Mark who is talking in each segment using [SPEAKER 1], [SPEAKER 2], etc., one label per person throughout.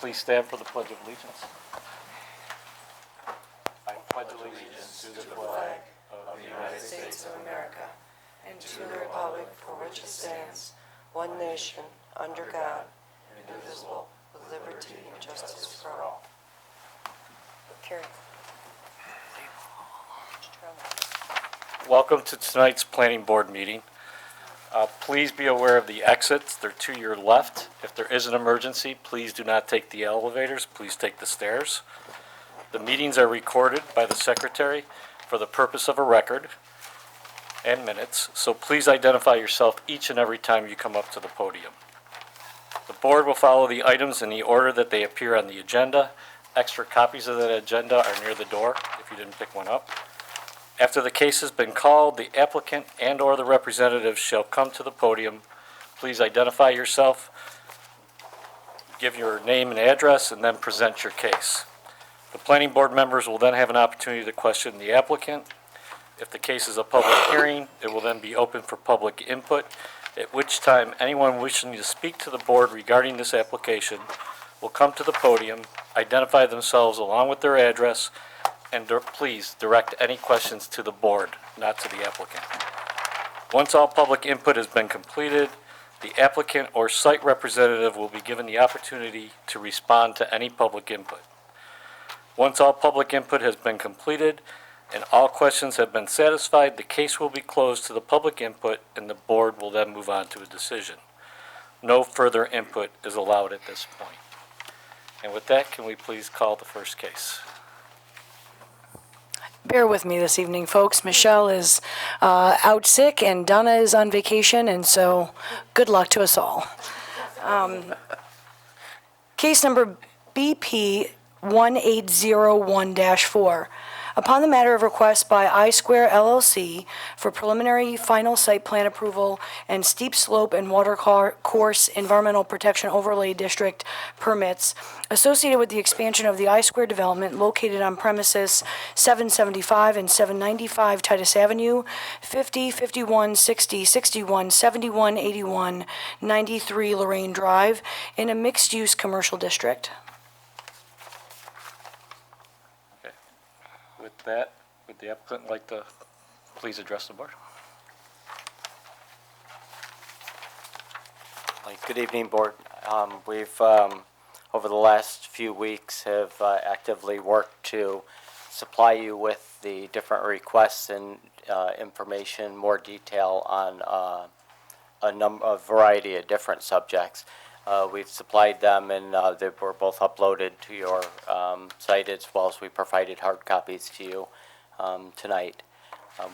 [SPEAKER 1] please stand for the Pledge of Allegiance. I pledge allegiance to the flag of the United
[SPEAKER 2] States of America and to the republic for which it stands, one nation, under God, indivisible, with liberty and justice for all. Carrie.
[SPEAKER 1] Welcome to tonight's Planning Board meeting. Please be aware of the exits. They're to your left. If there is an emergency, please do not take the elevators. Please take the stairs. The meetings are recorded by the secretary for the purpose of a record and minutes, so please identify yourself each and every time you come up to the podium. The board will follow the items in the order that they appear on the agenda. Extra copies of that agenda are near the door if you didn't pick one up. After the case has been called, the applicant and/or the representative shall come to the podium. Please identify yourself, give your name and address, and then present your case. The planning board members will then have an opportunity to question the applicant. If the case is a public hearing, it will then be open for public input, at which time anyone wishing to speak to the board regarding this application will come to the podium, identify themselves along with their address, and please direct any questions to the board, not to the applicant. Once all public input has been completed, the applicant or site representative will be given the opportunity to respond to any public input. Once all public input has been completed and all questions have been satisfied, the case will be closed to the public input and the board will then move on to a decision. No further input is allowed at this point. And with that, can we please call the first case?
[SPEAKER 2] Bear with me this evening, folks. Michelle is out sick and Donna is on vacation, and so good luck to us all. Case number BP 1801-4. Upon the matter of request by I Square LLC for preliminary final site plan approval and steep slope and water course environmental protection overlay district permits associated with the expansion of the I Square development located on premises 775 and 795 Titus Avenue, 50, 51, 60, 61, 71, 81, 93 Lorraine Drive in a mixed-use commercial district.
[SPEAKER 1] With that, would the applicant like to please address the board?
[SPEAKER 3] Good evening, board. We've, over the last few weeks, have actively worked to supply you with the different requests and information, more detail on a variety of different subjects. We've supplied them, and they were both uploaded to your site, as well as we provided hard copies to you tonight.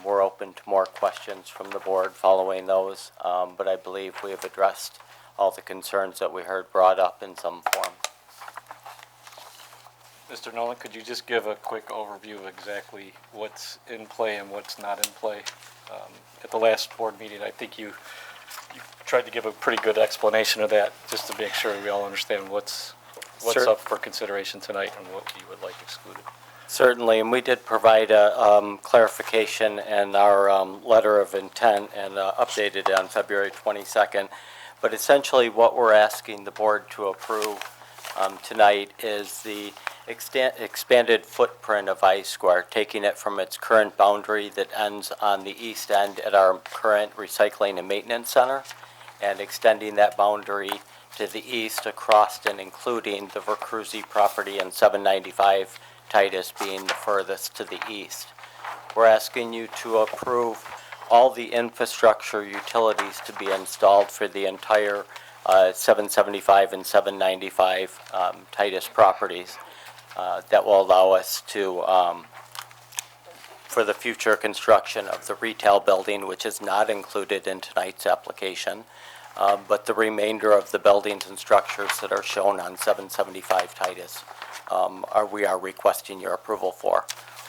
[SPEAKER 3] We're open to more questions from the board following those, but I believe we have addressed all the concerns that we heard brought up in some form.
[SPEAKER 1] Mr. Nolan, could you just give a quick overview of exactly what's in play and what's not in play? At the last board meeting, I think you tried to give a pretty good explanation of that, just to make sure we all understand what's up for consideration tonight and what you would like excluded.
[SPEAKER 3] Certainly, and we did provide a clarification in our letter of intent and updated it on February 22nd. But essentially what we're asking the board to approve tonight is the expanded footprint of I Square, taking it from its current boundary that ends on the east end at our current recycling and maintenance center, and extending that boundary to the east across and including the Vercruysse property and 795 Titus being the furthest to the east. We're asking you to approve all the infrastructure utilities to be installed for the entire 775 and 795 Titus properties that will allow us to, for the future construction of the retail building, which is not included in tonight's application, but the remainder of the buildings and structures that are shown on 775 Titus we are requesting your approval for.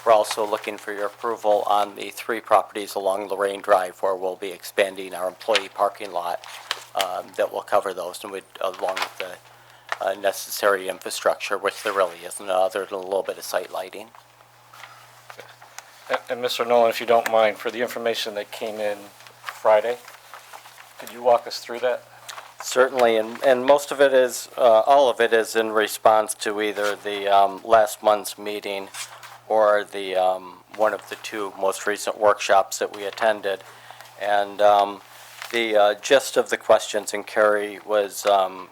[SPEAKER 3] We're also looking for your approval on the 3 properties along Lorraine Drive, where we'll be expanding our employee parking lot that will cover those, and along with the necessary infrastructure, which there really isn't other than a little bit of site lighting.
[SPEAKER 1] And Mr. Nolan, if you don't mind, for the information that came in Friday, could you walk us through that?
[SPEAKER 3] Certainly, and most of it is, all of it is in response to either the last month's meeting or the, one of the two most recent workshops that we attended. And the gist of the questions, and Carrie was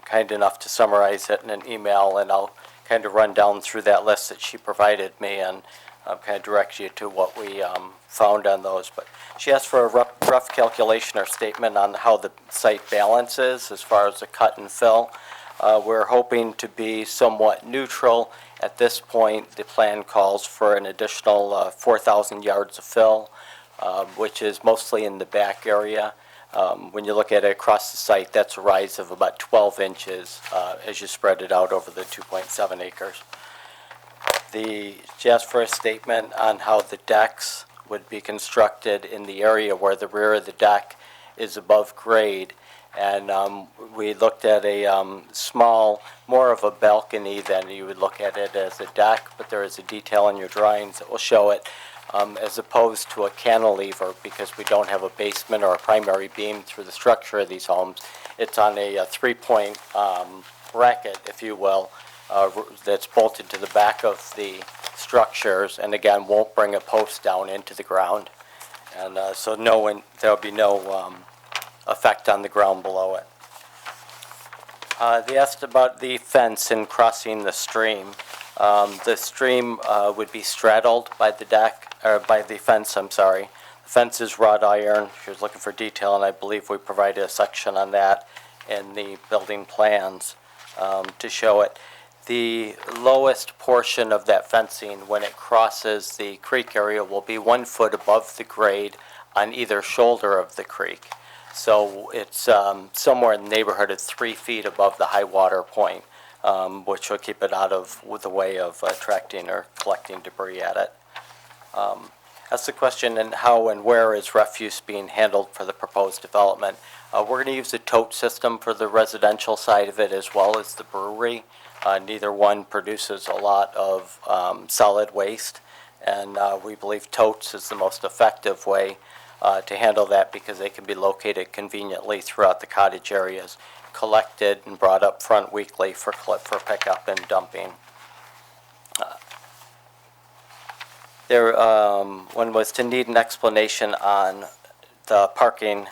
[SPEAKER 3] kind enough to summarize it in an email, and I'll kind of run down through that list that she provided me and kind of direct you to what we found on those. But she asked for a rough calculation or statement on how the site balances as far as the cut and fill. We're hoping to be somewhat neutral. At this point, the plan calls for an additional 4,000 yards of fill, which is mostly in the back area. When you look at it across the site, that's a rise of about 12 inches as you spread it out over the 2.7 acres. She asked for a statement on how the decks would be constructed in the area where the rear of the deck is above grade. And we looked at a small, more of a balcony than you would look at it as a deck, but there is a detail in your drawings that will show it, as opposed to a cantilever, because we don't have a basement or a primary beam through the structure of these homes. It's on a three-point bracket, if you will, that's bolted to the back of the structures, and again, won't bring a post down into the ground. And so there'll be no effect on the ground below it. They asked about the fence and crossing the stream. The stream would be straddled by the deck, or by the fence, I'm sorry. The fence is wrought iron. She was looking for detail, and I believe we provided a section on that in the building plans to show it. The lowest portion of that fencing, when it crosses the creek area, will be 1 foot above the grade on either shoulder of the creek. So it's somewhere in the neighborhood of 3 feet above the high water point, which will keep it out of the way of attracting or collecting debris at it. That's the question, and how and where is refuse being handled for the proposed development? We're going to use a tote system for the residential side of it as well as the brewery. Neither one produces a lot of solid waste, and we believe totes is the most effective way to handle that, because they can be located conveniently throughout the cottage areas, collected and brought up front weekly for pickup and dumping. One was to need an explanation on the parking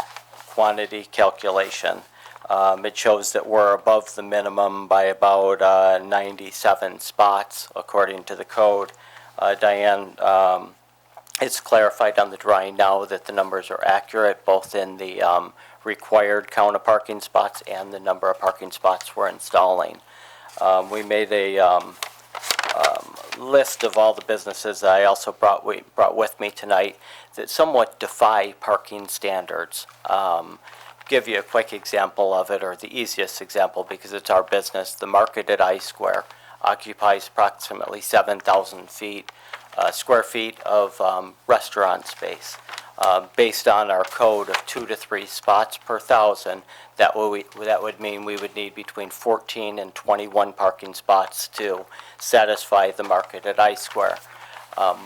[SPEAKER 3] quantity calculation. It shows that we're above the minimum by about 97 spots according to the code. Diane, it's clarified on the drawing now that the numbers are accurate, both in the required count of parking spots and the number of parking spots we're installing. We made a list of all the businesses that I also brought with me tonight that somewhat defy parking standards. Give you a quick example of it, or the easiest example, because it's our business. The Market at I Square occupies approximately 7,000 square feet of restaurant space. Based on our code of 2 to 3 spots per thousand, that would mean we would need between 14 and 21 parking spots to satisfy the Market at I Square.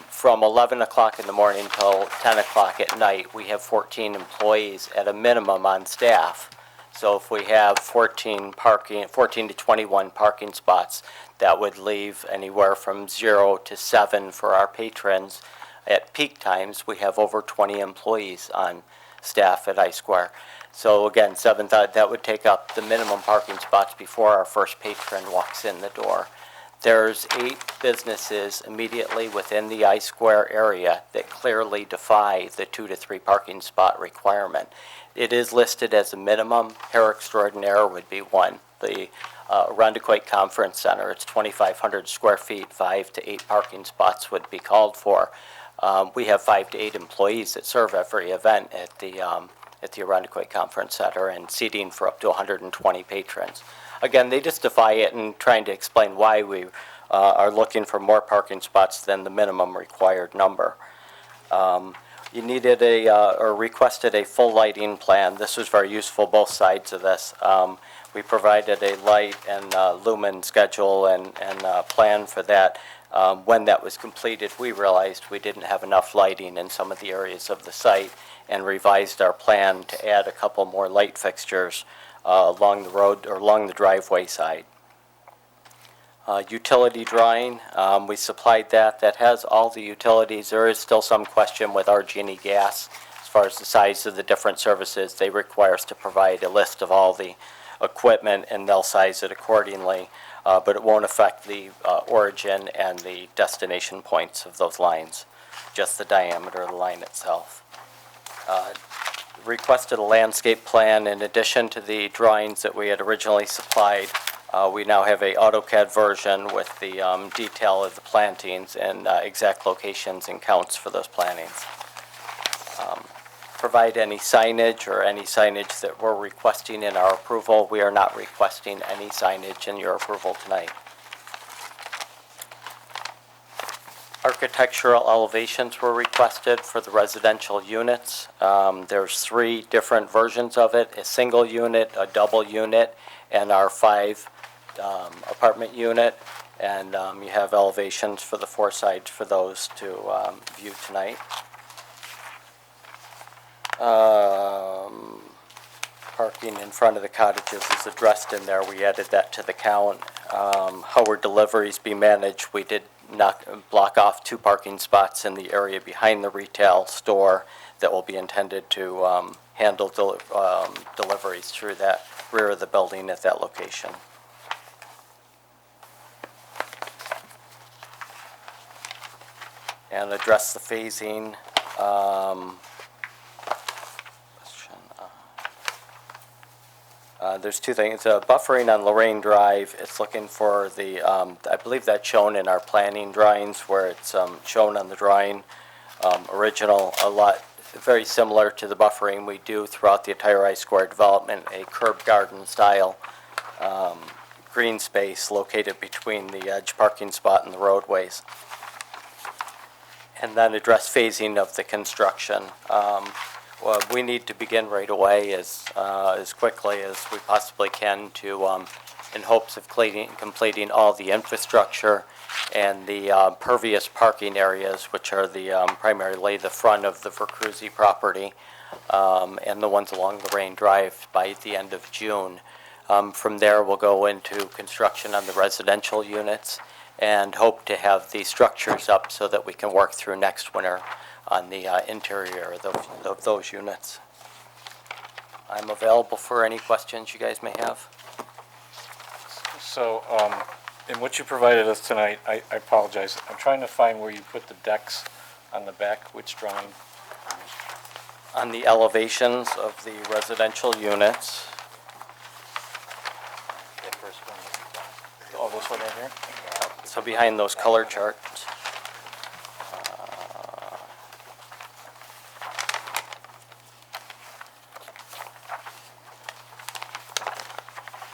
[SPEAKER 3] From 11 o'clock in the morning till 10 o'clock at night, we have 14 employees at a minimum on staff. So if we have 14 to 21 parking spots, that would leave anywhere from 0 to 7 for our patrons. At peak times, we have over 20 employees on staff at I Square. So again, that would take up the minimum parking spots before our first patron walks in the door. There's 8 businesses immediately within the I Square area that clearly defy the 2 to 3 parking spot requirement. It is listed as a minimum. Hair Extraordinaire would be one. The Irondequoit Conference Center, it's 2,500 square feet, 5 to 8 parking spots would be called for. We have 5 to 8 employees that serve every event at the Irondequoit Conference Center, and seating for up to 120 patrons. Again, they just defy it, and trying to explain why we are looking for more parking spots than the minimum required number. You needed or requested a full lighting plan. This was very useful, both sides of this. We provided a light and lumen schedule and plan for that. When that was completed, we realized we didn't have enough lighting in some of the areas of the site, and revised our plan to add a couple more light fixtures along the road or along the driveway side. Utility drawing, we supplied that. That has all the utilities. There is still some question with RG&E Gas as far as the size of the different services. They require us to provide a list of all the equipment, and they'll size it accordingly, but it won't affect the origin and the destination points of those lines, just the diameter of the line itself. Requested a landscape plan in addition to the drawings that we had originally supplied. We now have a AutoCAD version with the detail of the plantings and exact locations and counts for those plantings. Provide any signage or any signage that we're requesting in our approval. We are not requesting any signage in your approval tonight. Architectural elevations were requested for the residential units. There's 3 different versions of it: a single unit, a double unit, and our 5 apartment unit. And you have elevations for the 4 sides for those to view tonight. Parking in front of the cottages is addressed in there. We added that to the count. How will deliveries be managed? We did block off 2 parking spots in the area behind the retail store that will be intended to handle deliveries through that rear of the building at that location. And address the phasing. There's 2 things. Buffering on Lorraine Drive, it's looking for the, I believe that's shown in our planning drawings where it's shown on the drawing original, very similar to the buffering we do throughout the entire I-Square development, a curb garden style green space located between the edge parking spot and the roadways. And then address phasing of the construction. Well, we need to begin right away as quickly as we possibly can to, in hopes of completing all the infrastructure and the pervious parking areas, which are the primarily the front of the Vercruysse property and the ones along Lorraine Drive by the end of June. From there, we'll go into construction on the residential units and hope to have the structures up so that we can work through next winter on the interior of those units. I'm available for any questions you guys may have.
[SPEAKER 1] So, in what you provided us tonight, I apologize. I'm trying to find where you put the decks on the back, which drawing?
[SPEAKER 3] On the elevations of the residential units.
[SPEAKER 1] Oh, this one right here?
[SPEAKER 3] So behind those color charts.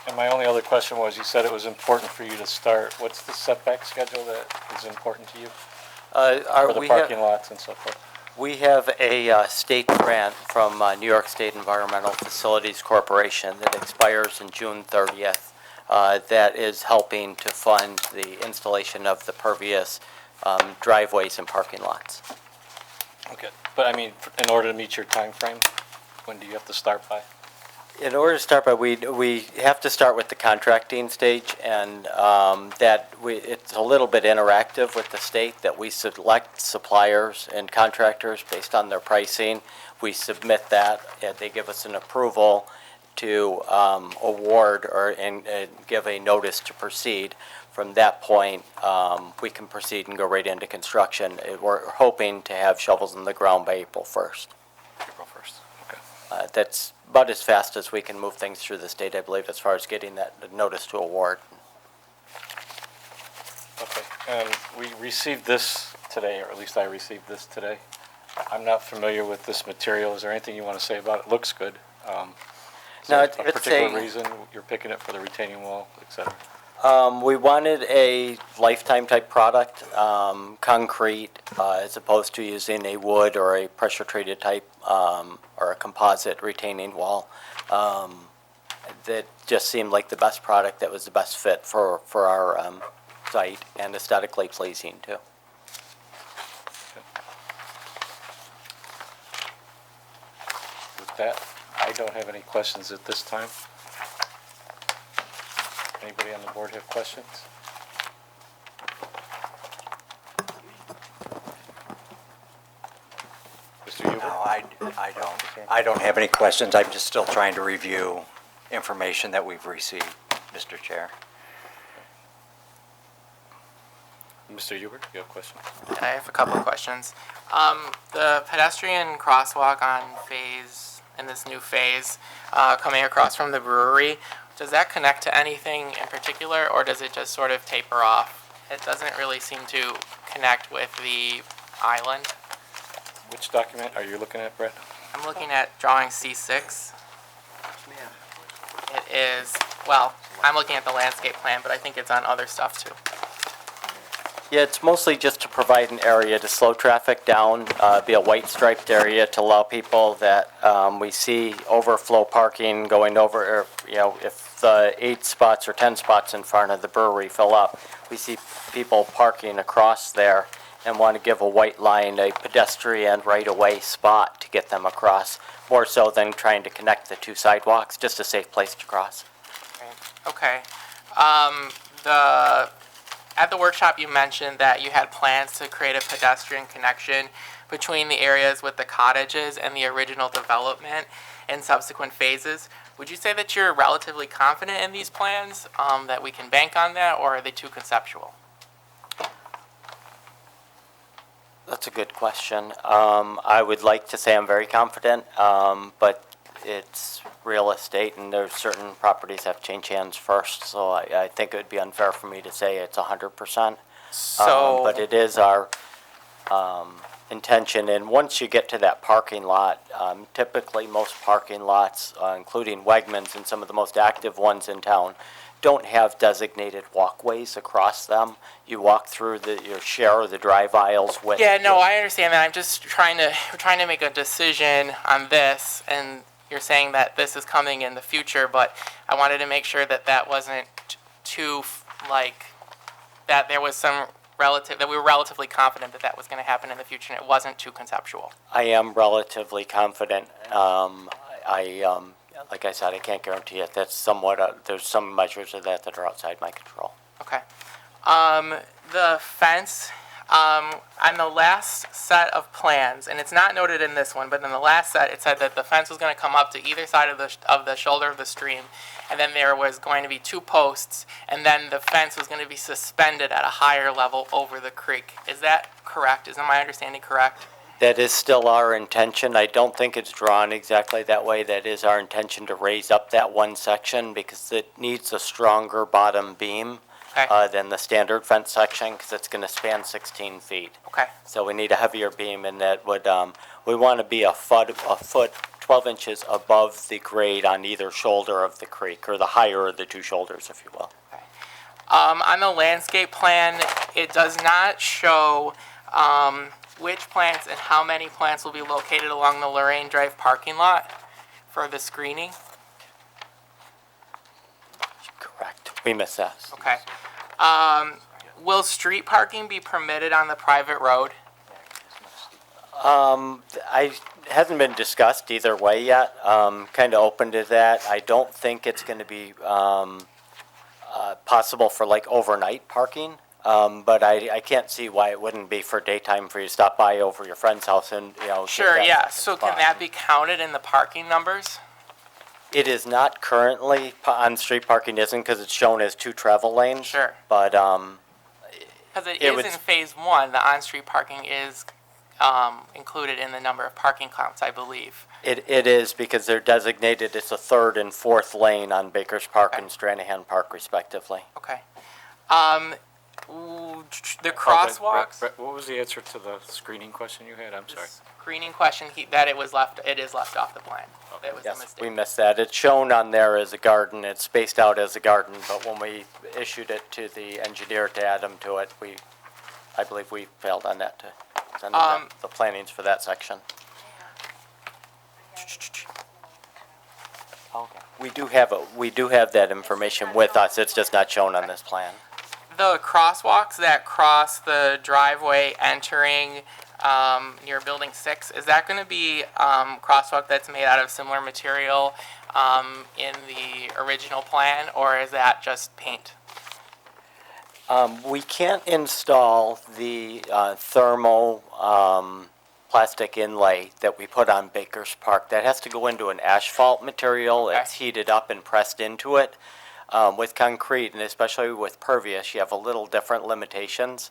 [SPEAKER 1] And my only other question was, you said it was important for you to start. What's the setback schedule that is important to you for the parking lots and so forth?
[SPEAKER 3] We have a state grant from New York State Environmental Facilities Corporation that expires in June 30th. That is helping to fund the installation of the pervious driveways and parking lots.
[SPEAKER 1] Okay, but I mean, in order to meet your time frame, when do you have to start by?
[SPEAKER 3] In order to start by, we have to start with the contracting stage, and it's a little bit interactive with the state that we select suppliers and contractors based on their pricing. We submit that, and they give us an approval to award and give a notice to proceed. From that point, we can proceed and go right into construction. We're hoping to have shovels in the ground by April 1st.
[SPEAKER 1] April 1st, okay.
[SPEAKER 3] That's about as fast as we can move things through the state, I believe, as far as getting that notice to award.
[SPEAKER 1] Okay, and we received this today, or at least I received this today. I'm not familiar with this material. Is there anything you want to say about it? It looks good. Is
[SPEAKER 3] No,
[SPEAKER 1] there
[SPEAKER 3] it's
[SPEAKER 1] a particular reason you're picking it for the retaining wall, et cetera?
[SPEAKER 3] We wanted a lifetime type product, concrete, as opposed to using a wood or a pressure treated type or a composite retaining wall. That just seemed like the best product that was the best fit for our site and aesthetically pleasing too.
[SPEAKER 1] With that, I don't have any questions at this time. Anybody on the board have questions? Mr. Huber?
[SPEAKER 4] No, I don't. I don't have any questions. I'm just still trying to review information that we've received, Mr. Chair.
[SPEAKER 1] Mr. Huber, you have a question?
[SPEAKER 5] I have a couple of questions. The pedestrian crosswalk in this new phase, coming across from the brewery, does that connect to anything in particular, or does it just sort of taper off? It doesn't really seem to connect with the island.
[SPEAKER 1] Which document are you looking at, Brett?
[SPEAKER 5] I'm looking at drawing C6. It is, well, I'm looking at the landscape plan, but I think it's on other stuff too.
[SPEAKER 3] Yeah, it's mostly just to provide an area to slow traffic down, be a white striped area to allow people that we see overflow parking going over, or, you know, if the 8 spots or 10 spots in front of the brewery fill up, we see people parking across there and want to give a white line, a pedestrian right-of-way spot to get them across, more so than trying to connect the 2 sidewalks, just a safe place to cross.
[SPEAKER 5] Okay. At the workshop, you mentioned that you had plans to create a pedestrian connection between the areas with the cottages and the original development in subsequent phases. Would you say that you're relatively confident in these plans, that we can bank on that, or are they too conceptual?
[SPEAKER 3] That's a good question. I would like to say I'm very confident, but it's real estate, and there's certain properties have to change hands first, so I think it would be unfair for me to say it's 100%.
[SPEAKER 5] So,
[SPEAKER 3] But it is our intention, and once you get to that parking lot, typically most parking lots, including Wegmans and some of the most active ones in town, don't have designated walkways across them. You walk through your share of the drive aisles with.
[SPEAKER 5] yeah, no, I understand that. I'm just we're trying to make a decision on this, and you're saying that this is coming in the future, but I wanted to make sure that that wasn't too, that there was some that we were relatively confident that that was going to happen in the future, and it wasn't too conceptual.
[SPEAKER 3] I am relatively confident. Like I said, I can't guarantee it. That's somewhat, there's some measures of that are outside my control.
[SPEAKER 5] Okay. The fence, on the last set of plans, and it's not noted in this one, but in the last set, it said that the fence was going to come up to either side of the shoulder of the stream, and then there was going to be 2 posts, and then the fence was going to be suspended at a higher level over the creek. Is that correct? Is my understanding correct?
[SPEAKER 3] That is still our intention. I don't think it's drawn exactly that way. That is our intention to raise up that one section because it needs a stronger bottom beam
[SPEAKER 5] Okay.
[SPEAKER 3] than the standard fence section because it's going to span 16 feet.
[SPEAKER 5] Okay.
[SPEAKER 3] So we need a heavier beam, and that would, we want to be a foot, 12 inches above the grade on either shoulder of the creek, or the higher of the 2 shoulders, if you will.
[SPEAKER 5] On the landscape plan, it does not show which plants and how many plants will be located along the Lorraine Drive parking lot for the screening.
[SPEAKER 3] Correct. We missed that.
[SPEAKER 5] Okay. Will street parking be permitted on the private road?
[SPEAKER 3] Hasn't been discussed either way yet. Kind of open to that. I don't think it's going to be possible for like overnight parking. But I can't see why it wouldn't be for daytime for you to stop by over your friend's house and, you know.
[SPEAKER 5] Sure,
[SPEAKER 3] get that
[SPEAKER 5] yeah. So can
[SPEAKER 3] spot.
[SPEAKER 5] that be counted in the parking numbers?
[SPEAKER 3] It is not currently, on-street parking isn't because it's shown as 2 travel lanes.
[SPEAKER 5] Sure.
[SPEAKER 3] But,
[SPEAKER 5] Because it is
[SPEAKER 3] would-
[SPEAKER 5] in phase 1, the on-street parking is included in the number of parking counts, I believe.
[SPEAKER 3] it is because they're designated, it's a 3rd and 4th lane on Baker's Park
[SPEAKER 5] Okay.
[SPEAKER 3] and Stranahan Park respectively.
[SPEAKER 5] Okay. The crosswalks.
[SPEAKER 1] Brett, what was the answer to the screening question you had? I'm sorry.
[SPEAKER 5] Screening question, that it is left off the plan. That was a
[SPEAKER 3] Yes, we
[SPEAKER 5] mistake.
[SPEAKER 3] missed that. It's shown on there as a garden, it's spaced out as a garden, but when we issued it to the engineer to add them to it, I believe we failed on that to send them the plannings for that section. Okay. We do have that information with us, it's just not shown on this plan.
[SPEAKER 5] The crosswalks that cross the driveway entering near Building 6, is that going to be crosswalk that's made out of similar material in the original plan, or is that just paint?
[SPEAKER 3] We can't install the thermal plastic inlay that we put on Baker's Park. That has to go into an asphalt material.
[SPEAKER 5] Okay.
[SPEAKER 3] It's heated up and pressed into it. With concrete, and especially with pervious, you have a little different limitations,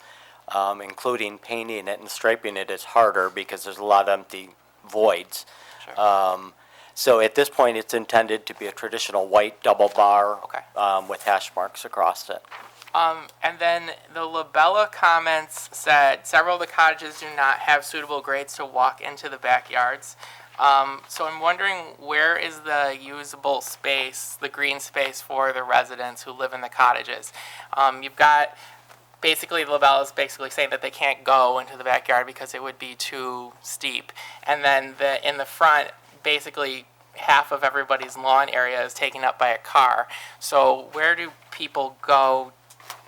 [SPEAKER 3] including painting it and striping it is harder because there's a lot of empty voids.
[SPEAKER 5] Sure.
[SPEAKER 3] So at this point, it's intended to be a traditional white double bar
[SPEAKER 5] Okay.
[SPEAKER 3] with hash marks across it.
[SPEAKER 5] And then the Labella comments said several of the cottages do not have suitable grades to walk into the backyards. So I'm wondering, where is the usable space, the green space for the residents who live in the cottages? You've got basically, Labella's basically saying that they can't go into the backyard because it would be too steep. And then in the front, basically half of everybody's lawn area is taken up by a car. So where do people go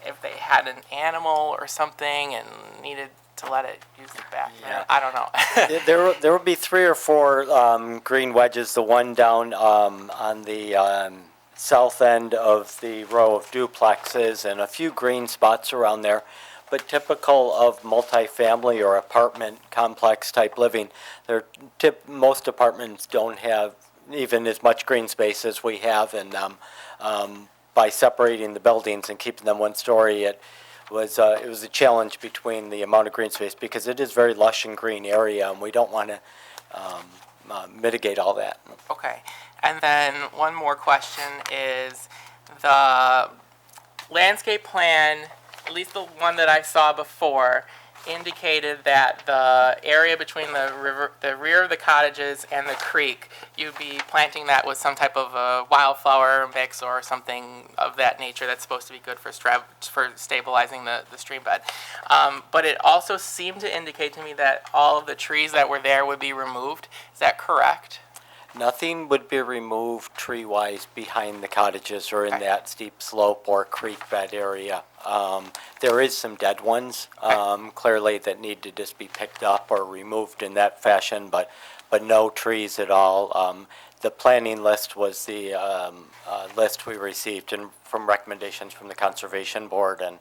[SPEAKER 5] if they had an animal or something and needed to let it use the back?
[SPEAKER 3] Yeah.
[SPEAKER 5] I don't know.
[SPEAKER 3] There will be 3 or 4 green wedges, the one down on the south end of the row of duplexes, and a few green spots around there. But typical of multifamily or apartment complex type living, most apartments don't have even as much green space as we have, and by separating the buildings and keeping them one story, it was a challenge between the amount of green space, because it is very lush and green area, and we don't want to mitigate all that.
[SPEAKER 5] Okay. And then one more question is the landscape plan, at least the one that I saw before, indicated that the area between the rear of the cottages and the creek, you'd be planting that with some type of a wildflower mix or something of that nature that's supposed to be good for stabilizing the stream bed. But it also seemed to indicate to me that all of the trees that were there would be removed. Is that correct?
[SPEAKER 3] Nothing would be removed tree-wise behind the cottages or in
[SPEAKER 5] Okay.
[SPEAKER 3] that steep slope or creek bed area. There is some dead ones, clearly, that need to just be picked up or removed in that fashion, but no trees at all. The planning list was the list we received and from recommendations from the Conservation Board, and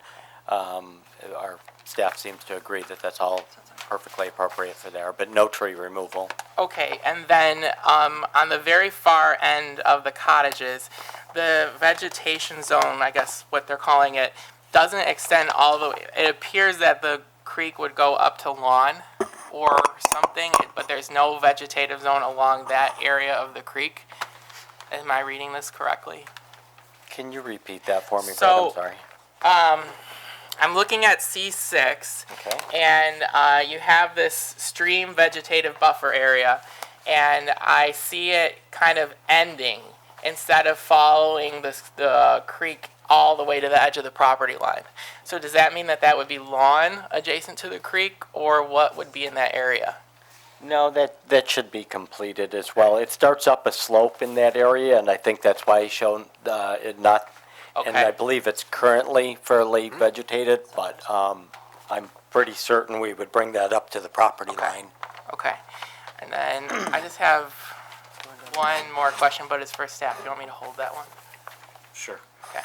[SPEAKER 3] our staff seems to agree that that's all perfectly appropriate for there, but no tree removal.
[SPEAKER 5] Okay, and then on the very far end of the cottages, the vegetation zone, I guess what they're calling it, doesn't extend all the way. It appears that the creek would go up to lawn or something, but there's no vegetative zone along that area of the creek. Am I reading this correctly?
[SPEAKER 3] Can you repeat that for me, Brett?
[SPEAKER 5] So-
[SPEAKER 3] I'm sorry.
[SPEAKER 5] I'm looking at C6,
[SPEAKER 3] Okay.
[SPEAKER 5] and you have this stream vegetative buffer area, and I see it kind of ending instead of following the creek all the way to the edge of the property line. So does that mean that that would be lawn adjacent to the creek, or what would be in that area?
[SPEAKER 3] No, that should be completed as well. It starts up a slope in that area, and I think that's why it's shown it not. And
[SPEAKER 5] Okay.
[SPEAKER 3] I believe it's currently fairly vegetated, but I'm pretty certain we would bring that up to the property line.
[SPEAKER 5] Okay. And then I just have one more question, but it's for staff. You want me to hold that one?
[SPEAKER 1] Sure.
[SPEAKER 5] Okay.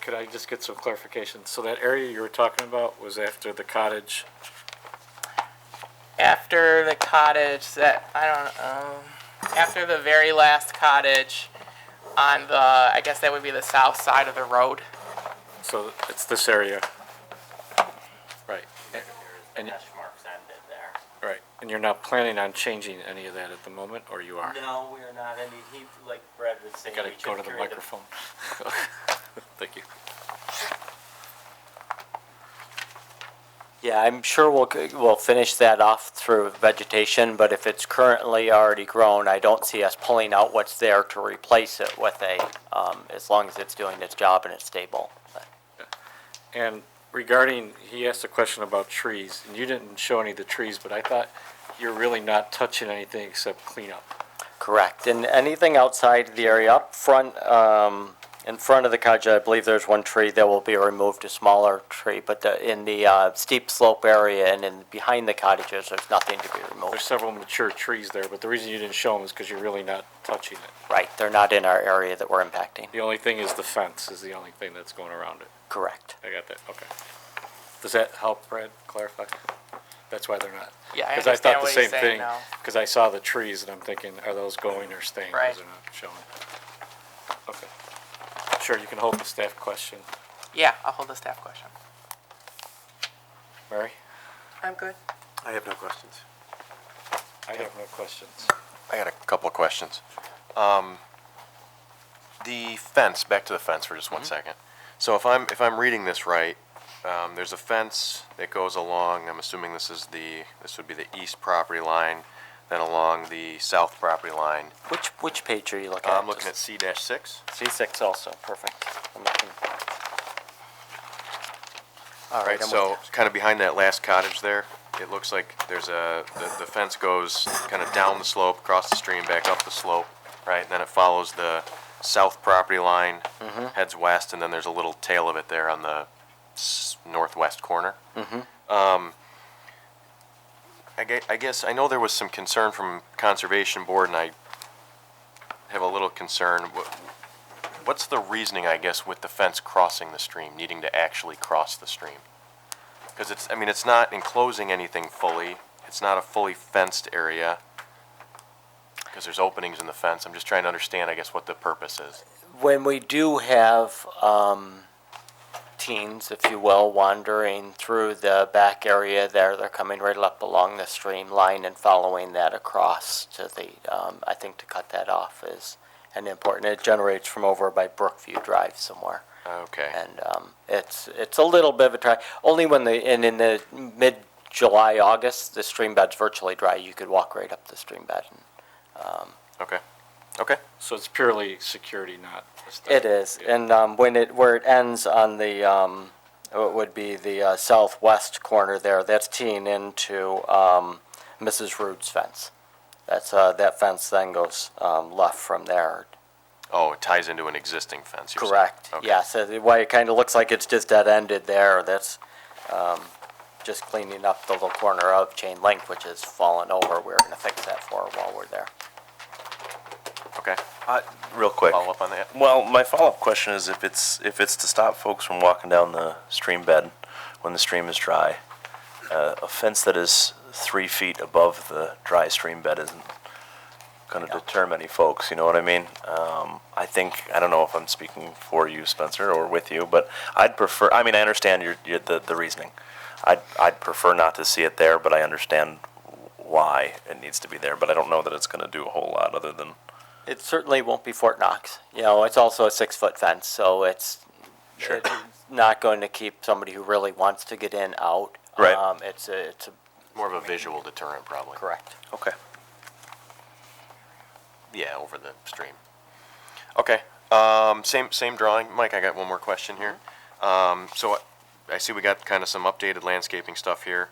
[SPEAKER 1] Could I just get some clarification? So that area you were talking about was after the cottage?
[SPEAKER 5] After the cottage after the very last cottage on the, I guess that would be the south side of the road.
[SPEAKER 1] So it's this area? Right. And,
[SPEAKER 3] Hash marks ended there.
[SPEAKER 1] right. And you're not planning on changing any of that at the moment, or you are?
[SPEAKER 3] No, we are not. I mean, like Brad was saying,
[SPEAKER 1] Gotta
[SPEAKER 3] we
[SPEAKER 1] go
[SPEAKER 3] should
[SPEAKER 1] to the
[SPEAKER 3] carry
[SPEAKER 1] microphone. Thank you.
[SPEAKER 3] Yeah, I'm sure we'll finish that off through vegetation, but if it's currently already grown, I don't see us pulling out what's there to replace it with as long as it's doing its job and it's stable.
[SPEAKER 1] And regarding, he asked a question about trees, and you didn't show any of the trees, but I thought you're really not touching anything except cleanup.
[SPEAKER 3] Correct, and anything outside the area up front, In front of the cottage, I believe there's one tree that will be removed, a smaller tree, but in the steep slope area and behind the cottages, there's nothing to be
[SPEAKER 1] There's
[SPEAKER 3] removed.
[SPEAKER 1] several mature trees there, but the reason you didn't show them is because you're really not touching it.
[SPEAKER 3] Right, they're not in our area that we're impacting.
[SPEAKER 1] The only thing is the fence is the only thing that's going around it.
[SPEAKER 3] Correct.
[SPEAKER 1] I got that, okay. Does that help, Brad, clarify? That's why they're not.
[SPEAKER 5] Yeah, I
[SPEAKER 1] Because I
[SPEAKER 5] understand
[SPEAKER 1] thought the
[SPEAKER 5] what
[SPEAKER 1] same
[SPEAKER 5] he's saying
[SPEAKER 1] thing,
[SPEAKER 5] now.
[SPEAKER 1] because I saw the trees and I'm thinking, are those going or staying?
[SPEAKER 5] Right.
[SPEAKER 1] Because they're not showing. Okay. Sure, you can hold the staff question.
[SPEAKER 5] Yeah, I'll hold the staff question.
[SPEAKER 1] Mary?
[SPEAKER 6] I'm good.
[SPEAKER 7] I have no questions.
[SPEAKER 1] I have no questions.
[SPEAKER 7] I got a couple of questions. The fence, back to the fence for just 1 second. So if I'm reading this right, there's a fence that goes along, I'm assuming this would be the east property line, then along the south property line.
[SPEAKER 3] Which page are you looking at?
[SPEAKER 7] I'm looking at C-6.
[SPEAKER 3] C6 also, perfect. I'm looking. All right,
[SPEAKER 7] Right,
[SPEAKER 3] I'm with
[SPEAKER 7] so
[SPEAKER 3] you.
[SPEAKER 7] kind of behind that last cottage there, it looks like there's the fence goes kind of down the slope, across the stream, back up the slope, right? And then it follows the south property line, heads west, and then there's a little tail of it there on the northwest corner. I guess, I know there was some concern from Conservation Board, and I have a little concern. What's the reasoning, I guess, with the fence crossing the stream, needing to actually cross the stream? Because it's not enclosing anything fully. It's not a fully fenced area. Because there's openings in the fence. I'm just trying to understand, I guess, what the purpose is.
[SPEAKER 3] When we do have teens, if you will, wandering through the back area there, they're coming right up along the stream line and following that across to the, I think to cut that off is an important, it generates from over by Brookview Drive somewhere.
[SPEAKER 7] Okay.
[SPEAKER 3] And it's a little bit of a try, only when and in the mid-July, August, the stream bed's virtually dry. You could walk right up the stream bed.
[SPEAKER 7] Okay. Okay.
[SPEAKER 1] So it's purely security, not aesthetic.
[SPEAKER 3] It is,
[SPEAKER 1] Yeah.
[SPEAKER 3] and where it ends on the, it would be the southwest corner there, that's teeing into Mrs. Rude's fence. That's, that fence then goes left from there.
[SPEAKER 7] Oh, it ties into an existing fence, you're saying?
[SPEAKER 3] Correct,
[SPEAKER 7] Okay.
[SPEAKER 3] yeah, so the way it kind of looks like it's just dead-ended there, that's just cleaning up the little corner of chain link, which has fallen over. We're gonna fix that for her while we're there.
[SPEAKER 7] Okay.
[SPEAKER 8] Real quick.
[SPEAKER 7] Follow up on that?
[SPEAKER 8] Well, my follow-up question is if it's to stop folks from walking down the stream bed when the stream is dry, a fence that is 3 feet above the dry stream bed isn't going to deter many folks, you know what I mean? I don't know if I'm speaking for you, Spencer, or with you, but I'd prefer, I understand the reasoning. I'd prefer not to see it there, but I understand why it needs to be there, but I don't know that it's going to do a whole lot other than...
[SPEAKER 3] It certainly won't be Fort Knox. You know, it's also a 6-foot fence, so it's not going to keep somebody who really wants to get in out.
[SPEAKER 8] Right.
[SPEAKER 3] It's a
[SPEAKER 7] More of a visual deterrent, probably.
[SPEAKER 3] correct.
[SPEAKER 8] Okay.
[SPEAKER 7] Yeah, over the stream. Okay. Same drawing. Mike, I got one more question here. So I see we got kind of some updated landscaping stuff here.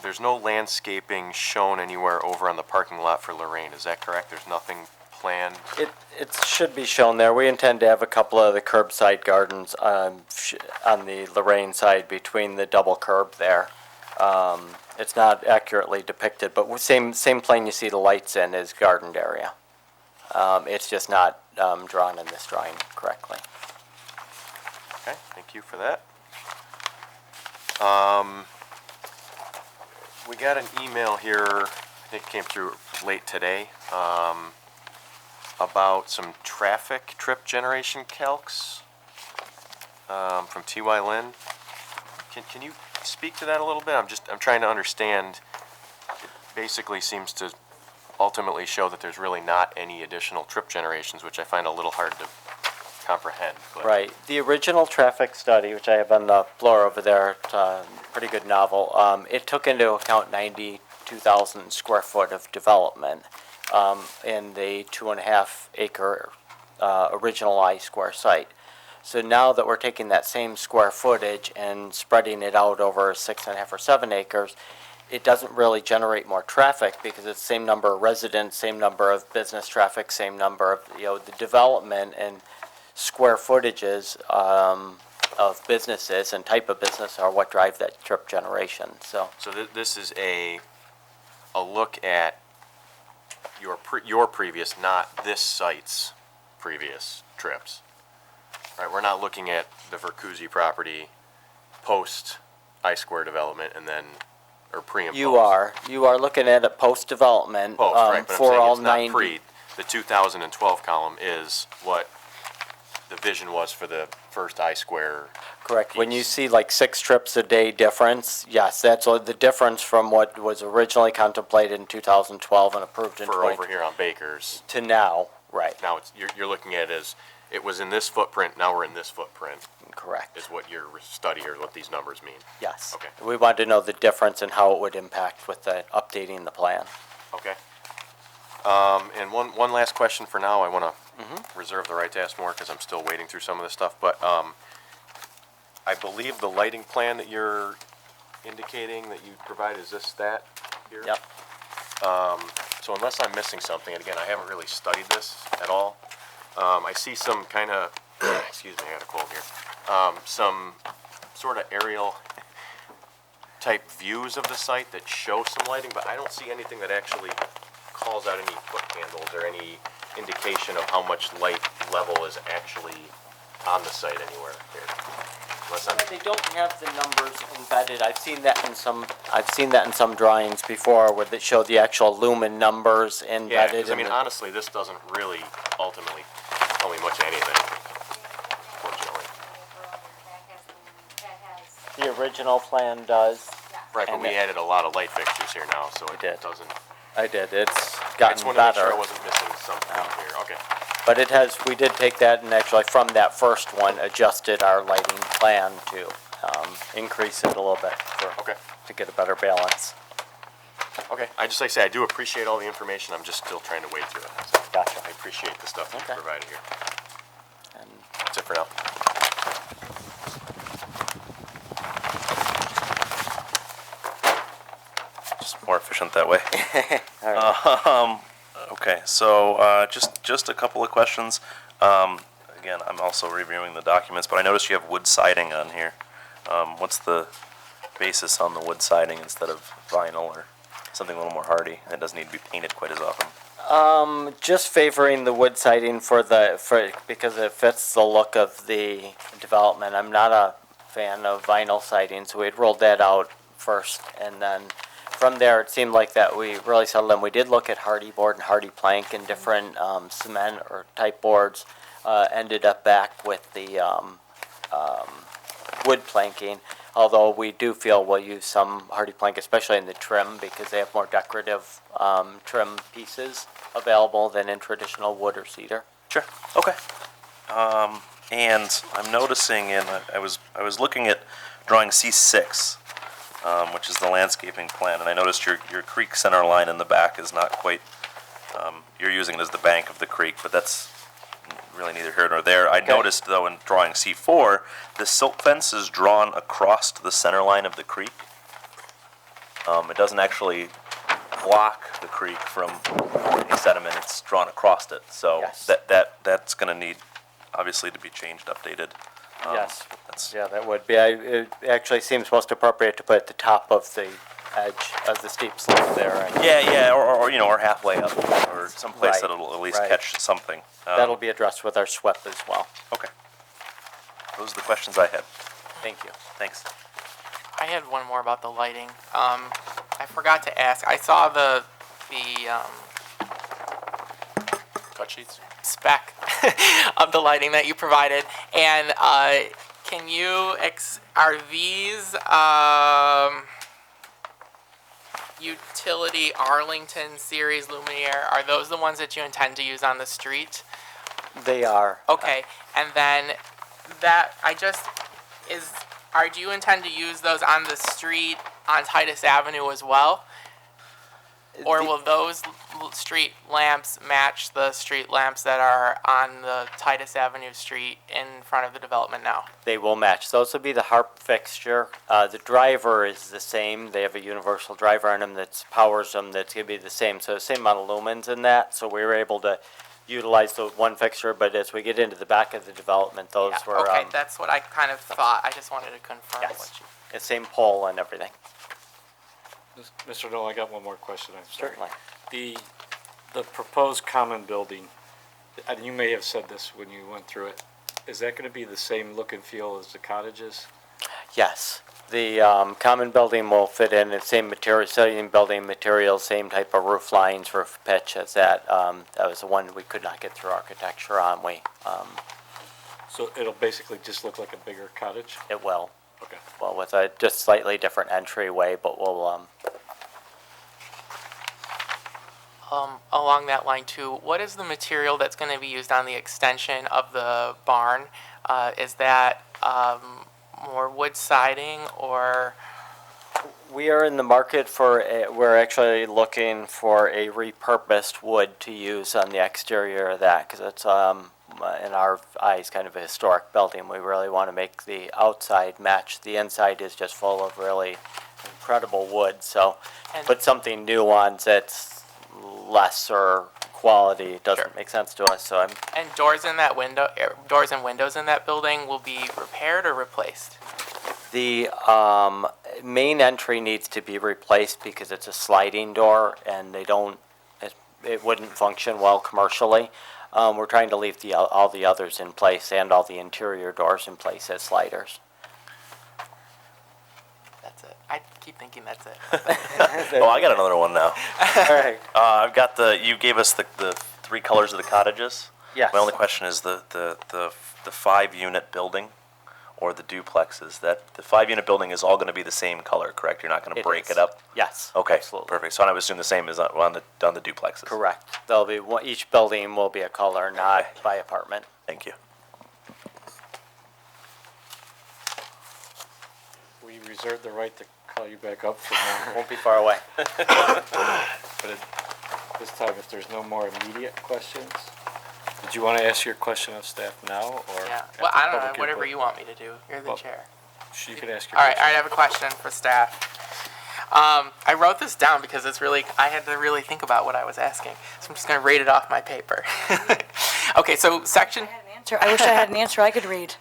[SPEAKER 7] There's no landscaping shown anywhere over on the parking lot for Lorraine. Is that correct? There's nothing planned?
[SPEAKER 3] It should be shown there. We intend to have a couple of the curbside gardens on the Lorraine side between the double curb there. It's not accurately depicted, but same plane you see the lights in is gardened area. It's just not drawn in this drawing correctly.
[SPEAKER 7] Okay, thank you for that. We got an email here, I think it came through late today, about some traffic trip generation calcs from T.Y. Lin. Can you speak to that a little bit? I'm trying to understand. It basically seems to ultimately show that there's really not any additional trip generations, which I find a little hard to comprehend. But
[SPEAKER 3] Right. The original traffic study, which I have on the floor over there, it's a pretty good novel, it took into account 92,000 square foot of development in the 2.5 acre original I-square site. So now that we're taking that same square footage and spreading it out over 6.5 or 7 acres, it doesn't really generate more traffic because it's the same number of residents, same number of business traffic, same number of, the development, and square footages of businesses and type of business are what drive that trip generation, so.
[SPEAKER 7] So this is a look at your previous, not this site's previous trips. Right, we're not looking at the Vercuzzi property post I-Square development and then, or pre and post.
[SPEAKER 3] You are looking at a post-development
[SPEAKER 7] Post, right, but I'm
[SPEAKER 3] for all
[SPEAKER 7] saying it's
[SPEAKER 3] 90.
[SPEAKER 7] not pre. The 2012 column is what the vision was for the first I-Square.
[SPEAKER 3] Correct. When you
[SPEAKER 7] piece.
[SPEAKER 3] see like 6 trips a day difference, yes, that's the difference from what was originally contemplated in 2012 and approved in
[SPEAKER 7] For
[SPEAKER 3] 20
[SPEAKER 7] over here on Baker's.
[SPEAKER 3] to now, right,
[SPEAKER 7] Now, you're looking at it as, it was in this footprint, now we're in this footprint,
[SPEAKER 3] correct.
[SPEAKER 7] is what your study or what these numbers mean.
[SPEAKER 3] Yes.
[SPEAKER 7] Okay.
[SPEAKER 3] We wanted to know the difference and how it would impact with the updating the plan.
[SPEAKER 7] Okay. And one last question for now. I want to reserve the right to ask more because I'm still wading through some of this stuff. But I believe the lighting plan that you're indicating that you provide, is that here?
[SPEAKER 3] Yep.
[SPEAKER 7] So unless I'm missing something, and again, I haven't really studied this at all, I see some kind of, excuse me, I got a cold here, some sort of aerial type views of the site that show some lighting, but I don't see anything that actually calls out any foot candles or any indication of how much light level is actually on the site anywhere here. Unless I'm,
[SPEAKER 3] They don't have the numbers embedded. I've seen that in some drawings before where they show the actual lumen numbers
[SPEAKER 7] yeah,
[SPEAKER 3] embedded.
[SPEAKER 7] because I
[SPEAKER 3] in
[SPEAKER 7] mean,
[SPEAKER 3] the-
[SPEAKER 7] honestly, this doesn't really ultimately tell me much of anything, fortunately.
[SPEAKER 3] The original plan does.
[SPEAKER 7] Right, but
[SPEAKER 3] And
[SPEAKER 7] we
[SPEAKER 3] it-
[SPEAKER 7] added a lot of light fixtures here now, so it
[SPEAKER 3] did.
[SPEAKER 7] doesn't,
[SPEAKER 3] I did. It's
[SPEAKER 7] I
[SPEAKER 3] gotten
[SPEAKER 7] just wanted to make sure
[SPEAKER 3] better.
[SPEAKER 7] I wasn't missing something here, okay.
[SPEAKER 3] But it has, we did take that and actually from that first one, adjusted our lighting plan to increase it a little bit
[SPEAKER 7] Okay.
[SPEAKER 3] to get a better balance.
[SPEAKER 7] Okay, I just like to say, I do appreciate all the information, I'm just still trying to wade through it. So
[SPEAKER 3] Gotcha.
[SPEAKER 7] I appreciate the stuff that
[SPEAKER 3] Okay.
[SPEAKER 7] you provided here.
[SPEAKER 3] And
[SPEAKER 7] That's it for now.
[SPEAKER 8] Just more efficient that way.
[SPEAKER 3] All right.
[SPEAKER 8] Okay, so just a couple of questions. Again, I'm also reviewing the documents, but I noticed you have wood siding on here. What's the basis on the wood siding instead of vinyl or something a little more hardy that doesn't need to be painted quite as often?
[SPEAKER 3] Just favoring the wood siding because it fits the look of the development. I'm not a fan of vinyl siding, so we'd rolled that out first, and then from there, it seemed like that we really settled in. We did look at hardy board and hardy plank and different cement or type boards. Ended up back with the wood planking, although we do feel we'll use some hardy plank, especially in the trim, because they have more decorative trim pieces available than in traditional wood or cedar.
[SPEAKER 8] Sure. Okay. And I'm noticing I was looking at drawing C6, which is the landscaping plan, and I noticed your creek center line in the back is not quite. You're using it as the bank of the creek, but that's really neither here nor there. I noticed though in drawing C4, the silt fence is drawn across the center line of the creek. It doesn't actually block the creek from any sediment, it's drawn across it. So
[SPEAKER 3] Yes.
[SPEAKER 8] that's going to need, obviously, to be changed, updated.
[SPEAKER 3] Yes.
[SPEAKER 8] That's,
[SPEAKER 3] Yeah, that would be. It actually seems most appropriate to put at the top of the edge of the steep slope there. And
[SPEAKER 8] yeah, or halfway up, or someplace
[SPEAKER 3] Right,
[SPEAKER 8] that'll at least
[SPEAKER 3] right.
[SPEAKER 8] catch something.
[SPEAKER 3] that'll be addressed with our SWEP as well.
[SPEAKER 8] Okay. Those are the questions I had.
[SPEAKER 3] Thank you.
[SPEAKER 8] Thanks.
[SPEAKER 5] I had one more about the lighting. I forgot to ask. I saw the
[SPEAKER 7] Cut sheets?
[SPEAKER 5] spec of the lighting that you provided, and can you are these utility Arlington series luminaire? Are those the ones that you intend to use on the street?
[SPEAKER 3] They are.
[SPEAKER 5] Okay, and then do you intend to use those on the street on Titus Avenue as well? Or will those street lamps match the street lamps that are on the Titus Avenue street in front of the development now?
[SPEAKER 3] They will match. Those will be the harp fixture. The driver is the same. They have a universal driver on them that powers them. That's going to be the same. So the same amount of lumens in that. So we were able to utilize the one fixture, but as we get into the back of the development, those
[SPEAKER 5] Yeah,
[SPEAKER 3] were,
[SPEAKER 5] okay, that's what I kind of thought. I just wanted to confirm
[SPEAKER 3] yes,
[SPEAKER 5] what you.
[SPEAKER 3] the same pole and everything.
[SPEAKER 1] Mr. Knoll, I got one more question, I'm sorry.
[SPEAKER 3] Certainly.
[SPEAKER 1] The proposed common building, and you may have said this when you went through it, is that gonna be the same look and feel as the cottages?
[SPEAKER 3] Yes, the common building will fit in the same material, same building materials, same type of roof lines, roof pitch as that. That was the one we could not get through architecture on.
[SPEAKER 1] So it'll basically just look like a bigger cottage?
[SPEAKER 3] It will,
[SPEAKER 1] Okay.
[SPEAKER 3] well, with a just slightly different entryway, but we'll,
[SPEAKER 5] Along that line too, what is the material that's going to be used on the extension of the barn? Is that more wood siding or?
[SPEAKER 3] we are in the market for, we're actually looking for a repurposed wood to use on the exterior of that, because it's, in our eyes, kind of a historic building. We really want to make the outside match. The inside is just full of really incredible wood, so
[SPEAKER 5] And-
[SPEAKER 3] put something new on that's lesser quality doesn't
[SPEAKER 5] Sure.
[SPEAKER 3] make sense to us, so I'm,
[SPEAKER 5] And doors in that window, doors and windows in that building will be repaired or replaced?
[SPEAKER 3] the main entry needs to be replaced because it's a sliding door and they don't, it wouldn't function well commercially. We're trying to leave all the others in place and all the interior doors in place as sliders.
[SPEAKER 5] That's it. I keep thinking that's it.
[SPEAKER 8] Oh, I got another one now.
[SPEAKER 3] All right.
[SPEAKER 8] I've got you gave us the three colors of the cottages.
[SPEAKER 3] Yes.
[SPEAKER 8] My only question is the 5-unit building or the duplexes. That the 5-unit building is all going to be the same color, correct? You're not going to break
[SPEAKER 3] is.
[SPEAKER 8] it up?
[SPEAKER 3] Yes.
[SPEAKER 8] Okay,
[SPEAKER 3] Absolutely.
[SPEAKER 8] perfect. So I would assume the same as on the duplexes.
[SPEAKER 3] Correct. There'll be each building will be a color, not by apartment.
[SPEAKER 8] Thank you.
[SPEAKER 1] We reserve the right to call you back up for more,
[SPEAKER 3] Won't be far away.
[SPEAKER 1] but this time, if there's no more immediate questions, did you want to ask your question of staff now, or?
[SPEAKER 5] Yeah.
[SPEAKER 1] after
[SPEAKER 5] Well, I don't know.
[SPEAKER 1] public
[SPEAKER 5] Whatever
[SPEAKER 1] input?
[SPEAKER 5] you want me to do. You're the
[SPEAKER 1] Well,
[SPEAKER 5] chair.
[SPEAKER 1] You can ask your
[SPEAKER 5] All right.
[SPEAKER 1] question.
[SPEAKER 5] I have a question for staff. I wrote this down because it's really, I had to really think about what I was asking. So I'm just going to read it off my paper. Okay, so section
[SPEAKER 2] I wish I had an answer I could read.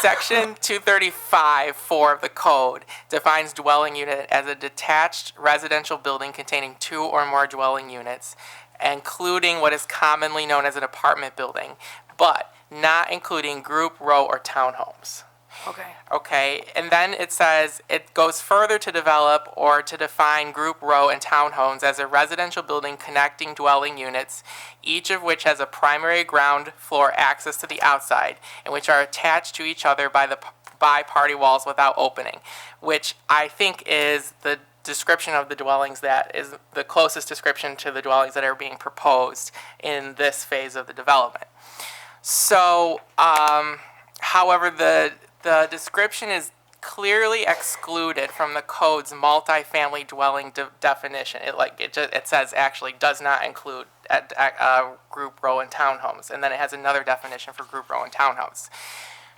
[SPEAKER 5] Section 235-4 of the code defines dwelling unit as a detached residential building containing 2 or more dwelling units, including what is commonly known as an apartment building, but not including group, row, or townhomes.
[SPEAKER 2] Okay.
[SPEAKER 5] Okay, and then it says it goes further to develop or to define group, row, and townhomes as a residential building connecting dwelling units, each of which has a primary ground floor access to the outside, and which are attached to each other by party walls without opening, which I think is the description of the dwellings that is the closest description to the dwellings that are being proposed in this phase of the development. So, however, the description is clearly excluded from the code's multifamily dwelling definition. It says actually does not include group, row, and townhomes, and then it has another definition for group, row, and townhomes.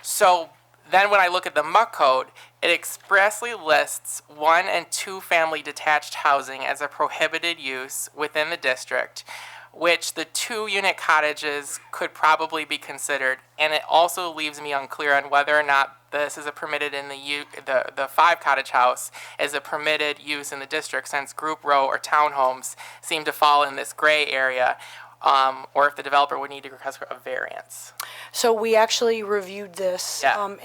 [SPEAKER 5] So then when I look at the MUC code, it expressly lists 1 and 2 family detached housing as a prohibited use within the district, which the 2-unit cottages could probably be considered, and it also leaves me unclear on whether or not this is a permitted in the 5-cottage house is a permitted use in the district, since group, row, or townhomes seem to fall in this gray area, or if the developer would need to request a variance.
[SPEAKER 2] So we actually reviewed this
[SPEAKER 5] Yeah.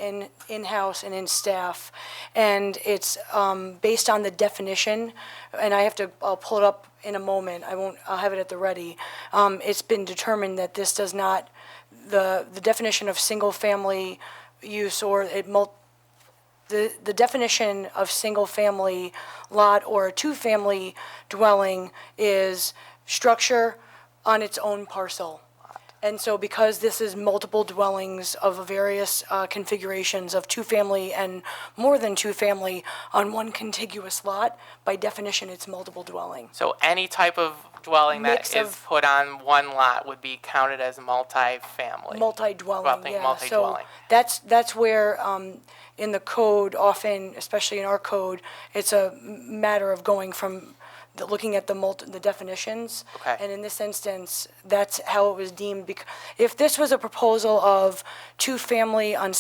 [SPEAKER 2] in-house and in staff, and it's based on the definition, and I'll pull it up in a moment. I'll have it at the ready. It's been determined that this does not, the definition of single-family use or the definition of single-family lot or a 2-family dwelling is structure on its own parcel. And so because this is multiple dwellings of various configurations of 2-family and more than 2-family on one contiguous lot, by definition, it's multiple dwelling.
[SPEAKER 5] So any type of dwelling that
[SPEAKER 2] Mix
[SPEAKER 5] is
[SPEAKER 2] of-
[SPEAKER 5] put on one lot would be counted as multi-family.
[SPEAKER 2] Multi-dwelling, yeah.
[SPEAKER 5] Multi-dwelling.
[SPEAKER 2] So that's where, in the code, often, especially in our code, it's a matter of going from looking at the definitions.
[SPEAKER 5] Okay.
[SPEAKER 2] And in this instance, that's how it was deemed. If this was a proposal of two-family on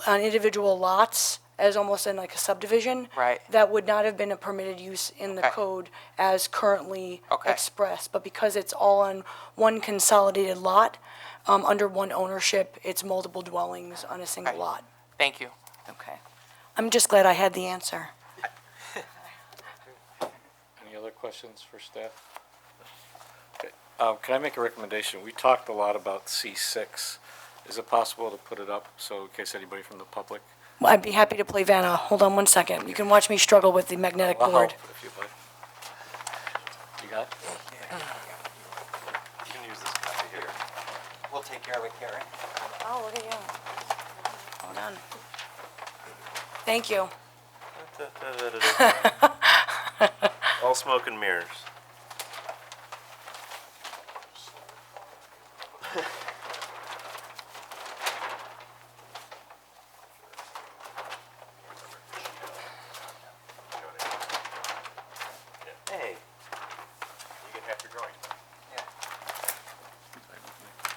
[SPEAKER 2] individual lots, as almost in like a subdivision.
[SPEAKER 5] Right.
[SPEAKER 2] That would not have been a permitted use in the
[SPEAKER 5] Okay.
[SPEAKER 2] code as currently
[SPEAKER 5] Okay.
[SPEAKER 2] expressed. But because it's all on one consolidated lot, under one ownership, it's multiple dwellings on a single
[SPEAKER 5] Okay.
[SPEAKER 2] lot.
[SPEAKER 5] Thank you.
[SPEAKER 2] Okay. I'm just glad I had the answer.
[SPEAKER 1] Any other questions for staff? Okay. Can I make a recommendation? We talked a lot about C6. Is it possible to put it up so in case anybody from the public?
[SPEAKER 2] Well, I'd be happy to play Vanna. Hold on one second. You can watch me struggle with the magnetic
[SPEAKER 1] I'll
[SPEAKER 2] board.
[SPEAKER 1] help if you'd like. You got it?
[SPEAKER 7] You can use this copy here.
[SPEAKER 4] We'll take care of it, Karen.
[SPEAKER 2] Oh, look at you. Hold on. Thank you.
[SPEAKER 8] All smoke and mirrors. Hey.
[SPEAKER 7] You can have your drawing.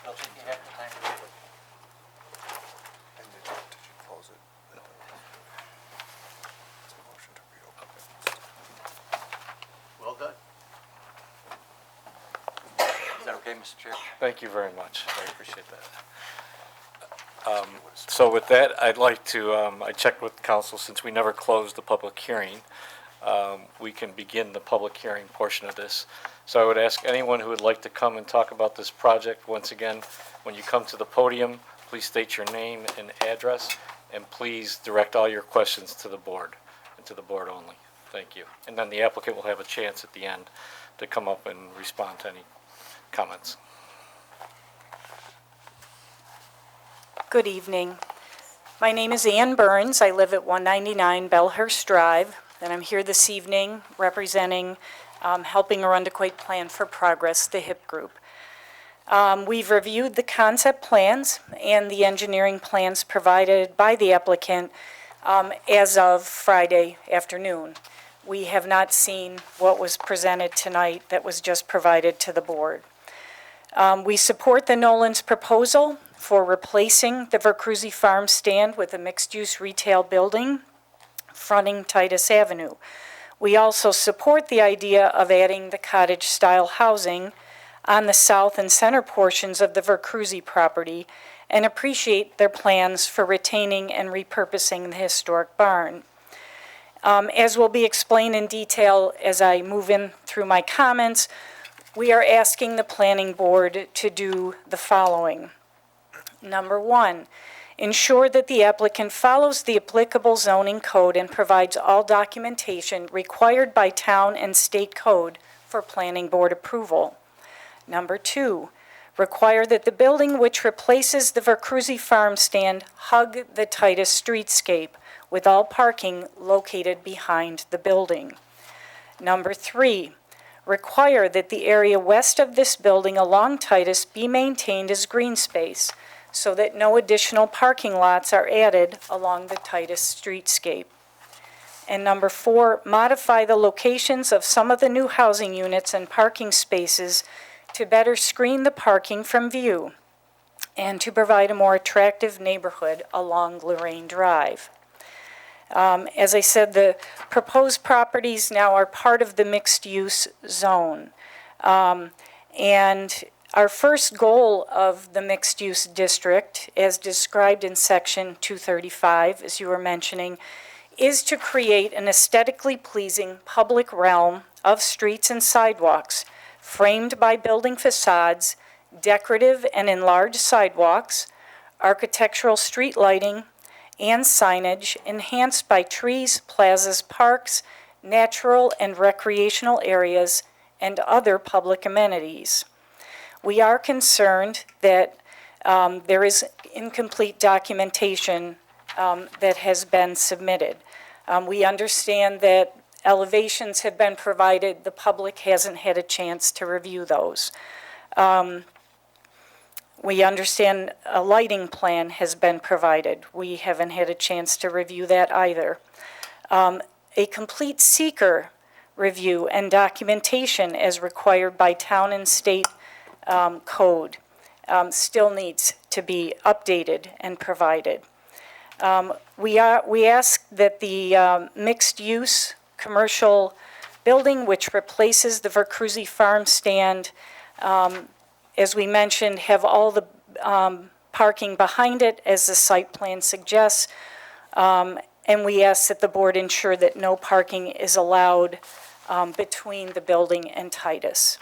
[SPEAKER 4] Don't think you have the time to read it.
[SPEAKER 7] Well done.
[SPEAKER 4] Is that okay, Mr. Chair?
[SPEAKER 1] Thank you very much. I appreciate that. So with that, I'd like to, I checked with council, since we never closed the public hearing, we can begin the public hearing portion of this. So I would ask anyone who would like to come and talk about this project, once again, when you come to the podium, please state your name and address, and please direct all your questions to the board, and to the board only. Thank you. And then the applicant will have a chance at the end to come up and respond to any comments.
[SPEAKER 6] Good evening. My name is Ann Burns. I live at 199 Bellhurst Drive, and I'm here this evening representing Helping Arundequoit Plan for Progress, the HIP group. We've reviewed the concept plans and the engineering plans provided by the applicant as of Friday afternoon. We have not seen what was presented tonight that was just provided to the board. We support the Nolan's proposal for replacing the Vercruysse Farm stand with a mixed-use retail building fronting Titus Avenue. We also support the idea of adding the cottage-style housing on the south and center portions of the Vercruysse property and appreciate their plans for retaining and repurposing the historic barn. As will be explained in detail as I move in through my comments, we are asking the planning board to do the following. Number one, ensure that the applicant follows the applicable zoning code and provides all documentation required by town and state code for planning board approval. Number two, require that the building which replaces the Vercruysse Farm stand hug the Titus streetscape with all parking located behind the building. Number three, require that the area west of this building along Titus be maintained as green space so that no additional parking lots are added along the Titus streetscape. And number four, modify the locations of some of the new housing units and parking spaces to better screen the parking from view and to provide a more attractive neighborhood along Lorraine Drive. As I said, the proposed properties now are part of the mixed-use zone. And our first goal of the mixed-use district, as described in section 235, as you were mentioning, is to create an aesthetically pleasing public realm of streets and sidewalks framed by building facades, decorative and enlarged sidewalks, architectural street lighting, and signage enhanced by trees, plazas, parks, natural and recreational areas, and other public amenities. We are concerned that there is incomplete documentation that has been submitted. We understand that elevations have been provided. The public hasn't had a chance to review those. We understand a lighting plan has been provided. We haven't had a chance to review that either. A complete seeker review and documentation as required by town and state code still needs to be updated and provided. We ask that the mixed-use commercial building, which replaces the Vercruysse Farm stand, as we mentioned, have all the parking behind it as the site plan suggests, and we ask that the board ensure that no parking is allowed between the building and Titus.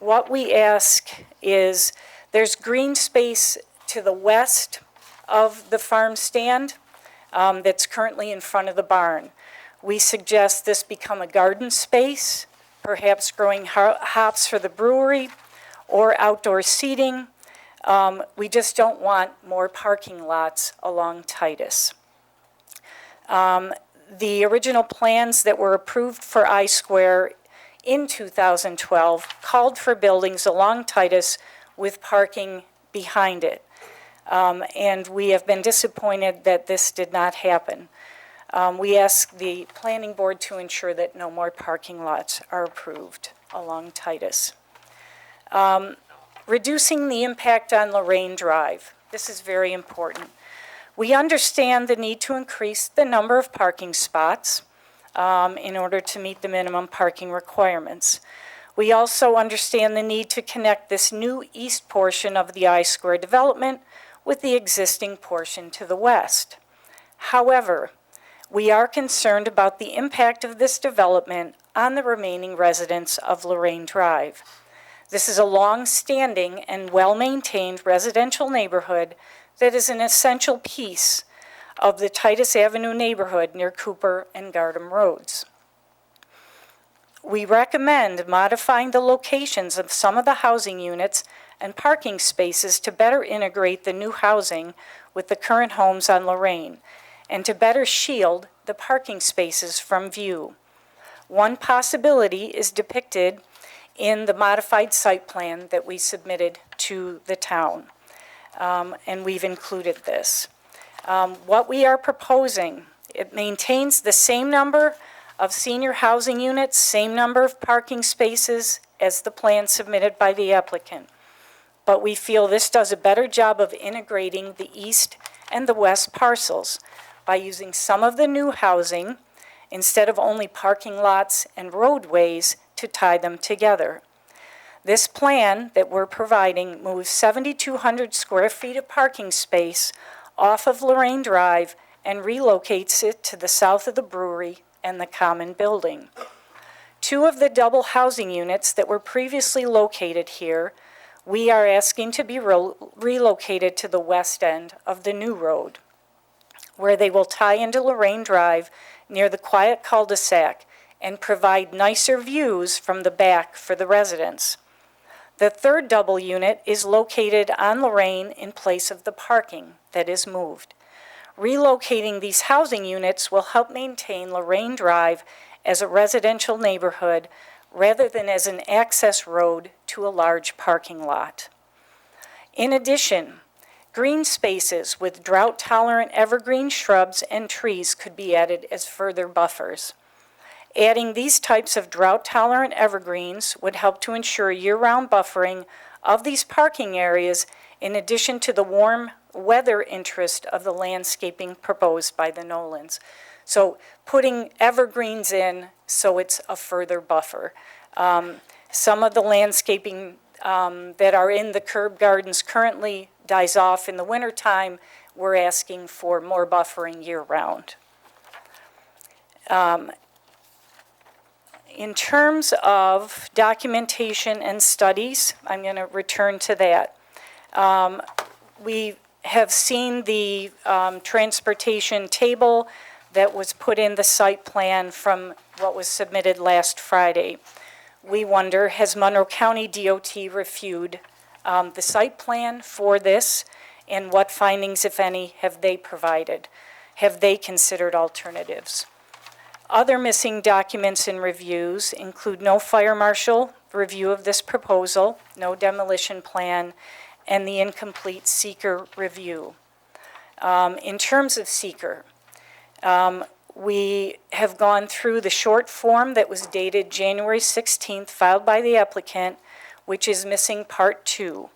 [SPEAKER 6] What we ask is, there's green space to the west of the farm stand that's currently in front of the barn. We suggest this become a garden space, perhaps growing hops for the brewery or outdoor seating. We just don't want more parking lots along Titus. The original plans that were approved for I-Square in 2012 called for buildings along Titus with parking behind it. And we have been disappointed that this did not happen. We ask the planning board to ensure that no more parking lots are approved along Titus. Reducing the impact on Lorraine Drive. This is very important. We understand the need to increase the number of parking spots in order to meet the minimum parking requirements. We also understand the need to connect this new east portion of the I-Square development with the existing portion to the west. However, we are concerned about the impact of this development on the remaining residents of Lorraine Drive. This is a long-standing and well-maintained residential neighborhood that is an essential piece of the Titus Avenue neighborhood near Cooper and Gardam Roads. We recommend modifying the locations of some of the housing units and parking spaces to better integrate the new housing with the current homes on Lorraine and to better shield the parking spaces from view. One possibility is depicted in the modified site plan that we submitted to the town, and we've included this. What we are proposing, it maintains the same number of senior housing units, same number of parking spaces as the plan submitted by the applicant. But we feel this does a better job of integrating the east and the west parcels by using some of the new housing instead of only parking lots and roadways to tie them together. This plan that we're providing moves 7,200 square feet of parking space off of Lorraine Drive and relocates it to the south of the brewery and the common building. Two of the double housing units that were previously located here, we are asking to be relocated to the west end of the new road, where they will tie into Lorraine Drive near the quiet cul-de-sac and provide nicer views from the back for the residents. The third double unit is located on Lorraine in place of the parking that is moved. Relocating these housing units will help maintain Lorraine Drive as a residential neighborhood rather than as an access road to a large parking lot. In addition, green spaces with drought-tolerant evergreen shrubs and trees could be added as further buffers. Adding these types of drought-tolerant evergreens would help to ensure year-round buffering of these parking areas in addition to the warm weather interest of the landscaping proposed by the Nolans. So putting evergreens in so it's a further buffer. Some of the landscaping that are in the curb gardens currently dies off in the wintertime. We're asking for more buffering year-round. In terms of documentation and studies, I'm going to return to that. We have seen the transportation table that was put in the site plan from what was submitted last Friday. We wonder, has Monroe County DOT reviewed the site plan for this, and what findings, if any, have they provided? Have they considered alternatives? Other missing documents and reviews include no fire marshal review of this proposal, no demolition plan, and the incomplete seeker review. In terms of seeker, We have gone through the short form that was dated January 16th, filed by the applicant, which is missing Part 2,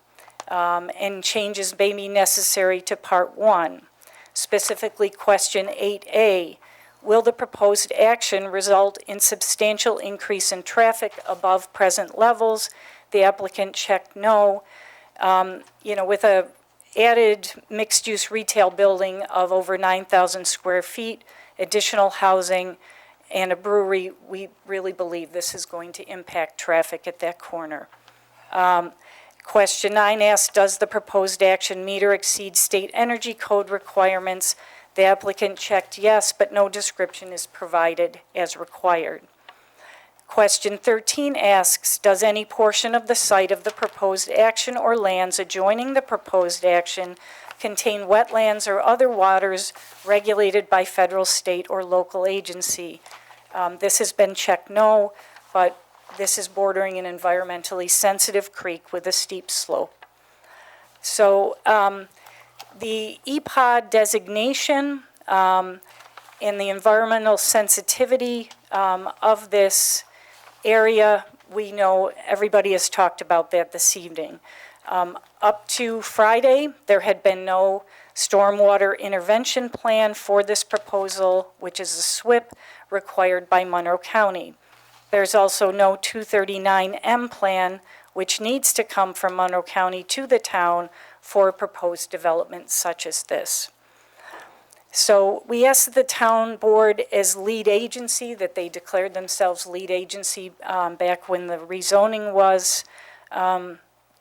[SPEAKER 6] and changes may be necessary to Part 1. Specifically, question 8A, will the proposed action result in substantial increase in traffic above present levels? The applicant checked no. With a added mixed-use retail building of over 9,000 square feet, additional housing, and a brewery, we really believe this is going to impact traffic at that corner. Question 9 asks, does the proposed action meet or exceed state energy code requirements? The applicant checked yes, but no description is provided as required. Question 13 asks, does any portion of the site of the proposed action or lands adjoining the proposed action contain wetlands or other waters regulated by federal, state, or local agency? This has been checked no, but this is bordering an environmentally sensitive creek with a steep slope. So the EPOD designation and the environmental sensitivity of this area, we know everybody has talked about that this evening. Up to Friday, there had been no stormwater intervention plan for this proposal, which is a SWIP required by Monroe County. There's also no 239M plan, which needs to come from Monroe County to the town for a proposed development such as this. So we asked the town board as lead agency, that they declared themselves lead agency back when the rezoning was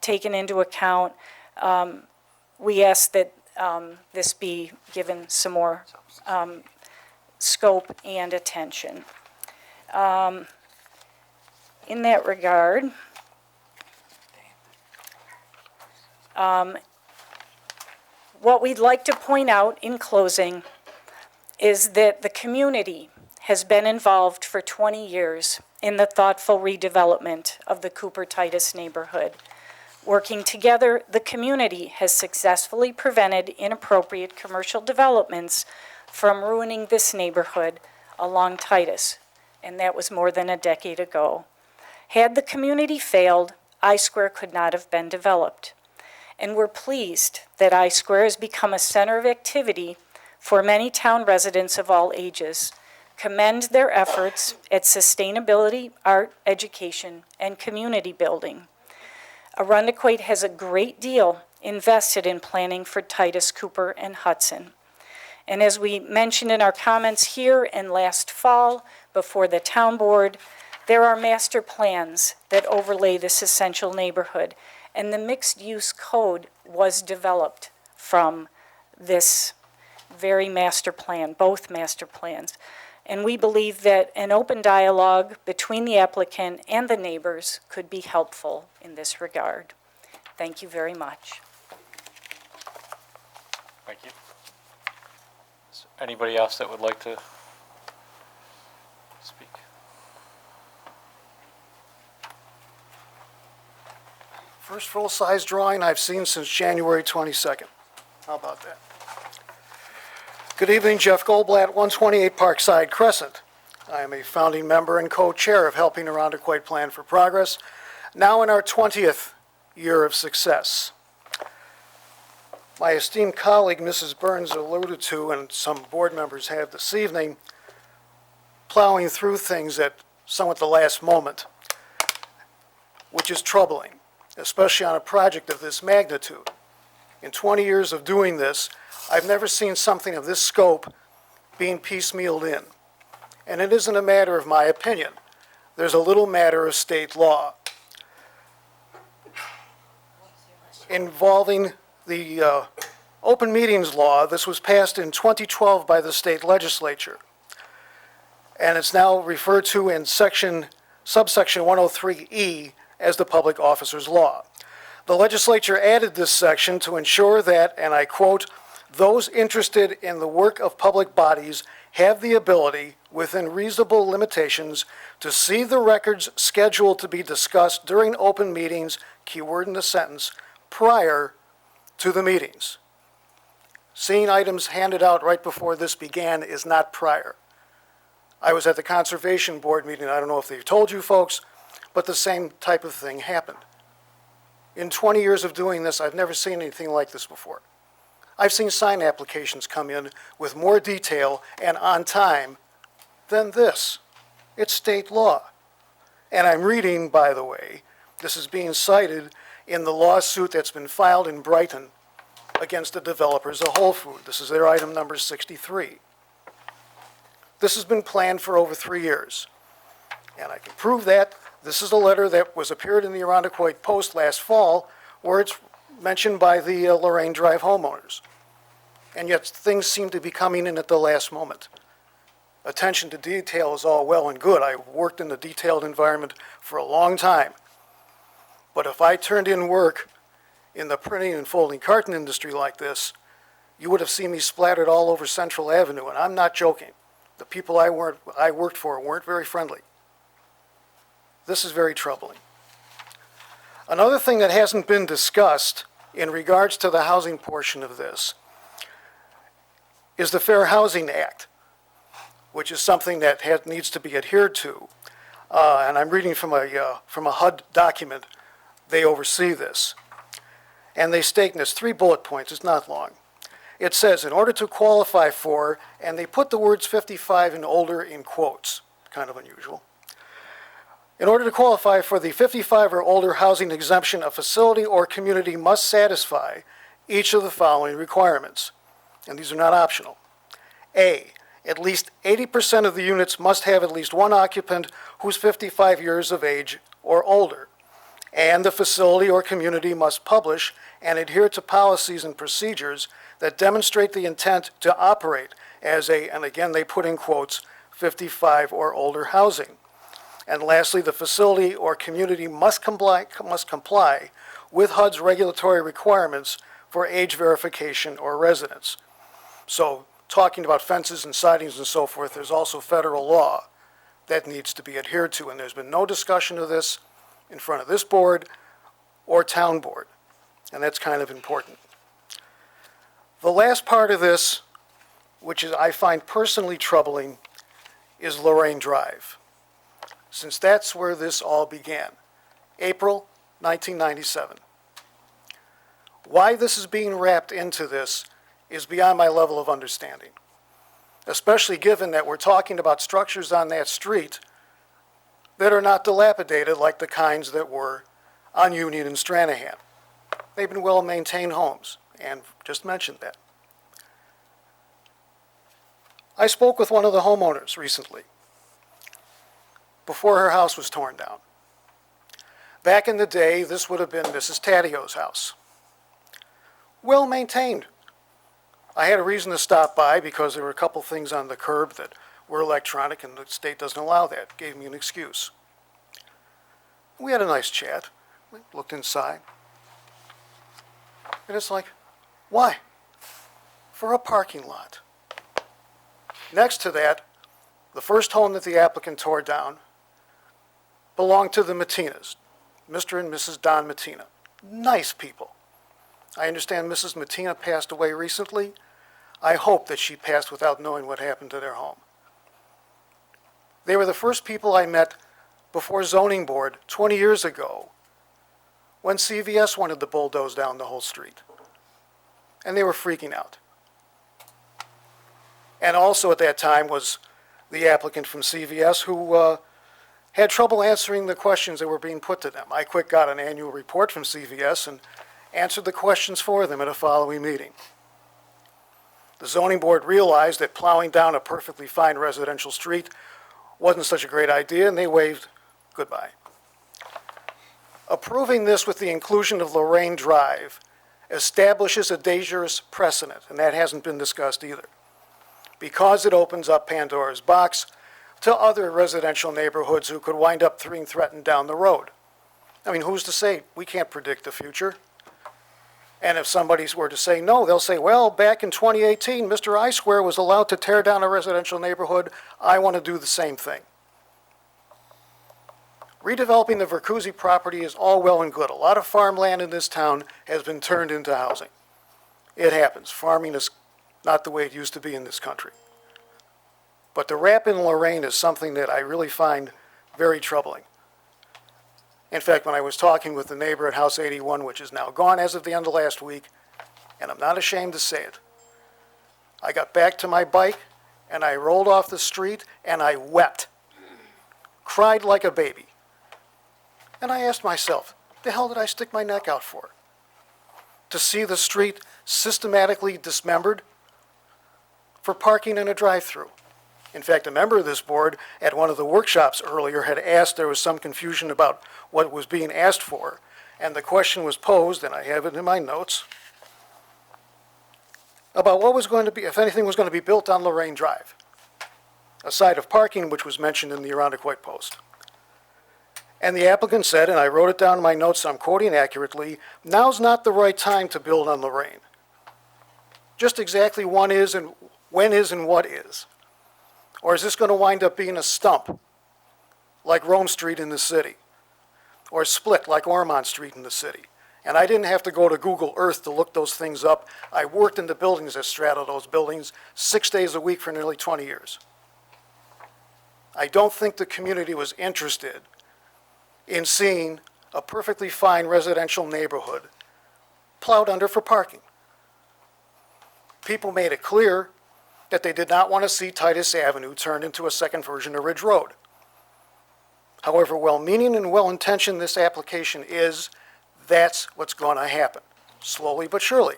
[SPEAKER 6] taken into account. We asked that this be given some more scope and attention. In that regard, what we'd like to point out in closing is that the community has been involved for 20 years in the thoughtful redevelopment of the Cooper-Titus neighborhood. Working together, the community has successfully prevented inappropriate commercial developments from ruining this neighborhood along Titus, and that was more than a decade ago. Had the community failed, I-Square could not have been developed. And we're pleased that I-Square has become a center of activity for many town residents of all ages. Commend their efforts at sustainability, art, education, and community building. Arundequoit has a great deal invested in planning for Titus, Cooper, and Hudson. And as we mentioned in our comments here and last fall before the town board, there are master plans that overlay this essential neighborhood, and the mixed-use code was developed from this very master plan, both master plans. And we believe that an open dialogue between the applicant and the neighbors could be helpful in this regard. Thank you very much.
[SPEAKER 1] Thank you. Is there anybody else that would like to speak?
[SPEAKER 9] First full-size drawing I've seen since January 22nd. How about that? Good evening, Jeff Goldblatt, 128 Parkside Crescent. I am a founding member and co-chair of Helping Arundequoit Plan for Progress, now in our 20th year of success. My esteemed colleague, Mrs. Burns, alluded to, and some board members have this evening, plowing through things at somewhat the last moment, which is troubling, especially on a project of this magnitude. In 20 years of doing this, I've never seen something of this scope being piecemealed in. And it isn't a matter of my opinion. There's a little matter of state law involving the open meetings law. This was passed in 2012 by the state legislature. And it's now referred to in subsection 103E as the Public Officers Law. The legislature added this section to ensure that, and I quote, those interested in the work of public bodies have the ability, within reasonable limitations, to see the records scheduled to be discussed during open meetings, keyword in the sentence, prior to the meetings. Seeing items handed out right before this began is not prior. I was at the Conservation Board meeting, I don't know if they've told you folks, but the same type of thing happened. In 20 years of doing this, I've never seen anything like this before. I've seen sign applications come in with more detail and on time than this. It's state law. And I'm reading, by the way, this is being cited in the lawsuit that's been filed in Brighton against the developers of Whole Food. This is their item number 63. This has been planned for over 3 years. And I can prove that. This is a letter that was appeared in the Irondequoit Post last fall, where it's mentioned by the Lorraine Drive homeowners. And yet things seem to be coming in at the last moment. Attention to detail is all well and good. I worked in the detailed environment for a long time. But if I turned in work in the printing and folding carton industry like this, you would have seen me splattered all over Central Avenue, and I'm not joking. The people I worked for weren't very friendly. This is very troubling. Another thing that hasn't been discussed in regards to the housing portion of this is the Fair Housing Act, which is something that needs to be adhered to. And I'm reading from a HUD document. They oversee this. And they state in this 3 bullet points, it's not long. It says, in order to qualify for, and they put the words 55 and older in quotes, kind of unusual. In order to qualify for the 55 or older housing exemption, a facility or community must satisfy each of the following requirements. And these are not optional. A, at least 80% of the units must have at least one occupant who's 55 years of age or older. And the facility or community must publish and adhere to policies and procedures that demonstrate the intent to operate as a, and again they put in quotes, 55 or older housing. And lastly, the facility or community must comply with HUD's regulatory requirements for age verification or residence. So talking about fences and sidings and so forth, there's also federal law that needs to be adhered to, and there's been no discussion of this in front of this board or town board, and that's kind of important. The last part of this, which is I find personally troubling, is Lorraine Drive, since that's where this all began, April 1997. Why this is being wrapped into this is beyond my level of understanding, especially given that we're talking about structures on that street that are not dilapidated like the kinds that were on Union and Stranahan. They've been well-maintained homes, and just mentioned that. I spoke with one of the homeowners recently, before her house was torn down. Back in the day, this would have been Mrs. Taddio's house. Well-maintained. I had a reason to stop by because there were a couple things on the curb that were electronic and the state doesn't allow that. Gave me an excuse. We had a nice chat. We looked inside. And it's like, why? For a parking lot. Next to that, the first home that the applicant tore down belonged to the Matinas, Mr. and Mrs. Don Matina. Nice people. I understand Mrs. Matina passed away recently. I hope that she passed without knowing what happened to their home. They were the first people I met before zoning board 20 years ago when CVS wanted to bulldoze down the whole street. And they were freaking out. And also at that time was the applicant from CVS who had trouble answering the questions that were being put to them. I quick got an annual report from CVS and answered the questions for them at a following meeting. The zoning board realized that plowing down a perfectly fine residential street wasn't such a great idea, and they waved goodbye. Approving this with the inclusion of Lorraine Drive establishes a dangerous precedent, and that hasn't been discussed either, because it opens up Pandora's box to other residential neighborhoods who could wind up being threatened down the road. I mean, who's to say? We can't predict the future. And if somebody were to say no, they'll say, well, back in 2018, Mr. I Square was allowed to tear down a residential neighborhood. I want to do the same thing. Redeveloping the Vercuzzi property is all well and good. A lot of farmland in this town has been turned into housing. It happens. Farming is not the way it used to be in this country. But the wrap in Lorraine is something that I really find very troubling. In fact, when I was talking with the neighbor at House 81, which is now gone as of the end of last week, and I'm not ashamed to say it, I got back to my bike and I rolled off the street and I wept, cried like a baby. And I asked myself, the hell did I stick my neck out for? To see the street systematically dismembered for parking in a drive-through. In fact, a member of this board at one of the workshops earlier had asked, there was some confusion about what was being asked for, and the question was posed, and I have it in my notes, about what was going to be, if anything was going to be built on Lorraine Drive, aside of parking, which was mentioned in the Irondequoit Post. And the applicant said, and I wrote it down in my notes, so I'm quoting accurately, now's not the right time to build on Lorraine. Just exactly when is and what is. Or is this going to wind up being a stump, like Rome Street in the city? Or split, like Ormond Street in the city? And I didn't have to go to Google Earth to look those things up. I worked in the buildings that straddle those buildings 6 days a week for nearly 20 years. I don't think the community was interested in seeing a perfectly fine residential neighborhood plowed under for parking. People made it clear that they did not want to see Titus Avenue turned into a second version of Ridge Road. However well-meaning and well-intentioned this application is, that's what's going to happen, slowly but surely.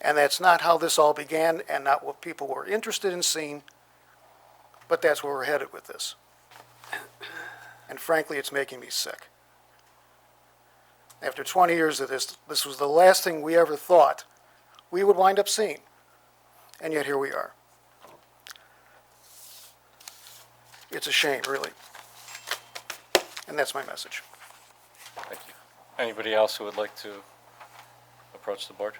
[SPEAKER 9] And that's not how this all began and not what people were interested in seeing, but that's where we're headed with this. And frankly, it's making me sick. After 20 years of this, this was the last thing we ever thought we would wind up seeing. And yet here we are. It's a shame, really. And that's my message.
[SPEAKER 1] Thank you. Anybody else who would like to approach the board?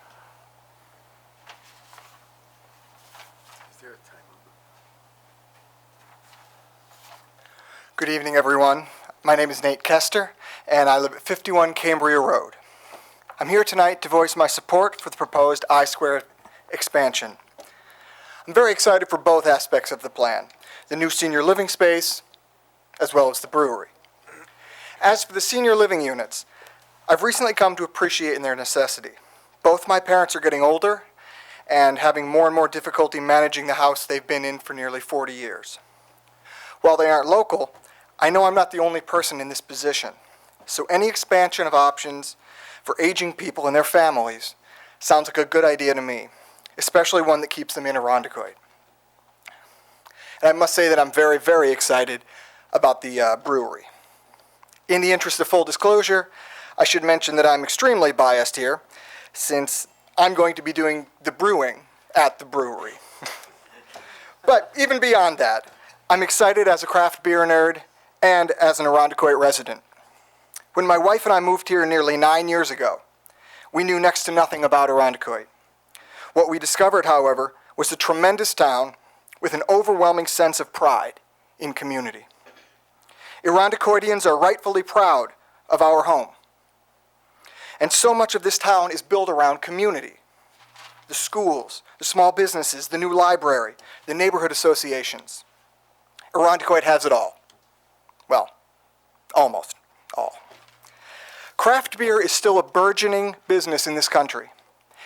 [SPEAKER 10] Good evening, everyone. My name is Nate Kester, and I live at 51 Cambria Road. I'm here tonight to voice my support for the proposed I-Square expansion. I'm very excited for both aspects of the plan, the new senior living space, as well as the brewery. As for the senior living units, I've recently come to appreciate their necessity. Both my parents are getting older and having more and more difficulty managing the house they've been in for nearly 40 years. While they aren't local, I know I'm not the only person in this position, so any expansion of options for aging people and their families sounds like a good idea to me, especially one that keeps them in Irondequoit. And I must say that I'm very, very excited about the brewery. In the interest of full disclosure, I should mention that I'm extremely biased here, since I'm going to be doing the brewing at the brewery. But even beyond that, I'm excited as a craft beer nerd and as an Irondequoit resident. When my wife and I moved here nearly 9 years ago, we knew next to nothing about Irondequoit. What we discovered, however, was a tremendous town with an overwhelming sense of pride in community. Irondequoitians are rightfully proud of our home. And so much of this town is built around community. The schools, the small businesses, the new library, the neighborhood associations. Irondequoit has it all. Well, almost all. Craft beer is still a burgeoning business in this country.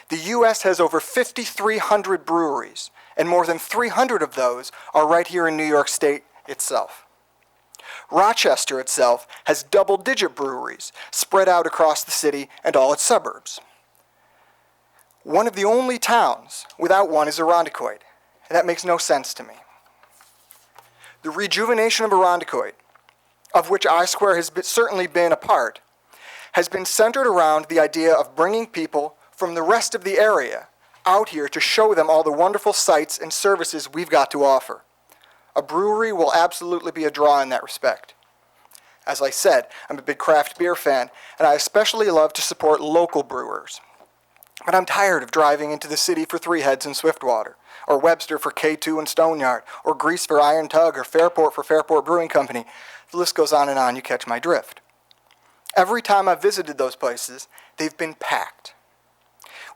[SPEAKER 10] The U.S. has over 5,300 breweries, and more than 300 of those are right here in New York State itself. Rochester itself has double-digit breweries spread out across the city and all its suburbs. One of the only towns without one is Irondequoit, and that makes no sense to me. The rejuvenation of Irondequoit, of which I-Square has certainly been a part, has been centered around the idea of bringing people from the rest of the area out here to show them all the wonderful sights and services we've got to offer. A brewery will absolutely be a draw in that respect. As I said, I'm a big craft beer fan, and I especially love to support local brewers. But I'm tired of driving into the city for Three Heads and Swiftwater, or Webster for K2 and Stoneyard, or Greece for Iron Tug, or Fairport for Fairport Brewing Company. The list goes on and on, you catch my drift. Every time I've visited those places, they've been packed.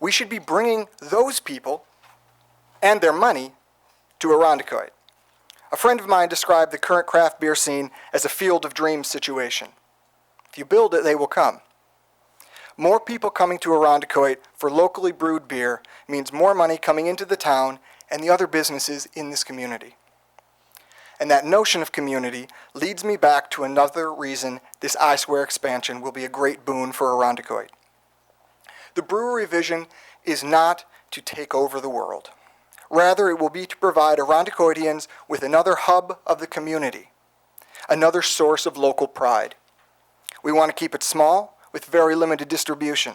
[SPEAKER 10] We should be bringing those people and their money to Irondequoit. A friend of mine described the current craft beer scene as a field of dreams situation. If you build it, they will come. More people coming to Irondequoit for locally brewed beer means more money coming into the town and the other businesses in this community. And that notion of community leads me back to another reason this I-Square expansion will be a great boon for Irondequoit. The brewery vision is not to take over the world. Rather, it will be to provide Irondequoitians with another hub of the community, another source of local pride. We want to keep it small, with very limited distribution.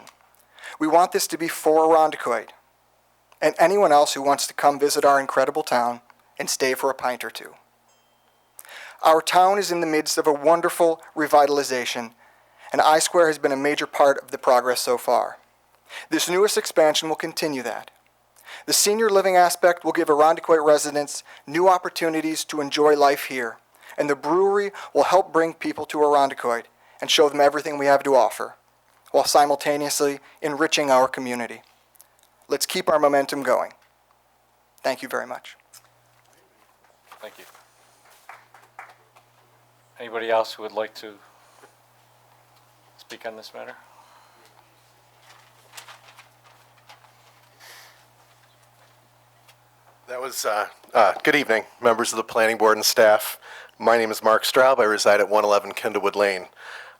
[SPEAKER 10] We want this to be for Irondequoit and anyone else who wants to come visit our incredible town and stay for a pint or two. Our town is in the midst of a wonderful revitalization, and I-Square has been a major part of the progress so far. This newest expansion will continue that. The senior living aspect will give Irondequoit residents new opportunities to enjoy life here, and the brewery will help bring people to Irondequoit and show them everything we have to offer, while simultaneously enriching our community. Let's keep our momentum going. Thank you very much.
[SPEAKER 1] Thank you. Anybody else who would like to speak on this matter?
[SPEAKER 11] That was, good evening, members of the planning board and staff. My name is Mark Straub. I reside at 111 Kindlewood Lane.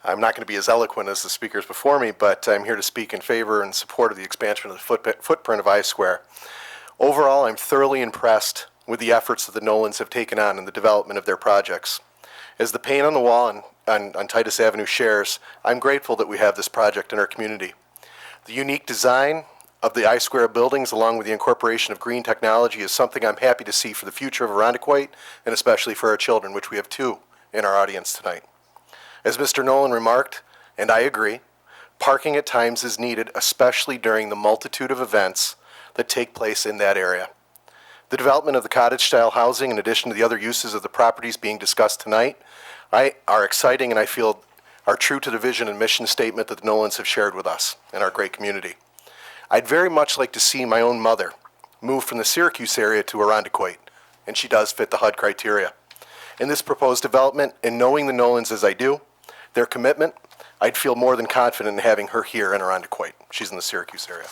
[SPEAKER 11] I'm not going to be as eloquent as the speakers before me, but I'm here to speak in favor and support of the expansion of the footprint of I-Square. Overall, I'm thoroughly impressed with the efforts that the Nolans have taken on in the development of their projects. As the paint on the wall on Titus Avenue shares, I'm grateful that we have this project in our community. The unique design of the I-Square buildings, along with the incorporation of green technology, is something I'm happy to see for the future of Irondequoit, and especially for our children, which we have two in our audience tonight. As Mr. Nolan remarked, and I agree, parking at times is needed, especially during the multitude of events that take place in that area. The development of the cottage-style housing, in addition to the other uses of the properties being discussed tonight, are exciting and I feel are true to the vision and mission statement that the Nolans have shared with us and our great community. I'd very much like to see my own mother move from the Syracuse area to Irondequoit, and she does fit the HUD criteria. In this proposed development, and knowing the Nolans as I do, their commitment, I'd feel more than confident in having her here in Irondequoit. She's in the Syracuse area.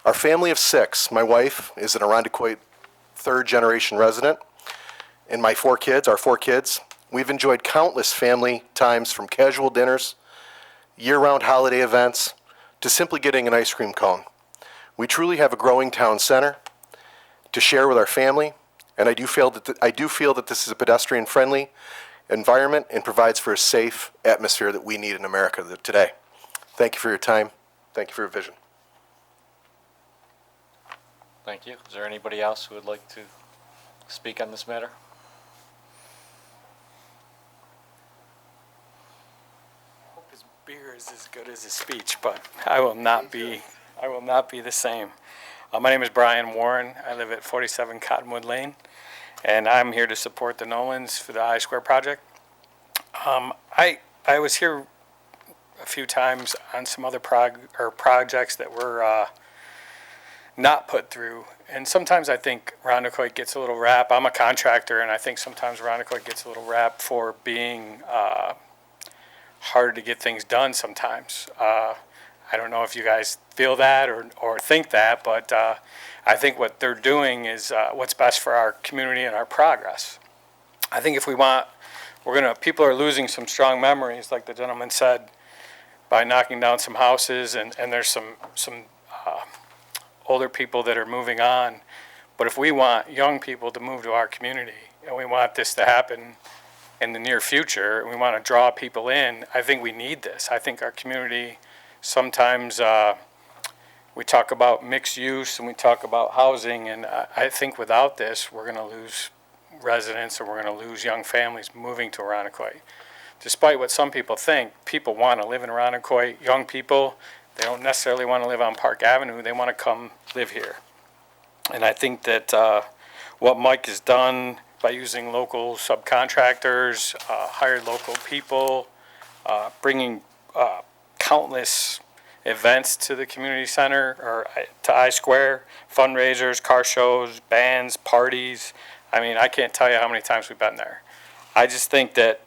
[SPEAKER 11] Our family of 6, my wife is an Irondequoit third-generation resident, and our 4 kids, we've enjoyed countless family times, from casual dinners, year-round holiday events, to simply getting an ice cream cone. We truly have a growing town center to share with our family, and I do feel that this is a pedestrian-friendly environment and provides for a safe atmosphere that we need in America today. Thank you for your time. Thank you for your vision.
[SPEAKER 1] Thank you. Is there anybody else who would like to speak on this matter?
[SPEAKER 12] I hope his beer is as good as his speech, but I will not be the same. My name is Brian Warren. I live at 47 Cottonwood Lane, and I'm here to support the Nolans for the I-Square project. I was here a few times on some other projects that were not put through, and sometimes I think Irondequoit gets a little rap. I'm a contractor, and I think sometimes Irondequoit gets a little rap for being hard to get things done sometimes. I don't know if you guys feel that or think that, but I think what they're doing is what's best for our community and our progress. I think if we want, people are losing some strong memories, like the gentleman said, by knocking down some houses, and there's some older people that are moving on. But if we want young people to move to our community, and we want this to happen in the near future, and we want to draw people in, I think we need this. I think our community, sometimes we talk about mixed use and we talk about housing, and I think without this, we're going to lose residents, and we're going to lose young families moving to Irondequoit. Despite what some people think, people want to live in Irondequoit. Young people, they don't necessarily want to live on Park Avenue. They want to come live here. And I think that what Mike has done by using local subcontractors, hired local people, bringing countless events to the community center or to I-Square, fundraisers, car shows, bands, parties. I mean, I can't tell you how many times we've been there. I just think that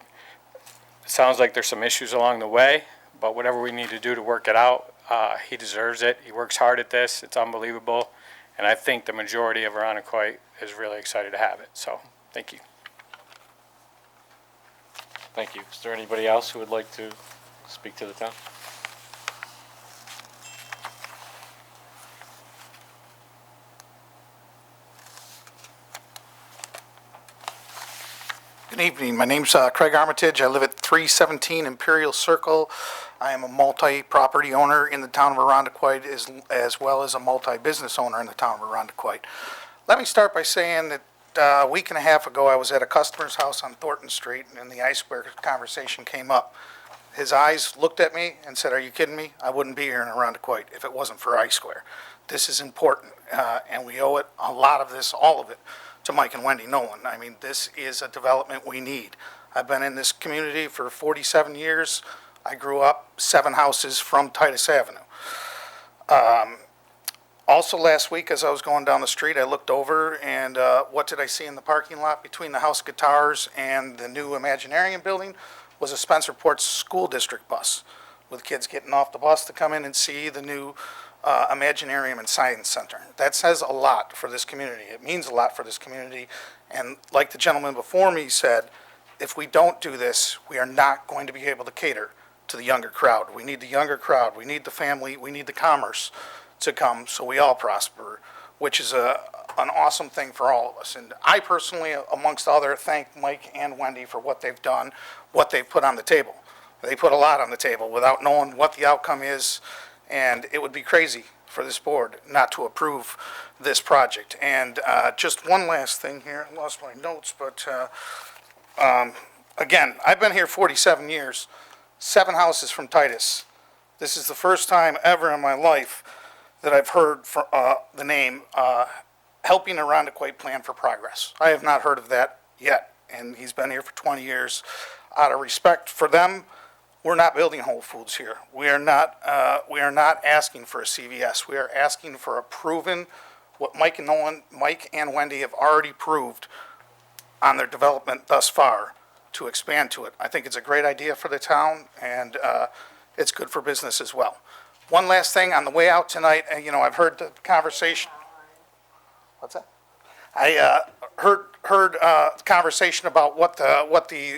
[SPEAKER 12] it sounds like there's some issues along the way, but whatever we need to do to work it out, he deserves it. He works hard at this. It's unbelievable. And I think the majority of Arundecoit is really excited to have it. So, thank you.
[SPEAKER 1] Thank you. Is there anybody else who would like to speak to the town?
[SPEAKER 13] Good evening. My name's Craig Armitage. I live at 317 Imperial Circle. I am a multi-property owner in the town of Arundecoit as well as a multi-business owner in the town of Arundecoit. Let me start by saying that a week and a half ago I was at a customer's house on Thornton Street and the I-Square conversation came up. His eyes looked at me and said, "Are you kidding me? I wouldn't be here in Arundecoit if it wasn't for I-Square." This is important, and we owe it, a lot of this, all of it, to Mike and Wendy Nolan. I mean, this is a development we need. I've been in this community for 47 years. I grew up 7 houses from Titus Avenue. Also last week, as I was going down the street, I looked over and what did I see in the parking lot between the House of Guitars and the new Imaginarium building was a Spencerport School District bus with kids getting off the bus to come in and see the new Imaginarium and Science Center. That says a lot for this community. It means a lot for this community. And like the gentleman before me said, if we don't do this, we are not going to be able to cater to the younger crowd. We need the younger crowd. We need the family. We need the commerce to come so we all prosper, which is an awesome thing for all of us. And I personally, amongst other, thank Mike and Wendy for what they've done, what they've put on the table. They put a lot on the table without knowing what the outcome is. And it would be crazy for this board not to approve this project. And just one last thing here, I lost my notes, but again, I've been here 47 years, 7 houses from Titus. This is the first time ever in my life that I've heard the name Helping Arundecoit Plan for Progress. I have not heard of that yet, and he's been here for 20 years. Out of respect for them, we're not building Whole Foods here. We are not asking for a CVS. We are asking for a proven, what Mike and Wendy have already proved on their development thus far, to expand to it. I think it's a great idea for the town, and it's good for business as well. One last thing, on the way out tonight, I've heard the conversation. What's that? I heard conversation about what the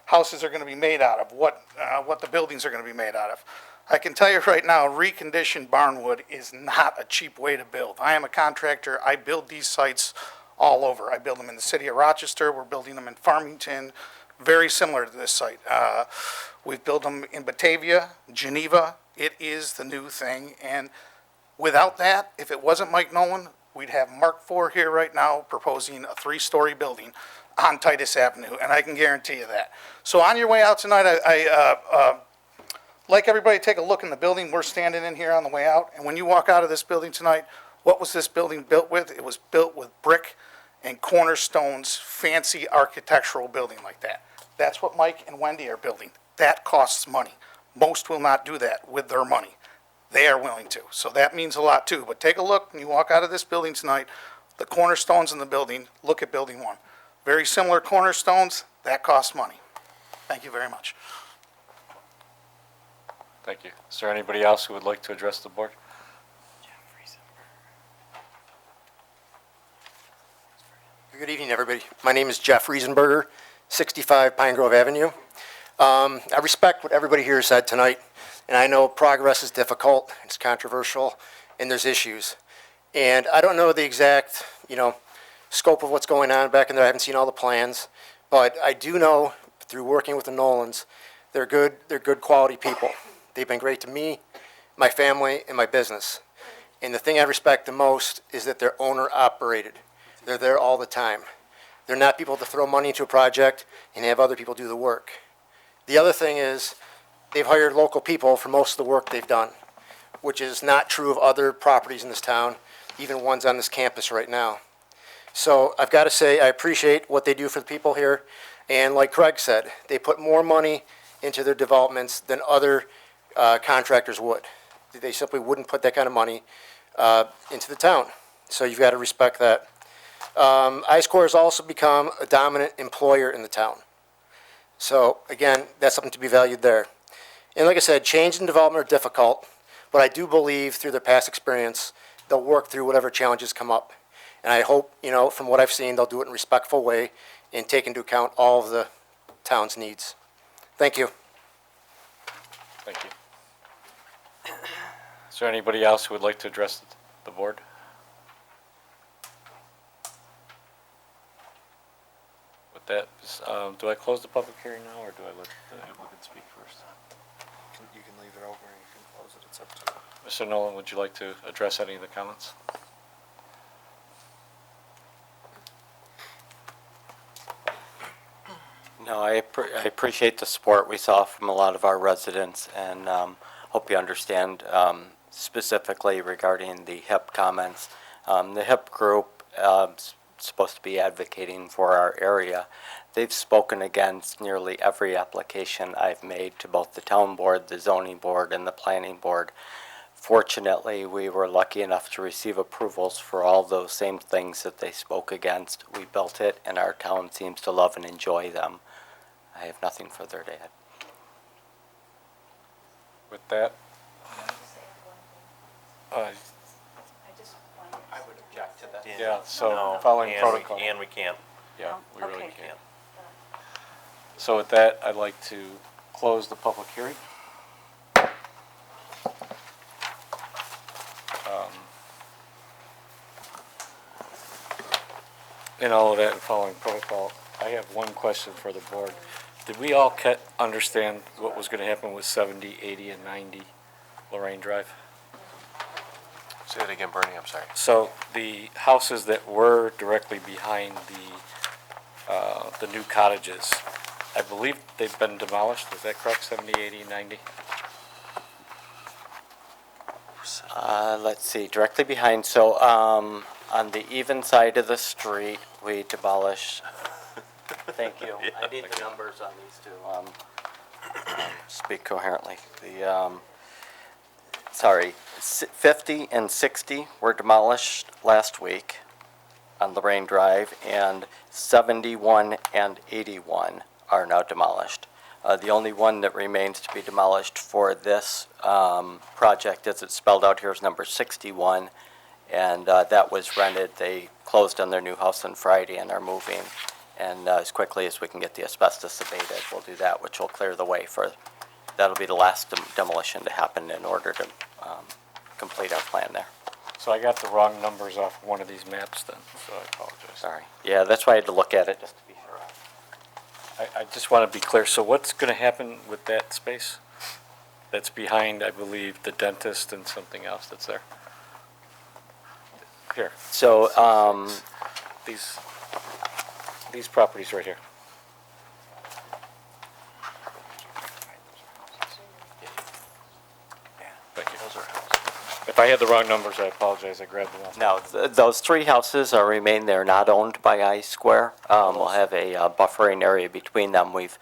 [SPEAKER 13] houses are going to be made out of, what the buildings are going to be made out of. I can tell you right now, reconditioned barnwood is not a cheap way to build. I am a contractor. I build these sites all over. I build them in the city of Rochester. We're building them in Farmington, very similar to this site. We've built them in Batavia, Geneva. It is the new thing. And without that, if it wasn't Mike Nolan, we'd have Mark IV here right now proposing a 3-story building on Titus Avenue, and I can guarantee you that. So on your way out tonight, I like everybody, take a look in the building. We're standing in here on the way out, and when you walk out of this building tonight, what was this building built with? It was built with brick and cornerstones, fancy architectural building like that. That's what Mike and Wendy are building. That costs money. Most will not do that with their money. They are willing to, so that means a lot too. But take a look when you walk out of this building tonight, the cornerstones in the building, look at building 1. Very similar cornerstones, that costs money. Thank you very much.
[SPEAKER 1] Thank you. Is there anybody else who would like to address the board?
[SPEAKER 14] Good evening, everybody. My name is Jeff Riesenberger, 65 Pine Grove Avenue. I respect what everybody here said tonight, and I know progress is difficult, it's controversial, and there's issues. And I don't know the exact, scope of what's going on back in there. I haven't seen all the plans, but I do know through working with the Nolans, they're good quality people. They've been great to me, my family, and my business. And the thing I respect the most is that they're owner operated. They're there all the time. They're not people to throw money into a project and have other people do the work. The other thing is they've hired local people for most of the work they've done, which is not true of other properties in this town, even ones on this campus right now. So I've got to say, I appreciate what they do for the people here. And like Craig said, they put more money into their developments than other contractors would. They simply wouldn't put that kind of money into the town. So you've got to respect that. I-Square has also become a dominant employer in the town. So again, that's something to be valued there. And like I said, change and development are difficult, but I do believe through their past experience, they'll work through whatever challenges come up. And I hope, from what I've seen, they'll do it in a respectful way and take into account all of the town's needs. Thank you.
[SPEAKER 1] Thank you. Is there anybody else who would like to address the board? With that, do I close the public hearing now, or do I let the applicant speak first?
[SPEAKER 10] You can leave it open, or you can close it, it's up to you.
[SPEAKER 1] Mr. Nolan, would you like to address any of the comments?
[SPEAKER 3] No, I appreciate the support we saw from a lot of our residents, and hope you understand specifically regarding the HIP comments. The HIP group is supposed to be advocating for our area. They've spoken against nearly every application I've made to both the town board, the zoning board, and the planning board. Fortunately, we were lucky enough to receive approvals for all those same things that they spoke against. We built it, and our town seems to love and enjoy them. I have nothing further to add.
[SPEAKER 1] With that,
[SPEAKER 3] I would object to that.
[SPEAKER 1] yeah, so
[SPEAKER 8] No,
[SPEAKER 1] following
[SPEAKER 8] and
[SPEAKER 1] protocol.
[SPEAKER 8] And we can't.
[SPEAKER 1] Yeah, we really
[SPEAKER 6] Okay.
[SPEAKER 1] can't. So with that, I'd like to close the public hearing. In all of that and following protocol, I have one question for the board. Did we all understand what was going to happen with 70, 80, and 90 Lorraine Drive?
[SPEAKER 7] Say that again, Bernie, I'm sorry.
[SPEAKER 1] So the houses that were directly behind the new cottages, I believe they've been demolished, is that correct, 70, 80, 90?
[SPEAKER 3] Let's see, directly behind, so on the even side of the street, we demolished, thank you. I need the numbers on these to speak coherently. Sorry, 50 and 60 were demolished last week on Lorraine Drive, and 71 and 81 are now demolished. The only one that remains to be demolished for this project, as it's spelled out here, is number 61, and that was rented. They closed on their new house on Friday and are moving. And as quickly as we can get the asbestos abated, we'll do that, which will clear the way for, that'll be the last demolition to happen in order to complete our plan there.
[SPEAKER 1] So I got the wrong numbers off one of these maps then, so I apologize.
[SPEAKER 3] Sorry. Yeah, that's why I had to look at it just to be sure.
[SPEAKER 1] I just want to be clear, so what's going to happen with that space? That's behind, I believe, the dentist and something else that's there? Here,
[SPEAKER 3] So,
[SPEAKER 1] these properties right here. Thank you. If I had the wrong numbers, I apologize, I grabbed them off.
[SPEAKER 3] now, those three houses remain there, not owned by I-Square. We'll have a buffering area between them. We've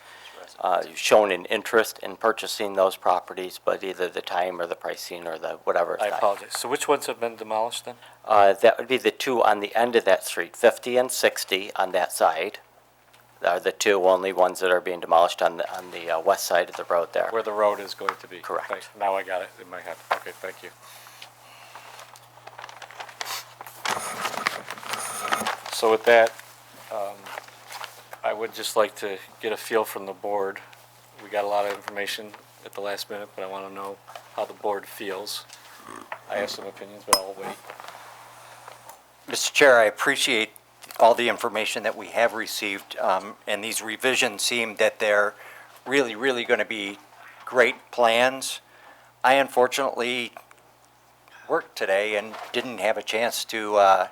[SPEAKER 3] shown an interest in purchasing those properties, but either the time or the pricing or the whatever.
[SPEAKER 1] I apologize. So which ones have been demolished then?
[SPEAKER 3] That would be the two on the end of that street, 50 and 60 on that side. Are the two only ones that are being demolished on the west side of the road there.
[SPEAKER 1] Where the road is going to be?
[SPEAKER 3] Correct.
[SPEAKER 1] Thanks. Now I got it in my head. Okay, thank you. So with that, I would just like to get a feel from the board. We got a lot of information at the last minute, but I want to know how the board feels. I have some opinions, but I'll wait.
[SPEAKER 4] Mr. Chair, I appreciate all the information that we have received, and these revisions seem that they're really, really going to be great plans. I unfortunately worked today and didn't have a chance to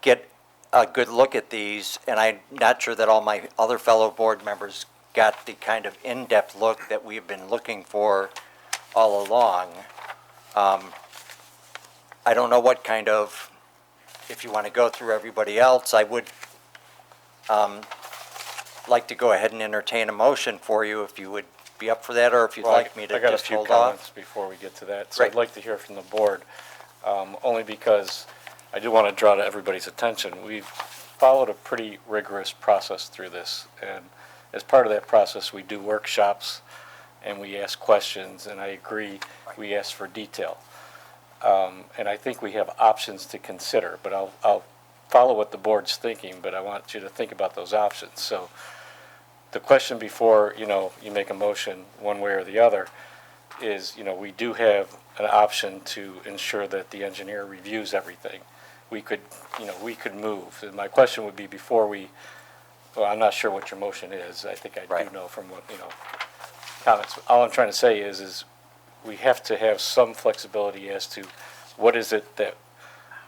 [SPEAKER 4] get a good look at these, and I'm not sure that all my other fellow board members got the kind of in-depth look that we've been looking for all along. I don't know what kind of, if you want to go through everybody else, I would like to go ahead and entertain a motion for you if you would be up for that, or if you'd
[SPEAKER 1] Well,
[SPEAKER 4] like me to
[SPEAKER 1] I got a
[SPEAKER 4] just
[SPEAKER 1] few
[SPEAKER 4] hold
[SPEAKER 1] comments
[SPEAKER 4] off.
[SPEAKER 1] before we get to that, so I'd
[SPEAKER 4] Great.
[SPEAKER 1] like to hear from the board, only because I do want to draw to everybody's attention, we've followed a pretty rigorous process through this. And as part of that process, we do workshops and we ask questions, and I agree, we ask for detail. And I think we have options to consider, but I'll follow what the board's thinking, but I want you to think about those options. So the question before, you make a motion one way or the other is, we do have an option to ensure that the engineer reviews everything. We could move. And my question would be well, I'm not sure what your motion is. I think I do know from what, comments. All I'm trying to say is we have to have some flexibility as to what is it that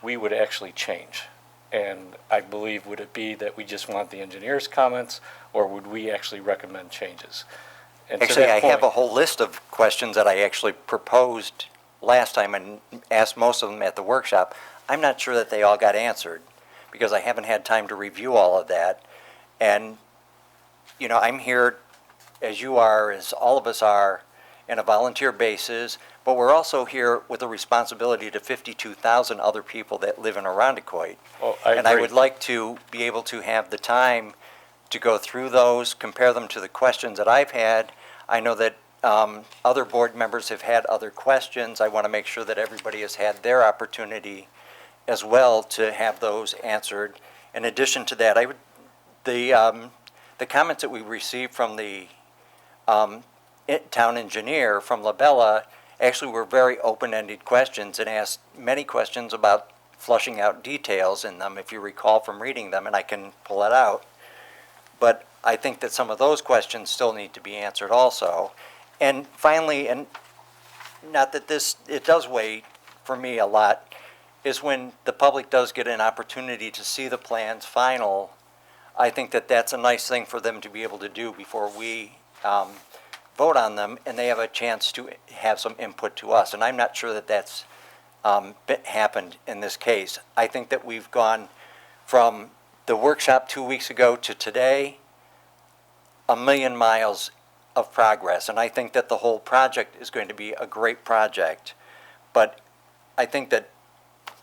[SPEAKER 1] we would actually change. And I believe, would it be that we just want the engineer's comments, or would we actually recommend changes? And to
[SPEAKER 4] Actually,
[SPEAKER 1] that
[SPEAKER 4] I have a
[SPEAKER 1] point-
[SPEAKER 4] whole list of questions that I actually proposed last time and asked most of them at the workshop. I'm not sure that they all got answered because I haven't had time to review all of that. And, I'm here, as you are, as all of us are, in a volunteer basis, but we're also here with a responsibility to 52,000 other people that live in Arundecoit.
[SPEAKER 1] Well, I
[SPEAKER 4] And I
[SPEAKER 1] agree.
[SPEAKER 4] would like to be able to have the time to go through those, compare them to the questions that I've had. I know that other board members have had other questions. I want to make sure that everybody has had their opportunity as well to have those answered. In addition to that, the comments that we received from the town engineer from Labella actually were very open-ended questions and asked many questions about flushing out details in them, if you recall from reading them, and I can pull it out. But I think that some of those questions still need to be answered also. And finally, and not that it does weigh for me a lot, is when the public does get an opportunity to see the plans final. I think that that's a nice thing for them to be able to do before we vote on them, and they have a chance to have some input to us. And I'm not sure that that's happened in this case. I think that we've gone from the workshop 2 weeks ago to today, 1,000,000 miles of progress. And I think that the whole project is going to be a great project. But I think that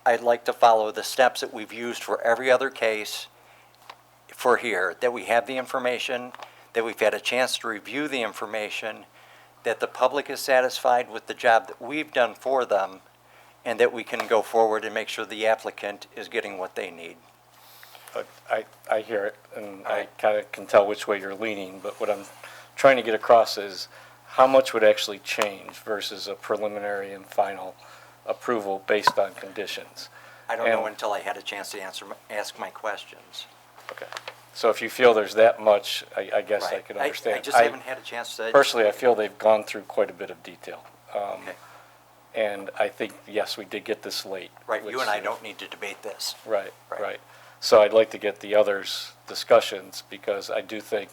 [SPEAKER 4] I'd like to follow the steps that we've used for every other case for here, that we have the information, that we've had a chance to review the information, that the public is satisfied with the job that we've done for them, and that we can go forward and make sure the applicant is getting what they need.
[SPEAKER 1] I hear it, and I kind of can tell which way you're leaning, but what I'm trying to get across is how much would actually change versus a preliminary and final approval based on conditions.
[SPEAKER 4] I don't know until I had a chance to ask my questions.
[SPEAKER 1] Okay. So if you feel there's that much, I guess I
[SPEAKER 4] Right.
[SPEAKER 1] could understand.
[SPEAKER 4] I just haven't had a chance to.
[SPEAKER 1] Personally, I feel they've gone through quite a bit of detail.
[SPEAKER 4] Okay.
[SPEAKER 1] And I think, yes, we did get this late.
[SPEAKER 4] Right, you
[SPEAKER 1] which
[SPEAKER 4] and I
[SPEAKER 1] is-
[SPEAKER 4] don't need to debate this.
[SPEAKER 1] Right,
[SPEAKER 4] Right.
[SPEAKER 1] right. So I'd like to get the others' discussions, because I do think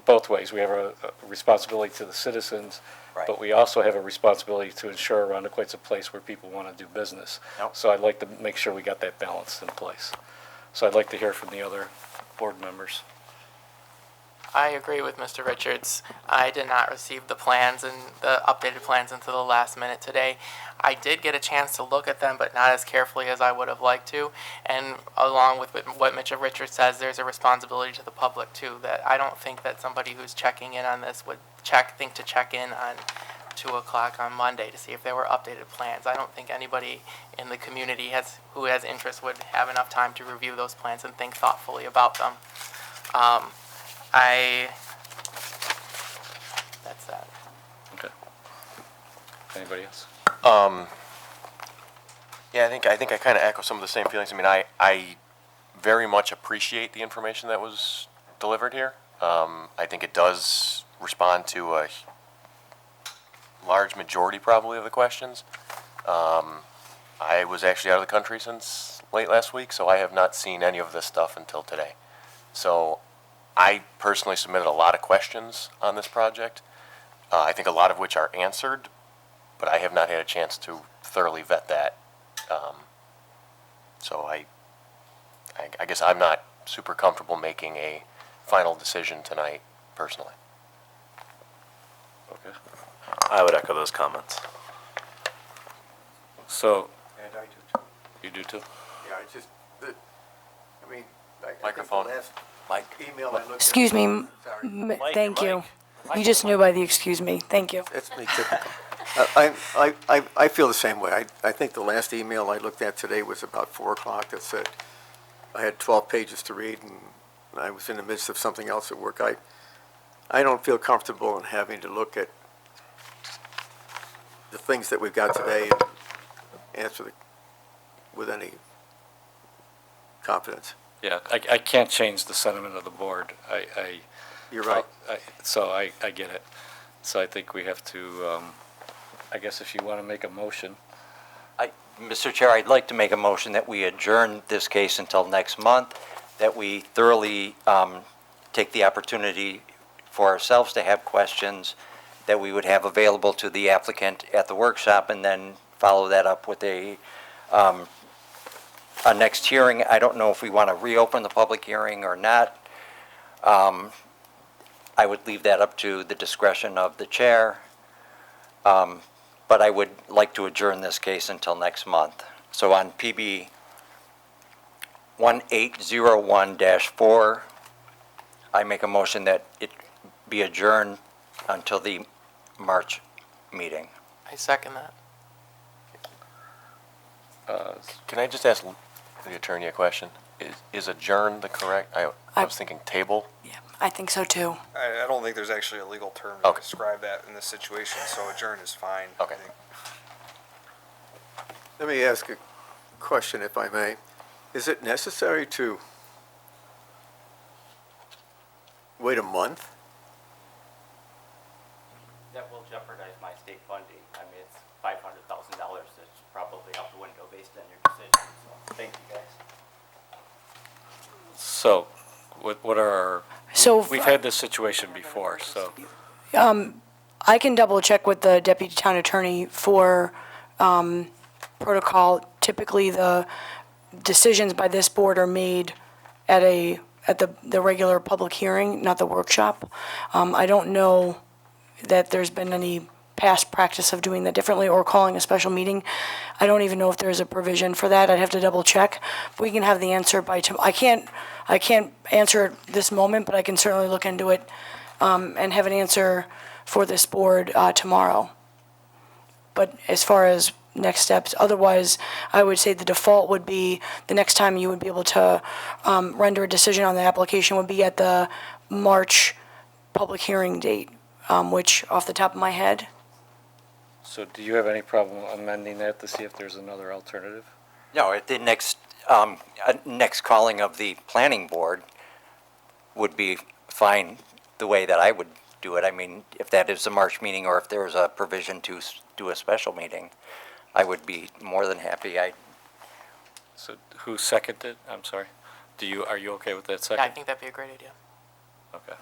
[SPEAKER 1] both ways. We have a responsibility to the citizens,
[SPEAKER 4] Right.
[SPEAKER 1] but we also have a responsibility to ensure Arundecoit's a place where people want to do business.
[SPEAKER 4] Yep.
[SPEAKER 1] So I'd like to make sure we got that balance in place. So I'd like to hear from the other board members.
[SPEAKER 5] I agree with Mr. Richards. I did not receive the plans and the updated plans until the last minute today. I did get a chance to look at them, but not as carefully as I would have liked to. And along with what Mr. Richards says, there's a responsibility to the public too, that I don't think that somebody who's checking in on this would think to check in on 2 o'clock on Monday to see if there were updated plans. I don't think anybody in the community who has interest would have enough time to review those plans and think thoughtfully about them. That's that.
[SPEAKER 1] Okay. Anybody else?
[SPEAKER 7] Yeah, I think I kind of echo some of the same feelings. I mean, I very much appreciate the information that was delivered here. I think it does respond to a large majority, probably, of the questions. I was actually out of the country since late last week, so I have not seen any of this stuff until today. So I personally submitted a lot of questions on this project. I think a lot of which are answered, but I have not had a chance to thoroughly vet that. So I guess I'm not super comfortable making a final decision tonight, personally.
[SPEAKER 1] Okay.
[SPEAKER 8] I would echo those comments.
[SPEAKER 1] So, You do too?
[SPEAKER 15] Yeah, I just, I mean, I think the
[SPEAKER 7] Microphone.
[SPEAKER 15] last email I looked at.
[SPEAKER 2] Excuse me,
[SPEAKER 15] Sorry.
[SPEAKER 2] thank you. You just knew by the excuse me, thank you.
[SPEAKER 15] That's me typical. I feel the same way. I think the last email I looked at today was about 4 o'clock that said I had 12 pages to read and I was in the midst of something else at work. I don't feel comfortable in having to look at the things that we've got today and answer with any confidence.
[SPEAKER 1] Yeah, I can't change the sentiment of the board.
[SPEAKER 15] You're right.
[SPEAKER 1] So I get it. So I think we have to, I guess if you want to make a motion.
[SPEAKER 4] Mr. Chair, I'd like to make a motion that we adjourn this case until next month, that we thoroughly take the opportunity for ourselves to have questions that we would have available to the applicant at the workshop, and then follow that up with a next hearing. I don't know if we want to reopen the public hearing or not. I would leave that up to the discretion of the chair. But I would like to adjourn this case until next month. So on PB 1801-4, I make a motion that it be adjourned until the March meeting.
[SPEAKER 5] I second that.
[SPEAKER 7] Can I just ask the attorney a question? Is adjourn the correct, I was thinking table?
[SPEAKER 2] Yeah, I think so too.
[SPEAKER 16] I don't think there's actually a legal term to
[SPEAKER 7] Okay.
[SPEAKER 16] describe that in this situation, so adjourn is fine.
[SPEAKER 7] Okay.
[SPEAKER 16] I think.
[SPEAKER 15] Let me ask a question, if I may. Is it necessary to wait a month?
[SPEAKER 3] That will jeopardize my state funding. I mean, it's $500,000 that's probably out the window based on your decision, so thank you, guys.
[SPEAKER 1] So what are our,
[SPEAKER 2] So
[SPEAKER 1] we've had this situation before, so.
[SPEAKER 2] I can double check with the deputy town attorney for protocol. Typically, the decisions by this board are made at the regular public hearing, not the workshop. I don't know that there's been any past practice of doing that differently or calling a special meeting. I don't even know if there's a provision for that. I'd have to double check. We can have the answer by tomorrow. I can't answer it this moment, but I can certainly look into it and have an answer for this board tomorrow. But as far as next steps, otherwise, I would say the default would be the next time you would be able to render a decision on the application would be at the March public hearing date, which off the top of my head.
[SPEAKER 1] So do you have any problem amending that to see if there's another alternative?
[SPEAKER 4] No, at the next calling of the planning board would be fine the way that I would do it. I mean, if that is a March meeting or if there was a provision to do a special meeting, I would be more than happy.
[SPEAKER 1] So who seconded? I'm sorry. Are you okay with that
[SPEAKER 5] Yeah, I
[SPEAKER 1] second?
[SPEAKER 5] think that'd be a great idea.
[SPEAKER 1] Okay.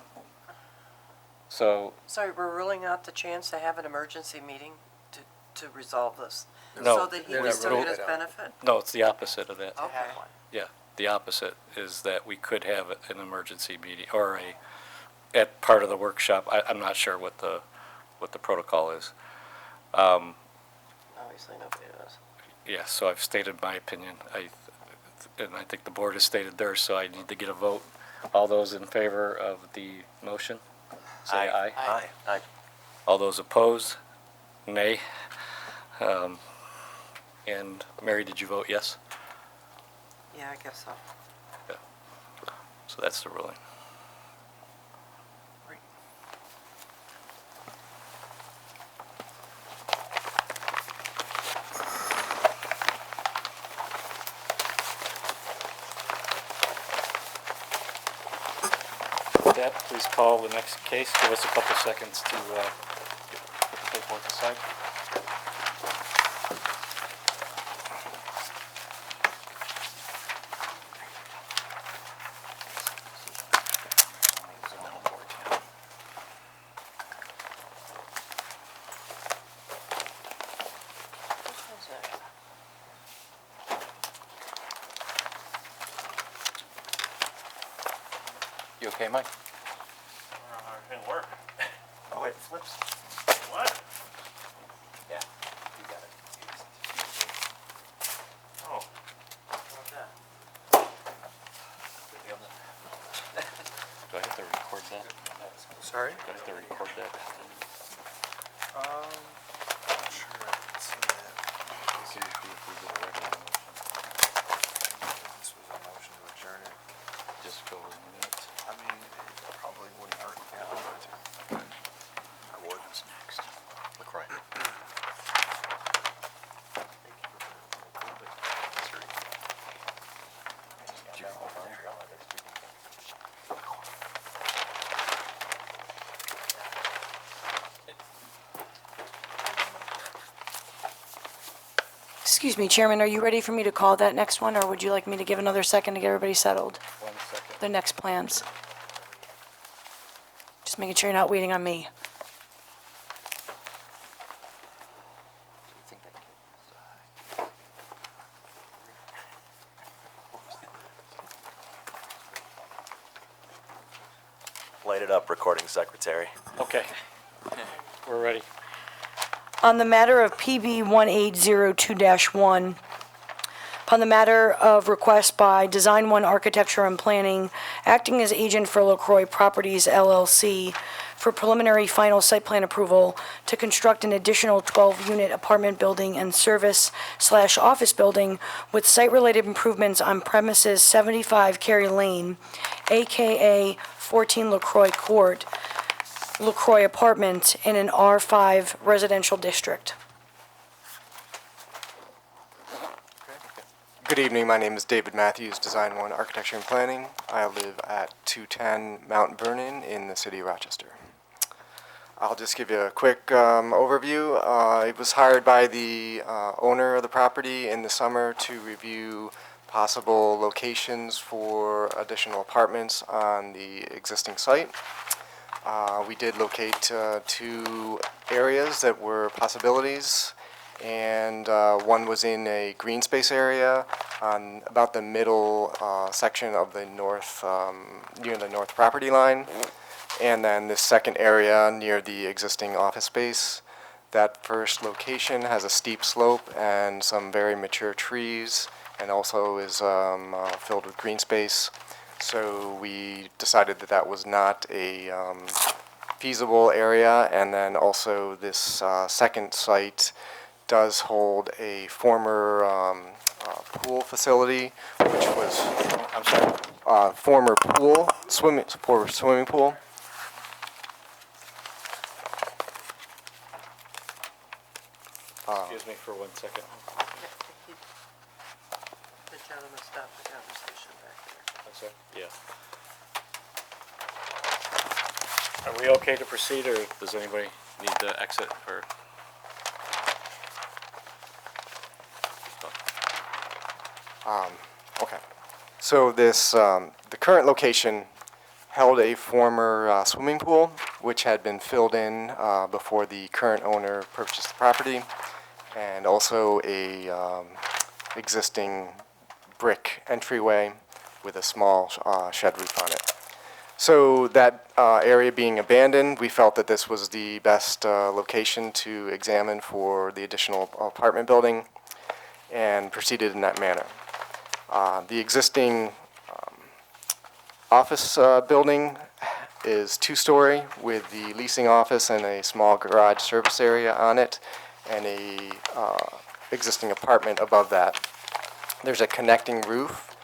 [SPEAKER 1] So,
[SPEAKER 17] Sorry, we're ruling out the chance to have an emergency meeting to resolve this?
[SPEAKER 1] No.
[SPEAKER 17] So that he
[SPEAKER 1] They're
[SPEAKER 17] would
[SPEAKER 1] not
[SPEAKER 17] still
[SPEAKER 1] ruling
[SPEAKER 17] get his
[SPEAKER 1] it out.
[SPEAKER 17] benefit?
[SPEAKER 1] no, it's the opposite of that.
[SPEAKER 17] Okay.
[SPEAKER 1] Yeah, the opposite is that we could have an emergency meeting or at part of the workshop. I'm not sure what the protocol is.
[SPEAKER 17] Obviously, nobody does.
[SPEAKER 1] Yeah, so I've stated my opinion. And I think the board has stated theirs, so I need to get a vote. All those in favor of the motion, say aye.
[SPEAKER 5] Aye.
[SPEAKER 3] Aye.
[SPEAKER 1] All those opposed, nay. And Mary, did you vote yes?
[SPEAKER 17] Yeah, I guess so.
[SPEAKER 1] So that's the ruling. With that, please call the next case. Give us a couple seconds to get the paperwork aside.
[SPEAKER 4] You okay, Mike?
[SPEAKER 8] It didn't work.
[SPEAKER 4] Oh, it flips.
[SPEAKER 8] What?
[SPEAKER 4] Yeah, you got it.
[SPEAKER 8] Oh,
[SPEAKER 16] Sorry?
[SPEAKER 1] Do I have to record that?
[SPEAKER 16] Not sure I can see that. This was a motion to adjourn it.
[SPEAKER 1] Just go with minutes.
[SPEAKER 16] I mean, it probably wouldn't hurt. Yeah, I would. What's next?
[SPEAKER 7] LaCroix.
[SPEAKER 2] Excuse me, Chairman, are you ready for me to call that next one, or would you like me to give another second to get everybody settled?
[SPEAKER 1] 1 second.
[SPEAKER 2] The next plans. Just making sure you're not waiting on me.
[SPEAKER 8] Light it up, recording secretary.
[SPEAKER 1] Okay. We're ready.
[SPEAKER 2] On the matter of PB 1802-1, upon the matter of request by Design One Architecture and Planning, acting as agent for LaCroix Properties LLC for preliminary final site plan approval to construct an additional 12-unit apartment building and service/office building with site-related improvements on premises 75 Cary Lane, AKA 14 LaCroix Court, LaCroix Apartment in an R5 residential district.
[SPEAKER 10] Good evening, my name is David Matthews, Design One Architecture and Planning. I live at 210 Mount Vernon in the city of Rochester. I'll just give you a quick overview. I was hired by the owner of the property in the summer to review possible locations for additional apartments on the existing site. We did locate 2 areas that were possibilities, and one was in a green space area on about the middle section of the north, near the north property line, and then the second area near the existing office space. That first location has a steep slope and some very mature trees, and also is filled with green space. So we decided that that was not a feasible area, and then also this second site does hold a former pool facility, which was, I'm sorry, former swimming pool.
[SPEAKER 1] Excuse me for 1 second.
[SPEAKER 17] The gentleman stopped the conversation back there.
[SPEAKER 1] I'm sorry? Yeah. Are we okay to proceed, or does anybody need to exit, or?
[SPEAKER 10] Okay. So this, the current location held a former swimming pool, which had been filled in before the current owner purchased the property, and also a existing brick entryway with a small shed roof on it. So that area being abandoned, we felt that this was the best location to examine for the additional apartment building, and proceeded in that manner. The existing office building is 2-story with the leasing office and a small garage service area on it, and a existing apartment above that. There's a connecting roof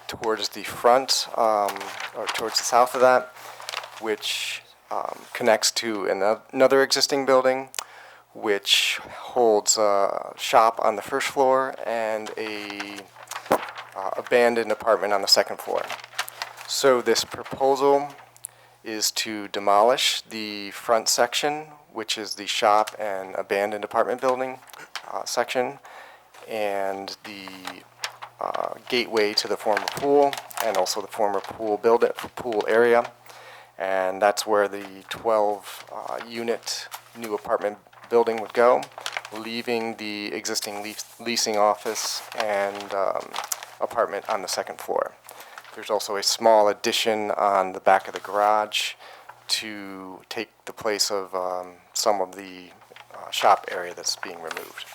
[SPEAKER 10] towards the front, or towards the south of that, which connects to another existing building, which holds a shop on the first floor and a abandoned apartment on the second floor. So this proposal is to demolish the front section, which is the shop and abandoned apartment building section, and the gateway to the former pool, and also the former pool area. And that's where the 12-unit new apartment building would go, leaving the existing leasing office and apartment on the second floor. There's also a small addition on the back of the garage to take the place of some of the shop area that's being removed.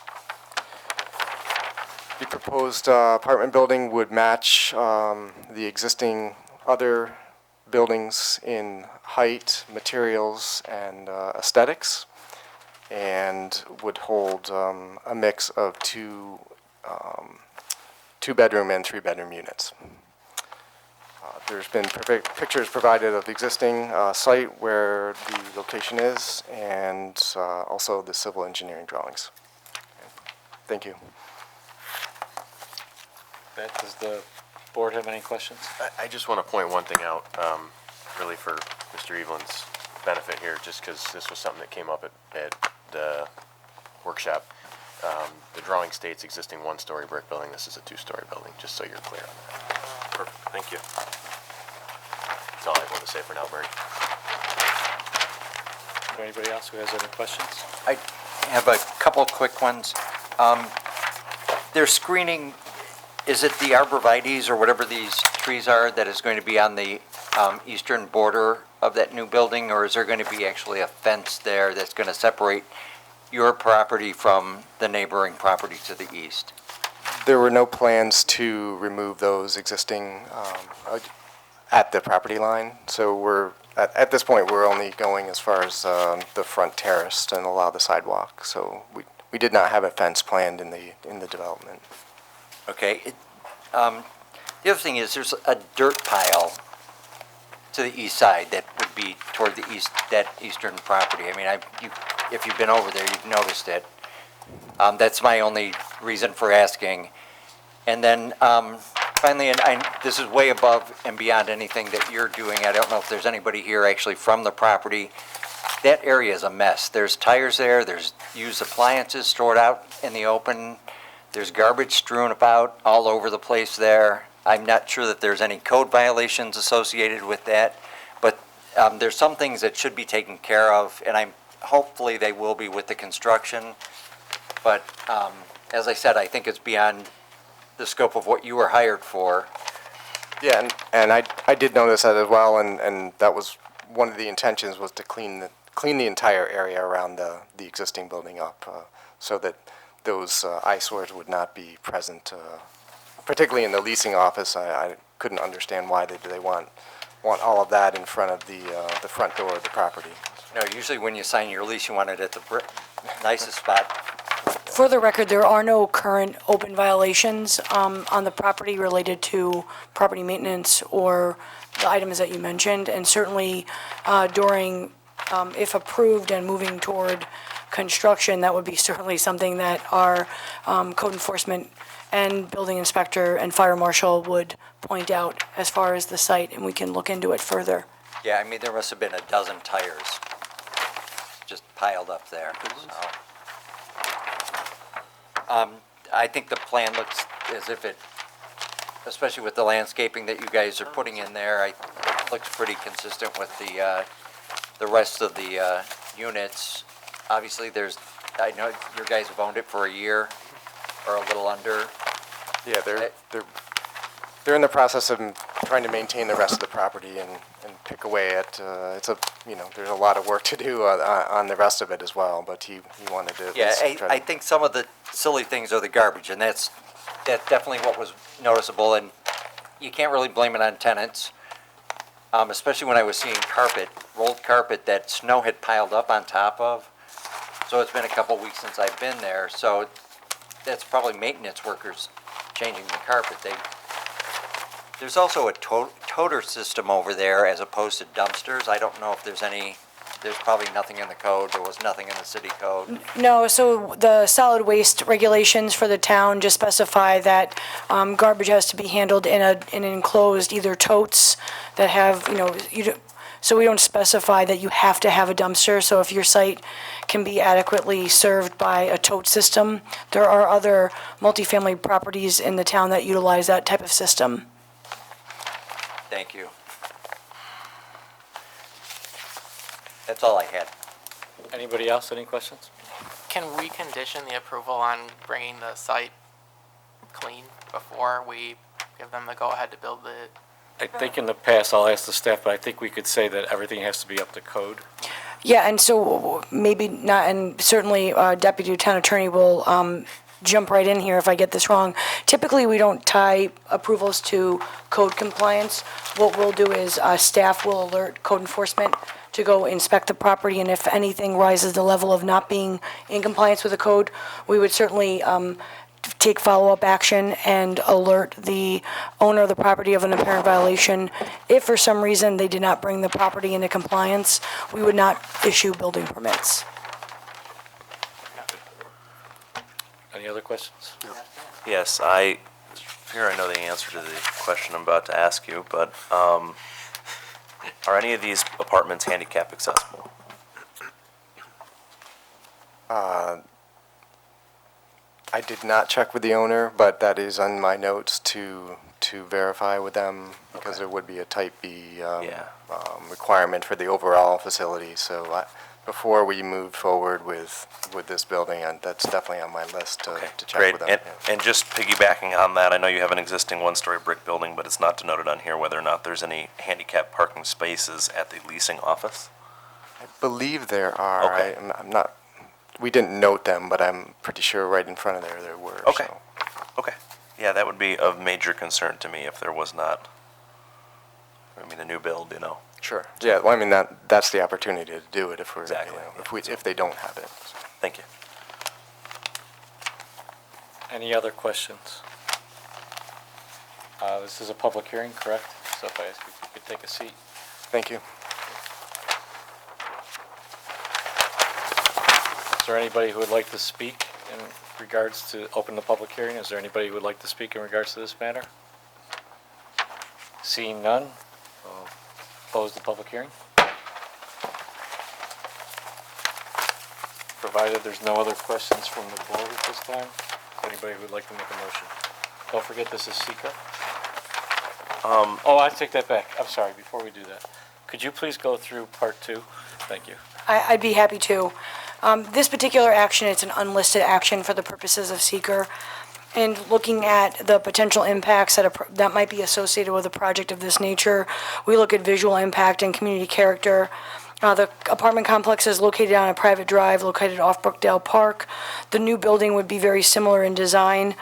[SPEAKER 10] The proposed apartment building would match the existing other
[SPEAKER 11] buildings in height, materials, and aesthetics, and would hold a mix of two-bedroom and three-bedroom units. There's been pictures provided of the existing site where the location is, and also the civil engineering drawings. Thank you.
[SPEAKER 1] Beth, does the board have any questions?
[SPEAKER 7] I just want to point one thing out, really for Mr. Evelyn's benefit here, just because this was something that came up at the workshop. The drawing states existing one-story brick building. This is a two-story building, just so you're clear on that. Perfect, thank you. That's all I want to say for now, Bernie.
[SPEAKER 1] Is there anybody else who has any questions?
[SPEAKER 4] I have a couple quick ones. Their screening, is it the arborvitaes or whatever these trees are that is going to be on the eastern border of that new building, or is there going to be actually a fence there that's going to separate your property from the neighboring property to the east?
[SPEAKER 11] There were no plans to remove those existing at the property line, so we're, at this point, we're only going as far as the front terrace and allow the sidewalk. So we did not have a fence planned in the development.
[SPEAKER 4] Okay. The other thing is there's a dirt pile to the east side that would be toward the east, that eastern property. I mean, if you've been over there, you've noticed it. That's my only reason for asking. And then finally, and this is way above and beyond anything that you're doing. I don't know if there's anybody here actually from the property. That area is a mess. There's tires there. There's used appliances stored out in the open. There's garbage strewn about all over the place there. I'm not sure that there's any code violations associated with that, but there's some things that should be taken care of, and hopefully they will be with the construction. But as I said, I think it's beyond the scope of what you were hired for.
[SPEAKER 11] Yeah, and I did notice that as well, and that was one of the intentions, was to clean the entire area around the existing building up, so that those eyesores would not be present. Particularly in the leasing office, I couldn't understand why they want all of that in front of the front door of the property.
[SPEAKER 4] No, usually when you sign your lease, you want it at the nicest spot.
[SPEAKER 2] For the record, there are no current open violations on the property related to property maintenance or the items that you mentioned, and certainly during, if approved and moving toward construction, that would be certainly something that our code enforcement and building inspector and fire marshal would point out as far as the site, and we can look into it further.
[SPEAKER 4] Yeah, I mean, there must have been a dozen tires just piled up there. So. I think the plan looks as if it, especially with the landscaping that you guys are putting in there, it looks pretty consistent with the rest of the units. Obviously, I know you guys have owned it for a year or a little under.
[SPEAKER 11] Yeah, they're in the process of trying to maintain the rest of the property and pick away at, there's a lot of work to do on the rest of it as well, but he wanted to at
[SPEAKER 4] Yeah,
[SPEAKER 11] least try to.
[SPEAKER 4] I think some of the silly things are the garbage, and that's definitely what was noticeable, and you can't really blame it on tenants, especially when I was seeing rolled carpet that snow had piled up on top of. So it's been a couple weeks since I've been there, so that's probably maintenance workers changing the carpet. There's also a toter system over there as opposed to dumpsters. I don't know if there's probably nothing in the code. There was nothing in the city code.
[SPEAKER 2] No, so the solid waste regulations for the town just specify that garbage has to be handled in an enclosed either totes that have, so we don't specify that you have to have a dumpster. So if your site can be adequately served by a tote system, there are other multifamily properties in the town that utilize that type of system.
[SPEAKER 4] Thank you. That's all I had.
[SPEAKER 1] Anybody else, any questions?
[SPEAKER 5] Can we condition the approval on bringing the site clean before we give them the go-ahead to build the?
[SPEAKER 1] I think in the past, I'll ask the staff, but I think we could say that everything has to be up to code.
[SPEAKER 2] Yeah, and so maybe not, and certainly Deputy Town Attorney will jump right in here if I get this wrong. Typically, we don't tie approvals to code compliance. What we'll do is staff will alert code enforcement to go inspect the property, and if anything rises the level of not being in compliance with the code, we would certainly take follow-up action and alert the owner of the property of an apparent violation. If for some reason they did not bring the property into compliance, we would not issue building permits.
[SPEAKER 1] Any other questions?
[SPEAKER 8] Yes, I fear I know the answer to the question I'm about to ask you, but are any of these apartments handicap accessible?
[SPEAKER 16] I did not check with the owner, but that is on my notes to verify with them, because there would be a type B requirement for the overall facility. So before we move forward with this building, that's definitely on my list to check
[SPEAKER 8] Great.
[SPEAKER 16] with them.
[SPEAKER 8] And just piggybacking on that, I know you have an existing one-story brick building, but it's not denoted on here whether or not there's any handicap parking spaces at the leasing office.
[SPEAKER 16] I believe there are.
[SPEAKER 8] Okay.
[SPEAKER 16] I'm not. We didn't note them, but I'm pretty sure right in front of there were.
[SPEAKER 8] Okay.
[SPEAKER 16] So.
[SPEAKER 8] Okay. Yeah, that would be of major concern to me if there was not. I mean, a new build, you know.
[SPEAKER 16] Sure. Yeah. Well, I mean that's the opportunity to do it if we're
[SPEAKER 8] Exactly.
[SPEAKER 16] if they don't have it.
[SPEAKER 8] Thank you.
[SPEAKER 1] Any other questions? This is a public hearing, correct? So if I ask you if you could take a seat.
[SPEAKER 16] Thank you.
[SPEAKER 1] Is there anybody who would like to speak in regards to open the public hearing? Is there anybody who would like to speak in regards to this matter? Seeing none, we'll close the public hearing. Provided there's no other questions from the board at this time, anybody who would like to make a motion? Don't forget this is seeker. Oh, I take that back. I'm sorry, before we do that. Could you please go through part 2? Thank you.
[SPEAKER 2] I'd be happy to. This particular action, it's an unlisted action for the purposes of seeker. And looking at the potential impacts that might be associated with a project of this nature, we look at visual impact and community character. The apartment complex is located on a private drive located off Brookdale Park. The new building would be very similar in design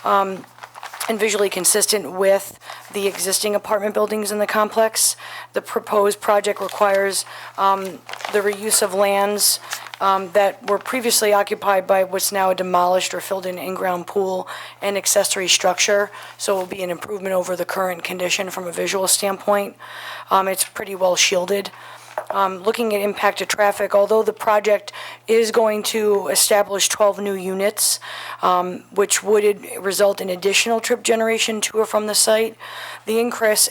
[SPEAKER 2] and visually consistent with the existing apartment buildings in the complex. The proposed project requires the reuse of lands that were previously occupied by what's now a demolished or filled-in in-ground pool and accessory structure, so it will be an improvement over the current condition from a visual standpoint. It's pretty well shielded. Looking at impact to traffic, although the project is going to establish 12 new units, which would result in additional trip generation to or from the site, the increase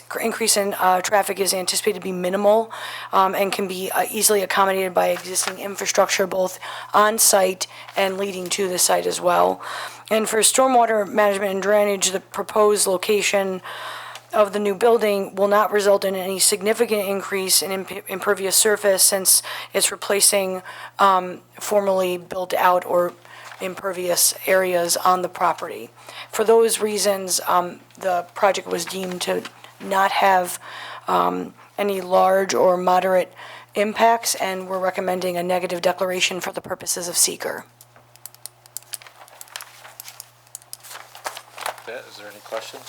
[SPEAKER 2] in traffic is anticipated to be minimal and can be easily accommodated by existing infrastructure both on-site and leading to the site as well. And for stormwater management and drainage, the proposed location of the new building will not result in any significant increase in impervious surface since it's replacing formerly built out or impervious areas on the property. For those reasons, the project was deemed to not have any large or moderate impacts, and we're recommending a negative declaration for the purposes of seeker.
[SPEAKER 1] Is there any questions?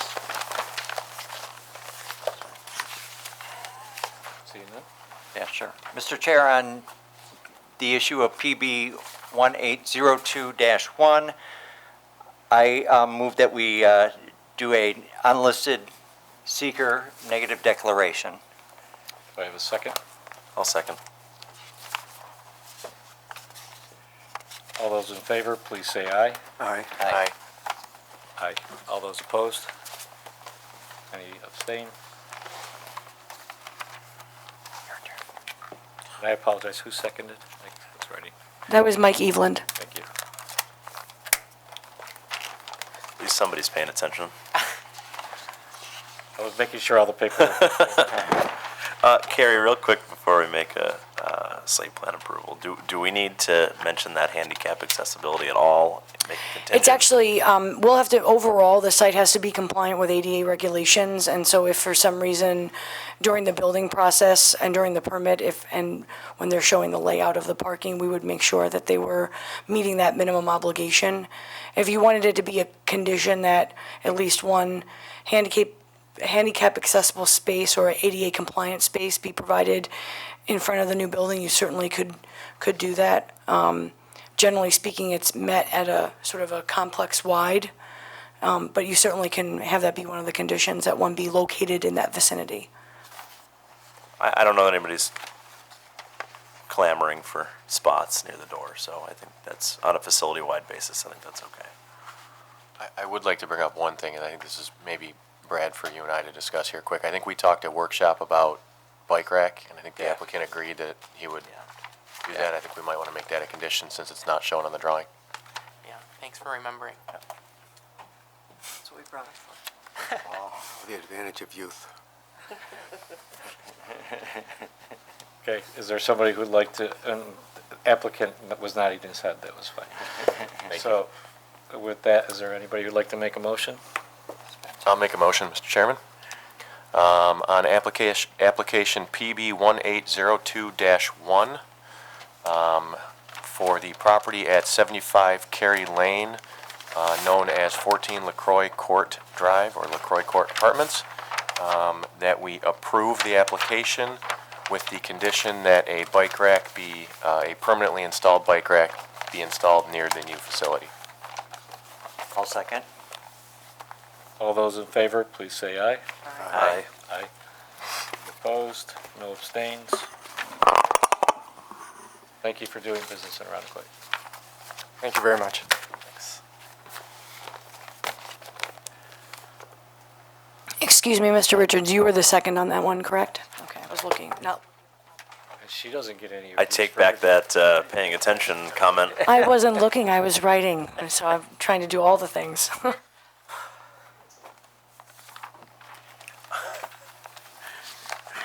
[SPEAKER 1] Seeing none?
[SPEAKER 4] Yeah, sure. Mr. Chair, on the issue of PB 1802-1, I move that we do a unlisted seeker negative declaration.
[SPEAKER 1] Do I have a second?
[SPEAKER 8] I'll second.
[SPEAKER 1] All those in favor, please say aye.
[SPEAKER 15] Aye.
[SPEAKER 4] Aye.
[SPEAKER 1] Aye. All those opposed? Any abstain? And I apologize, who seconded? It's ready.
[SPEAKER 2] That was Mike Eveland.
[SPEAKER 1] Thank you.
[SPEAKER 8] At least somebody's paying attention.
[SPEAKER 1] I was making sure all the paperwork.
[SPEAKER 8] Carrie, real quick before we make a site plan approval. Do we need to mention that handicap accessibility at all? Make it contingent?
[SPEAKER 2] It's actually, we'll have to, overall, the site has to be compliant with ADA regulations, and so if for some reason during the building process and during the permit, and when they're showing the layout of the parking, we would make sure that they were meeting that minimum obligation. If you wanted it to be a condition that at least one handicap accessible space or ADA compliant space be provided in front of the new building, you certainly could do that. Generally speaking, it's met at a sort of a complex wide, but you certainly can have that be one of the conditions, that one be located in that vicinity.
[SPEAKER 8] I don't know that anybody's clamoring for spots near the door, so I think that's, on a facility-wide basis, I think that's okay.
[SPEAKER 7] I would like to bring up one thing, and I think this is maybe, Brad, for you and I to discuss here quick. I think we talked at workshop about bike rack, and I think the applicant agreed that he would do that. I think we might want to make that a condition since it's not shown on the drawing.
[SPEAKER 5] Yeah, thanks for remembering.
[SPEAKER 17] That's what we brought it for.
[SPEAKER 15] The advantage of youth.
[SPEAKER 1] Okay, is there somebody who'd like to, applicant was nodding his head, that was fine. So, with that, is there anybody who'd like to make a motion?
[SPEAKER 7] I'll make a motion, Mr. Chairman. On application PB 1802-1, for the property at 75 Cary Lane, known as 14 LaCroix Court Drive, or LaCroix Court Apartments, that we approve the application with the condition that a bike rack be, a permanently installed bike rack be installed near the new facility.
[SPEAKER 4] I'll second.
[SPEAKER 1] All those in favor, please say aye.
[SPEAKER 8] Aye.
[SPEAKER 1] Aye. Opposed? No abstains? Thank you for doing business in Arundecoit.
[SPEAKER 16] Thank you very much.
[SPEAKER 8] Thanks.
[SPEAKER 2] Excuse me, Mr. Richards, you were the second on that one, correct? Okay, I was looking, no,
[SPEAKER 1] She doesn't get any.
[SPEAKER 8] I take back that paying attention comment.
[SPEAKER 2] I wasn't looking, I was writing, and so I'm trying to do all the things.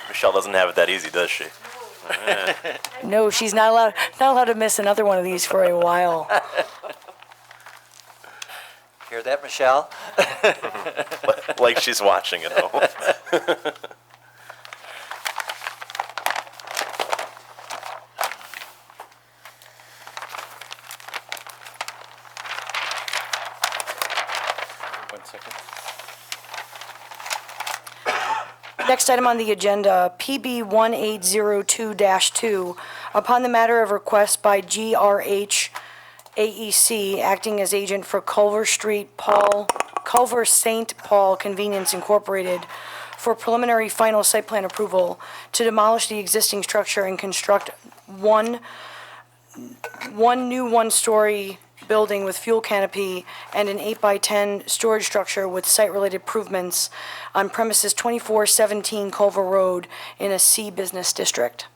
[SPEAKER 8] Michelle doesn't have it that easy, does she?
[SPEAKER 2] No, she's not allowed to miss another one of these for a while.
[SPEAKER 4] Hear that, Michelle?
[SPEAKER 8] Like she's watching at home.
[SPEAKER 1] One second.
[SPEAKER 2] Next item on the agenda, PB 1802-2, upon the matter of request by GRH AEC, acting as agent for Culver St. Paul Convenience Incorporated, for preliminary final site plan approval to demolish the existing structure and construct one new one-story building with fuel canopy and an 8x10 storage structure with site-related improvements on premises 2417 Culver Road in a C business district.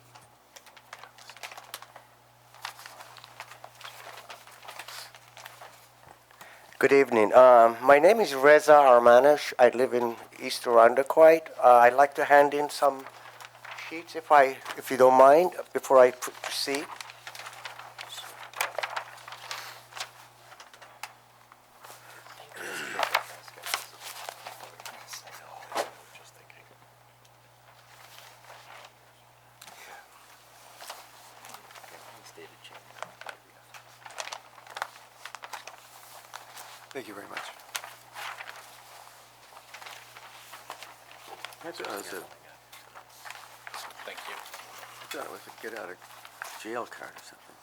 [SPEAKER 18] Good evening. My name is Reza Armanish. I live in East Arundecoit. I'd like to hand in some sheets, if you don't mind, before I proceed.
[SPEAKER 15] Thank you very much. I thought
[SPEAKER 1] Thank you.
[SPEAKER 15] it was a get out of jail card or something.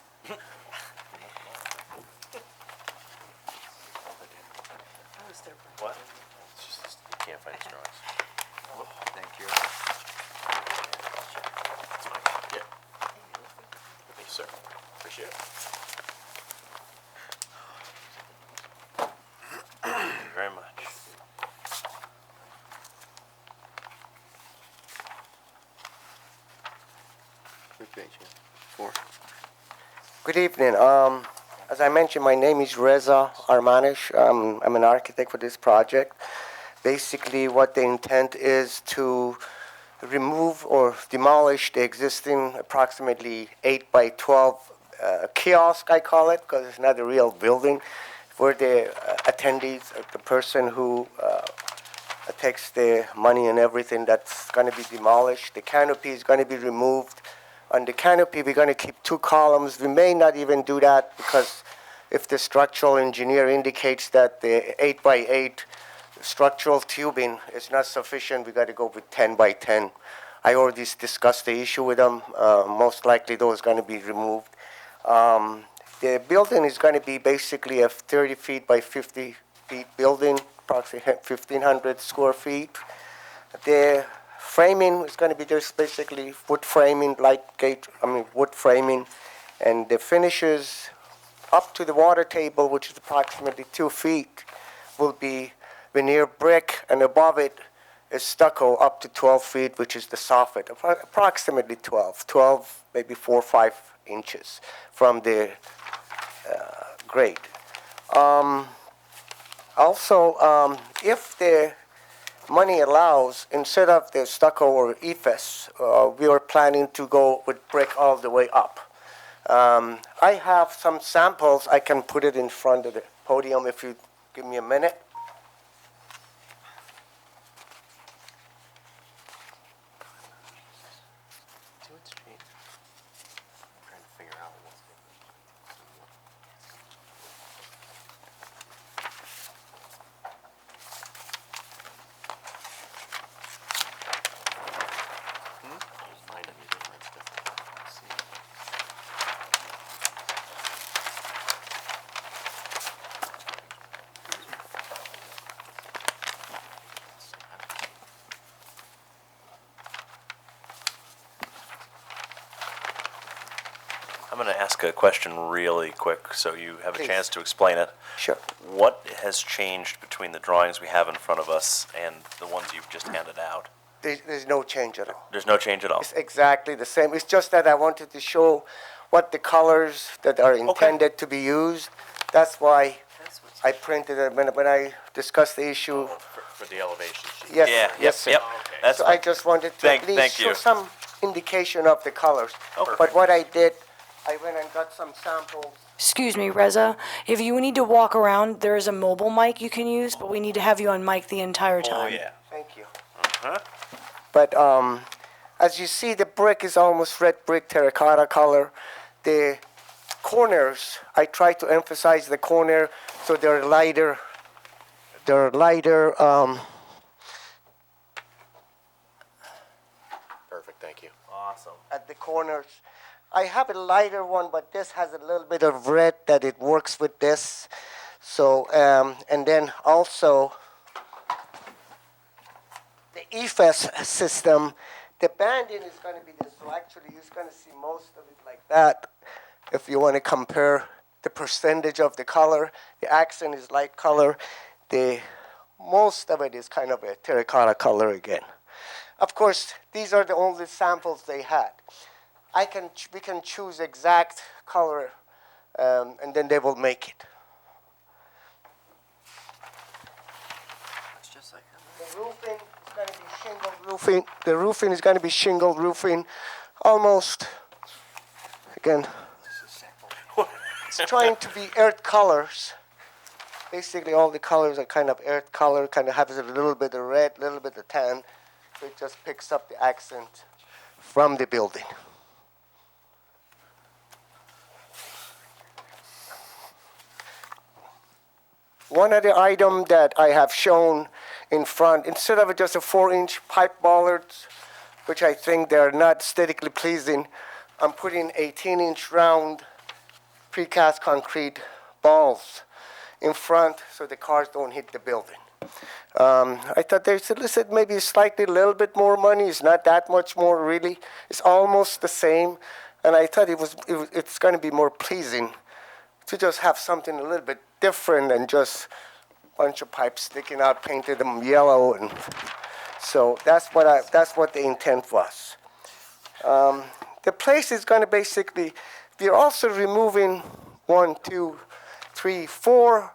[SPEAKER 7] What? It's just, you can't find his drawings.
[SPEAKER 4] Thank you.
[SPEAKER 7] It's fine. Yeah. Thank you, sir. Appreciate it.
[SPEAKER 8] Thank you very much.
[SPEAKER 15] Which page, yeah? 4.
[SPEAKER 18] Good evening. As I mentioned, my name is Reza Armanish. I'm an architect for this project. Basically, what the intent is to remove or demolish the existing approximately 8 by 12 kiosk, I call it, because it's not a real building, where the attendees, the person who takes the money and everything, that's going to be demolished. The canopy is going to be removed. On the canopy, we're going to keep 2 columns. We may not even do that because if the structural engineer indicates that the 8 by 8 structural tubing is not sufficient, we got to go with 10 by 10. I already discussed the issue with them. Most likely those are going to be removed. The building is going to be basically a 30 feet by 50 feet building, approximately 1,500 square feet. The framing is going to be just basically wood framing, wood framing, and the finishes up to the water table, which is approximately 2 feet, will be veneer brick, and above it is stucco up to 12 feet, which is the soffit, approximately 12, maybe 4 or 5 inches from the grade. Also, if the money allows, instead of the stucco or EFS, we are planning to go with brick all the way up. I have some samples. I can put it in front of the podium if you give me a minute.
[SPEAKER 8] I'm going to ask a question really quick so you have a chance to explain it.
[SPEAKER 18] Sure.
[SPEAKER 8] What has changed between the drawings we have in front of us and the ones you've just handed out?
[SPEAKER 18] There's no change at all.
[SPEAKER 8] There's no change at all?
[SPEAKER 18] It's exactly the same. It's just that I wanted to show what the colors that are intended to be used. That's why I printed it when I discussed the issue.
[SPEAKER 7] For the elevation sheet.
[SPEAKER 18] Yes, yes, sir.
[SPEAKER 8] Yep. That's
[SPEAKER 18] So I just wanted to at least
[SPEAKER 8] thank
[SPEAKER 18] show
[SPEAKER 8] you.
[SPEAKER 18] some indication of the colors. But what I did, I went and got some samples.
[SPEAKER 2] Excuse me, Reza, if you need to walk around, there is a mobile mic you can use, but we need to have you on mic the entire time.
[SPEAKER 18] Thank you. But as you see, the brick is almost red brick terracotta color. The corners, I try to emphasize the corner so they're lighter.
[SPEAKER 7] Perfect, thank you.
[SPEAKER 8] Awesome.
[SPEAKER 18] At the corners. I have a lighter one, but this has a little bit of red that it works with this. So, and then also the EFS system, the banding is going to be this. So actually, you're going to see most of it like that. If you want to compare the percentage of the color, the accent is light color. Most of it is kind of a terracotta color again. Of course, these are the only samples they had. We can choose exact color, and then they will make it.
[SPEAKER 17] It's just like
[SPEAKER 18] The roofing is going to be shingle roofing. The roofing is going to be shingle roofing, almost. Again, it's trying to be earth colors. Basically, all the colors are kind of earth color, kind of has a little bit of red, a little bit of tan. So it just picks up the accent from the building. One other item that I have shown in front, instead of just a 4-inch pipe bollards, which I think they're not aesthetically pleasing, I'm putting 18-inch round precast concrete balls in front so the cars don't hit the building. I thought they solicited maybe slightly a little bit more money. It's not that much more really. It's almost the same. And I thought it's going to be more pleasing to just have something a little bit different than just a bunch of pipes sticking out, painted them yellow. And so that's what the intent was. The place is going to basically, we're also removing 1, 2, 3, 4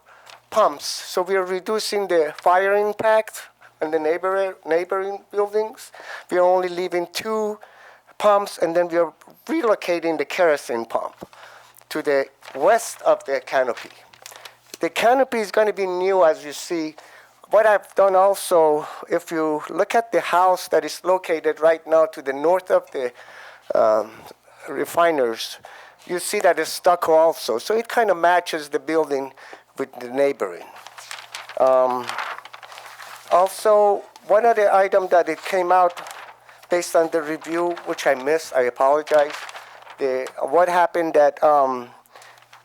[SPEAKER 18] pumps. So we are reducing the fire impact and the neighboring buildings. We are only leaving 2 pumps, and then we are relocating the kerosene pump to the west of the canopy. The canopy is going to be new, as you see. What I've done also, if you look at the house that is located right now to the north of the refiners, you see that it's stucco also. So it kind of matches the building with the neighboring. Also, one other item that it came out based on the review, which I missed, I apologize. What happened that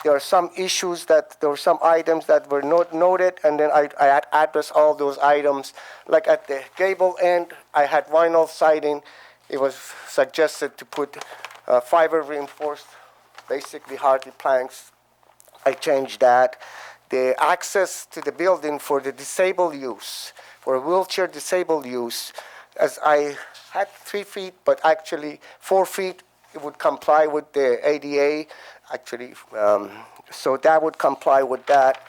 [SPEAKER 18] there are some issues that there were some items that were not noted, and then I addressed all those items. Like at the gable end, I had vinyl siding. It was suggested to put fiber reinforced, basically hardy planks. I changed that. The access to the building for the disabled use, for wheelchair disabled use, as I had 3 feet, but actually 4 feet, it would comply with the ADA, actually, so that would comply with that.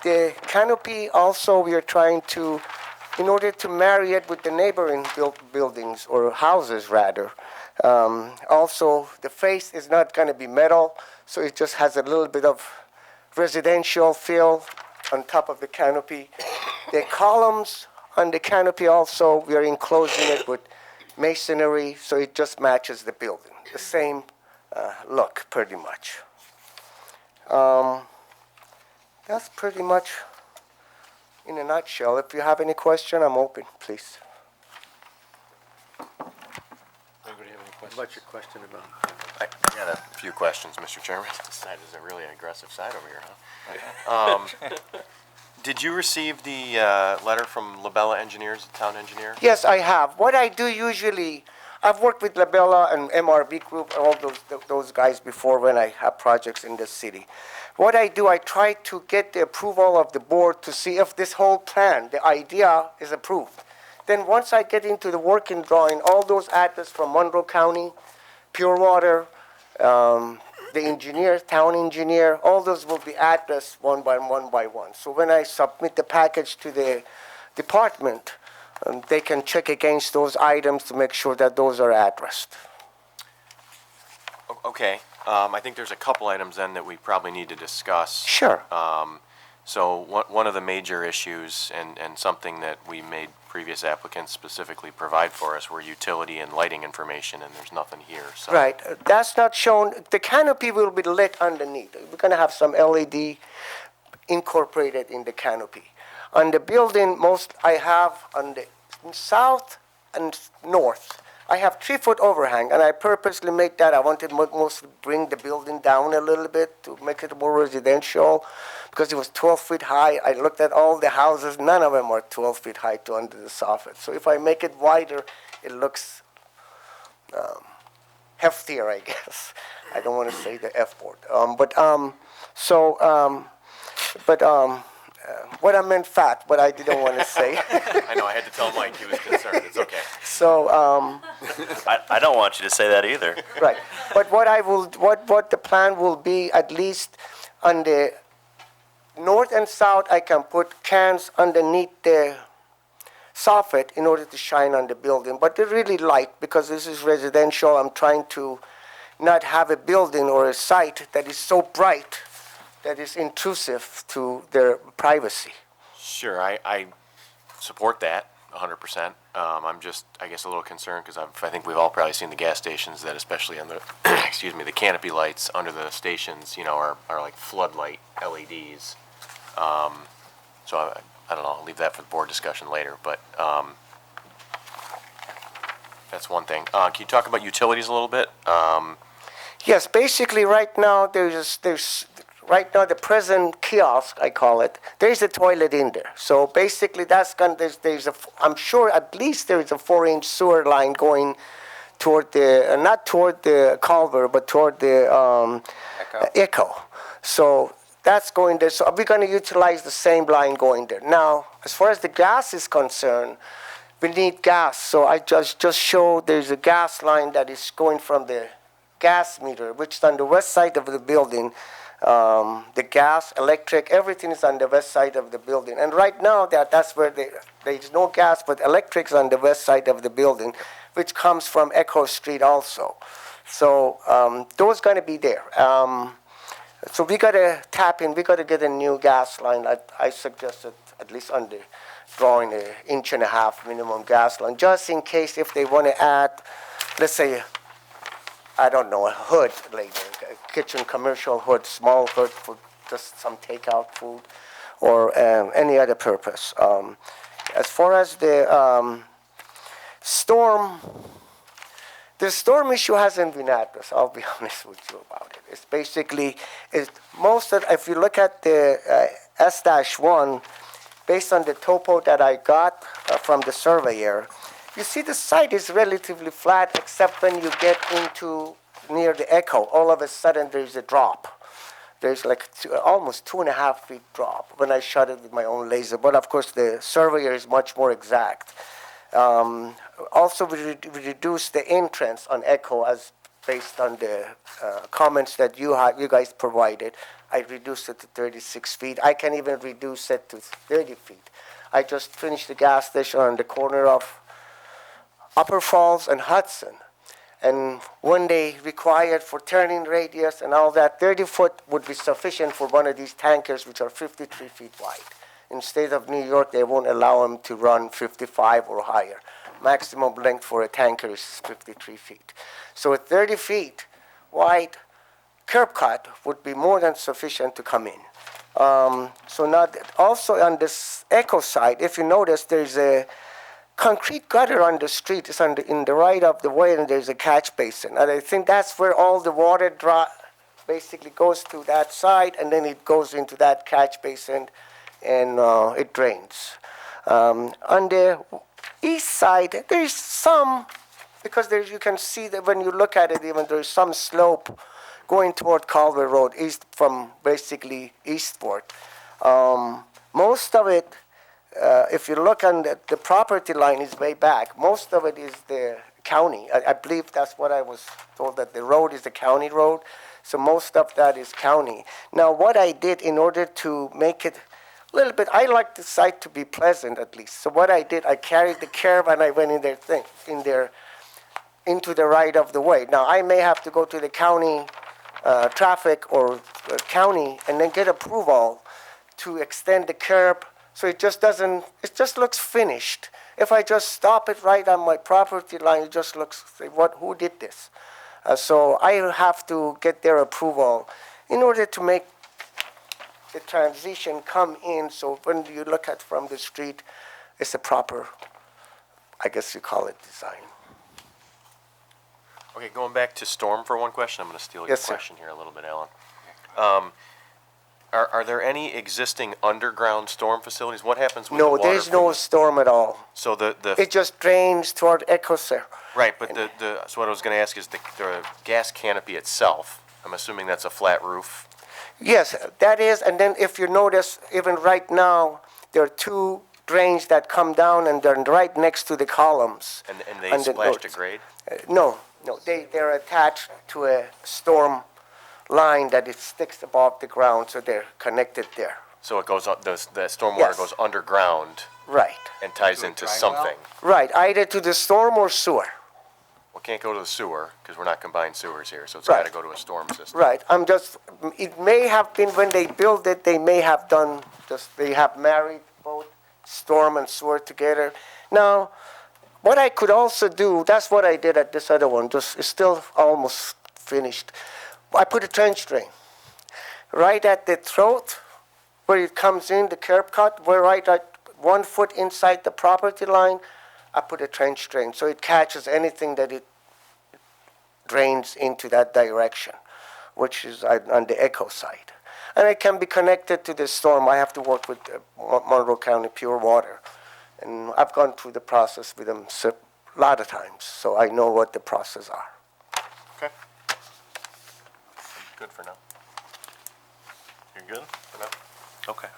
[SPEAKER 18] The canopy also, we are trying to, in order to marry it with the neighboring buildings, or houses rather, also the face is not going to be metal, so it just has a little bit of residential feel on top of the canopy. The columns on the canopy also, we are enclosing it with masonry, so it just matches the building. The same look, pretty much. That's pretty much in a nutshell. If you have any question, I'm open, please.
[SPEAKER 1] Anybody have any questions?
[SPEAKER 15] What's your question about?
[SPEAKER 7] I got a few questions, Mr. Chairman. This side is a really aggressive side over here, huh? Did you receive the letter from Labella Engineers, the town engineer?
[SPEAKER 18] Yes, I have. What I do usually, I've worked with Labella and MRB Group, all those guys before when I have projects in the city. What I do, I try to get the approval of the board to see if this whole plan, the idea, is approved. Then once I get into the working drawing, all those addresses from Monroe County, Pure Water, the engineer, town engineer, all those will be addressed one by one. So when I submit the package to the department, they can check against those items to make sure that those are addressed.
[SPEAKER 7] Okay, I think there's a couple items then that we probably need to discuss.
[SPEAKER 18] Sure.
[SPEAKER 7] So one of the major issues, and something that we made previous applicants specifically provide for us, were utility and lighting information, and there's nothing here, so.
[SPEAKER 18] Right, that's not shown. The canopy will be lit underneath. We're going to have some LED incorporated in the canopy. On the building, I have on the south and north, I have 3-foot overhang, and I purposely made that. I wanted mostly bring the building down a little bit to make it more residential, because it was 12 feet high. I looked at all the houses, none of them are 12 feet high to under the soffit. So if I make it wider, it looks heftier, I guess. I don't want to say the F word. What I meant fat, but I didn't want to say.
[SPEAKER 7] I know, I had to tell Mike he was concerned, it's okay.
[SPEAKER 18] So,
[SPEAKER 8] I don't want you to say that either.
[SPEAKER 18] right. But what the plan will be, at least on the north and south, I can put cans underneath the soffit in order to shine on the building. But they're really light because this is residential. I'm trying to not have a building or a site that is so bright that is intrusive to their privacy.
[SPEAKER 7] Sure, I support that 100%. I'm just, I guess, a little concerned because I think we've all probably seen the gas stations that, especially on the, excuse me, the canopy lights under the stations, are like floodlight LEDs. So I don't know, I'll leave that for the board discussion later, but that's one thing. Can you talk about utilities a little bit?
[SPEAKER 18] Yes, basically right now right now the present kiosk, I call it, there's a toilet in there. So basically I'm sure at least there is a 4-inch sewer line going toward the, not toward the culvert, but toward the echo. So that's going there. So we're going to utilize the same line going there. Now, as far as the gas is concerned, we need gas. So I just showed there's a gas line that is going from the gas meter, which is on the west side of the building, The gas, electric, everything is on the west side of the building. And right now, that's where there's no gas, but electric's on the west side of the building, which comes from Echo Street also. So those going to be there. So we got to tap in. We got to get a new gas line. I suggested at least on the drawing an 1.5 inch minimum gas line, just in case if they want to add, let's say, I don't know, a hood later, a kitchen commercial hood, small hood for just some takeout food, or any other purpose. As far as the storm issue hasn't been addressed, I'll be honest with you about it. It's basically, if you look at the S-1, based on the topo that I got from the surveyor, you see the site is relatively flat except when you get into near the Echo. All of a sudden there's a drop. There's like almost 2.5 feet drop when I shot it with my own laser. But of course the surveyor is much more exact. Also, we reduced the entrance on Echo as based on the comments that you guys provided. I reduced it to 36 feet. I can even reduce it to 30 feet. I just finished the gas station on the corner of Upper Falls and Hudson. And when they required for turning radius and all that, 30 foot would be sufficient for one of these tankers, which are 53 feet wide. In the state of New York, they won't allow them to run 55 or higher. Maximum length for a tanker is 53 feet. So a 30 feet wide curb cut would be more than sufficient to come in. So now, also on this Echo side, if you notice, there's a concrete gutter on the street. It's in the right of the way, and there's a catch basin. And I think that's where all the water basically goes to that side, and then it goes into that catch basin, and it drains. On the east side, there's some, because you can see that when you look at it, even there's some slope going toward Calvert Road, east from basically eastward. Most of it, if you look on the property line is way back. Most of it is the county. I believe that's what I was told, that the road is the county road. So most of that is county. Now, what I did in order to make it a little bit, I like the site to be pleasant at least. So what I did, I carried the curb and I went into the right of the way. Now, I may have to go to the county traffic or county and then get approval to extend the curb. So it just looks finished. If I just stop it right on my property line, it just looks, who did this? So I have to get their approval in order to make the transition come in. So when you look at from the street, it's a proper, I guess you call it, design.
[SPEAKER 7] Okay, going back to storm for one question, I'm going to steal your
[SPEAKER 18] Yes, sir.
[SPEAKER 7] question here a little bit, Alan. Are there any existing underground storm facilities? What happens with the
[SPEAKER 18] No,
[SPEAKER 7] water?
[SPEAKER 18] there's no storm at all.
[SPEAKER 7] So
[SPEAKER 18] It just drains toward Ecocer.
[SPEAKER 7] right, but so what I was going to ask is the gas canopy itself. I'm assuming that's a flat roof.
[SPEAKER 18] Yes, that is, and then if you notice, even right now, there are two drains that come down and they're right next to the columns.
[SPEAKER 7] And they
[SPEAKER 18] on the
[SPEAKER 7] splash to
[SPEAKER 18] north.
[SPEAKER 7] grade?
[SPEAKER 18] No, they're attached to a storm line that it sticks above the ground, so they're connected there.
[SPEAKER 7] So it goes, the stormwater
[SPEAKER 18] Yes.
[SPEAKER 7] goes underground
[SPEAKER 18] Right,
[SPEAKER 7] and ties into something.
[SPEAKER 18] right, either to the storm or sewer.
[SPEAKER 7] Well, can't go to the sewer, because we're not combined sewers here, so it's
[SPEAKER 18] Right.
[SPEAKER 7] got to go to a storm system.
[SPEAKER 18] Right, it may have been when they built it, they may have done, they have married both storm and sewer together. Now, what I could also do, that's what I did at this other one, it's still almost finished. I put a trench drain right at the throat where it comes in, the curb cut, we're right at 1 foot inside the property line. I put a trench drain, so it catches anything that it drains into that direction, which is on the Echo side. And it can be connected to the storm. I have to work with Monroe County Pure Water. And I've gone through the process with them a lot of times, so I know what the process are.
[SPEAKER 7] Okay. Good for now. You're good for now?
[SPEAKER 8] Okay.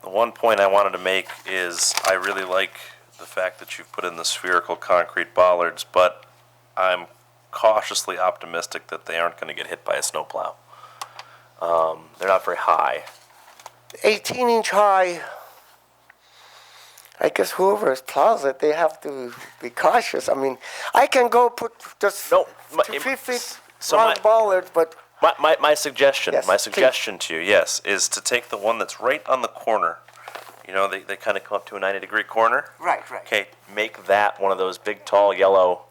[SPEAKER 8] The one point I wanted to make is I really like the fact that you've put in the spherical concrete bollards, but I'm cautiously optimistic that they aren't going to get hit by a snowplow. They're not very high.
[SPEAKER 18] 18-inch high, I guess whoever plows it, they have to be cautious. I mean, I can go put just 2 feet
[SPEAKER 8] so
[SPEAKER 18] round bollards, but
[SPEAKER 8] My suggestion,
[SPEAKER 18] Yes,
[SPEAKER 8] my
[SPEAKER 18] please.
[SPEAKER 8] suggestion to you, yes, is to take the one that's right on the corner. You know, they kind of come up to a 90-degree corner.
[SPEAKER 18] right.
[SPEAKER 8] Okay, make that one of those big, tall, yellow,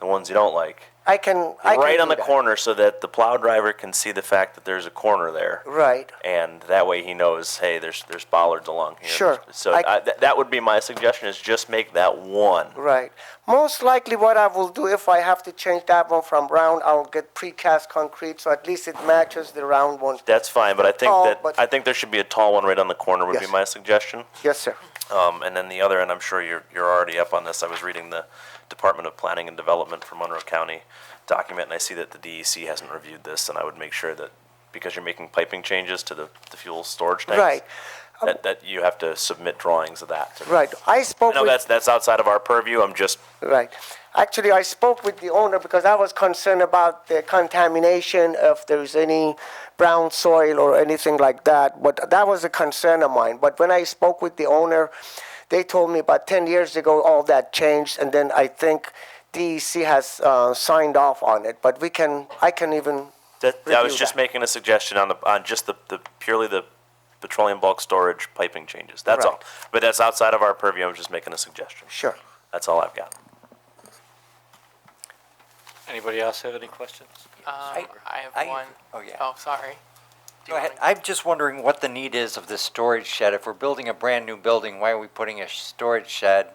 [SPEAKER 8] the ones you don't like.
[SPEAKER 18] I can
[SPEAKER 8] Right on
[SPEAKER 18] do
[SPEAKER 8] the
[SPEAKER 18] that.
[SPEAKER 8] corner so that the plow driver can see the fact that there's a corner there.
[SPEAKER 18] Right.
[SPEAKER 8] And that way he knows, hey, there's bollards along here.
[SPEAKER 18] Sure.
[SPEAKER 8] So that would be my suggestion, is just make that one.
[SPEAKER 18] Right. Most likely what I will do, if I have to change that one from round, I'll get precast concrete, so at least it matches the round one.
[SPEAKER 8] That's fine, but I think
[SPEAKER 18] Tall,
[SPEAKER 8] that,
[SPEAKER 18] but-
[SPEAKER 8] I think there should be a tall one right on the corner would be
[SPEAKER 18] Yes.
[SPEAKER 8] my suggestion.
[SPEAKER 18] Yes, sir.
[SPEAKER 8] And then the other, and I'm sure you're already up on this, I was reading the Department of Planning and Development for Monroe County document, and I see that the DEC hasn't reviewed this, and I would make sure that, because you're making piping changes to the fuel storage tanks.
[SPEAKER 18] Right.
[SPEAKER 8] That you have to submit drawings of that.
[SPEAKER 18] Right. I
[SPEAKER 8] I
[SPEAKER 18] spoke
[SPEAKER 8] know
[SPEAKER 18] with...
[SPEAKER 8] that's outside of our purview, I'm just,
[SPEAKER 18] Right. Actually, I spoke with the owner because I was concerned about the contamination, if there's any brown soil or anything like that. But that was a concern of mine. But when I spoke with the owner, they told me about 10 years ago all that changed, and then I think DEC has signed off on it. But I can even
[SPEAKER 8] I was
[SPEAKER 18] review
[SPEAKER 8] just
[SPEAKER 18] that.
[SPEAKER 8] making a suggestion on just the purely the petroleum bulk storage piping changes, that's all.
[SPEAKER 18] Right.
[SPEAKER 8] But that's outside of our purview, I'm just making a suggestion.
[SPEAKER 18] Sure.
[SPEAKER 8] That's all I've got.
[SPEAKER 1] Anybody else have any questions?
[SPEAKER 5] I have one.
[SPEAKER 4] Oh, yeah.
[SPEAKER 5] Oh, sorry.
[SPEAKER 4] Go ahead. I'm just wondering what the need is of this storage shed. If we're building a brand-new building, why are we putting a storage shed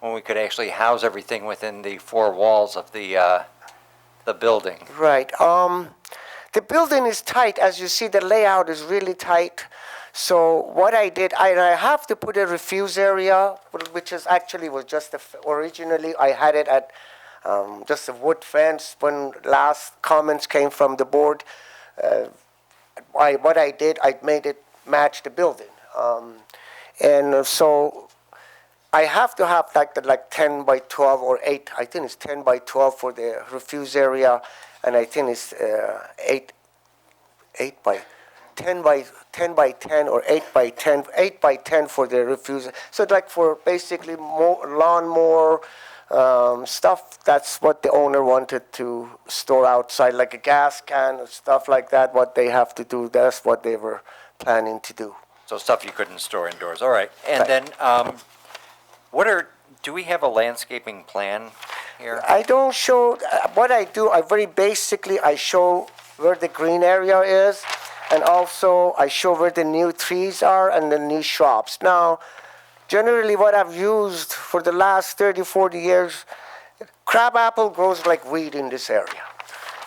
[SPEAKER 4] when we could actually house everything within the four walls of the building?
[SPEAKER 18] Right. The building is tight. As you see, the layout is really tight. So what I did, I have to put a refuse area, which is actually was just originally I had it at just a wood fence. When last comments came from the board, what I did, I made it match the building, and so I have to have like 10 by 12 or 8. I think it's 10 by 12 for the refuse area, and I think it's 8 by 10 by 10 or 8 by 10, 8 by 10 for the refuse. So it's like for basically more lawnmower stuff. That's what the owner wanted to store outside, like a gas can or stuff like that. What they have to do, that's what they were planning to do.
[SPEAKER 4] So stuff you couldn't store indoors, all right. And
[SPEAKER 18] Right.
[SPEAKER 4] then, do we have a landscaping plan here?
[SPEAKER 18] I don't show, what I do, I show where the green area is, and also I show where the new trees are and the new shrubs. Now, generally what I've used for the last 30, 40 years, crabapple grows like weed in this area.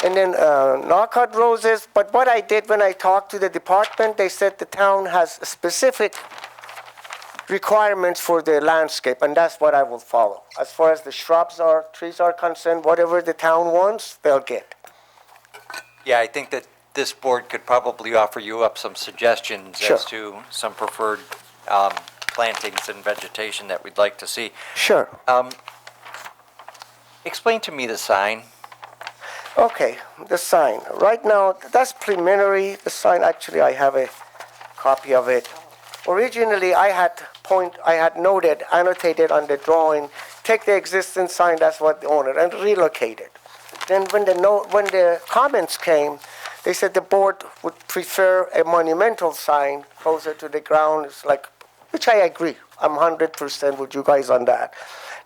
[SPEAKER 18] And then knockout roses, but what I did when I talked to the department, they said the town has specific requirements for the landscape, and that's what I will follow. As far as the trees are concerned, whatever the town wants, they'll get.
[SPEAKER 4] Yeah, I think that this board could probably offer you up some suggestions
[SPEAKER 18] Sure.
[SPEAKER 4] as to some preferred plantings and vegetation that we'd like to see.
[SPEAKER 18] Sure.
[SPEAKER 4] Explain to me the sign.
[SPEAKER 18] Okay, the sign. Right now, that's preliminary. The sign, actually, I have a copy of it. Originally, I had annotated on the drawing, take the existing sign, that's what the owner, and relocate it. Then when the comments came, they said the board would prefer a monumental sign closer to the ground. It's like, which I agree. I'm 100% with you guys on that.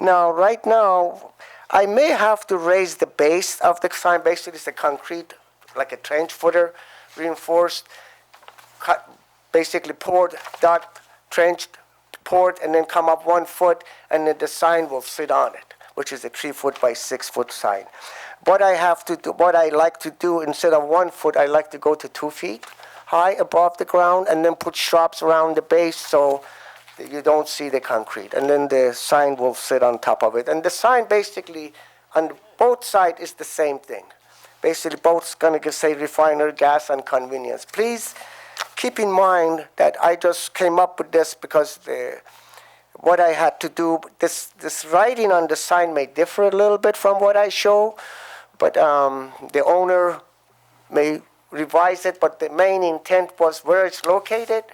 [SPEAKER 18] Now, right now, I may have to raise the base of the sign. Basically, it's a concrete, like a trench footer, reinforced, cut, basically poured, dug, trenched, poured, and then come up 1 foot, and then the sign will sit on it, which is a 3 foot by 6 foot sign. What I like to do, instead of 1 foot, I like to go to 2 feet high above the ground, and then put shrubs around the base so that you don't see the concrete. And then the sign will sit on top of it. And the sign basically, on both sides, is the same thing. Basically, both going to say refiner, gas, and convenience. Please keep in mind that I just came up with this because what I had to do, this writing on the sign may differ a little bit from what I show, but the owner may revise it, but the main intent was where it's located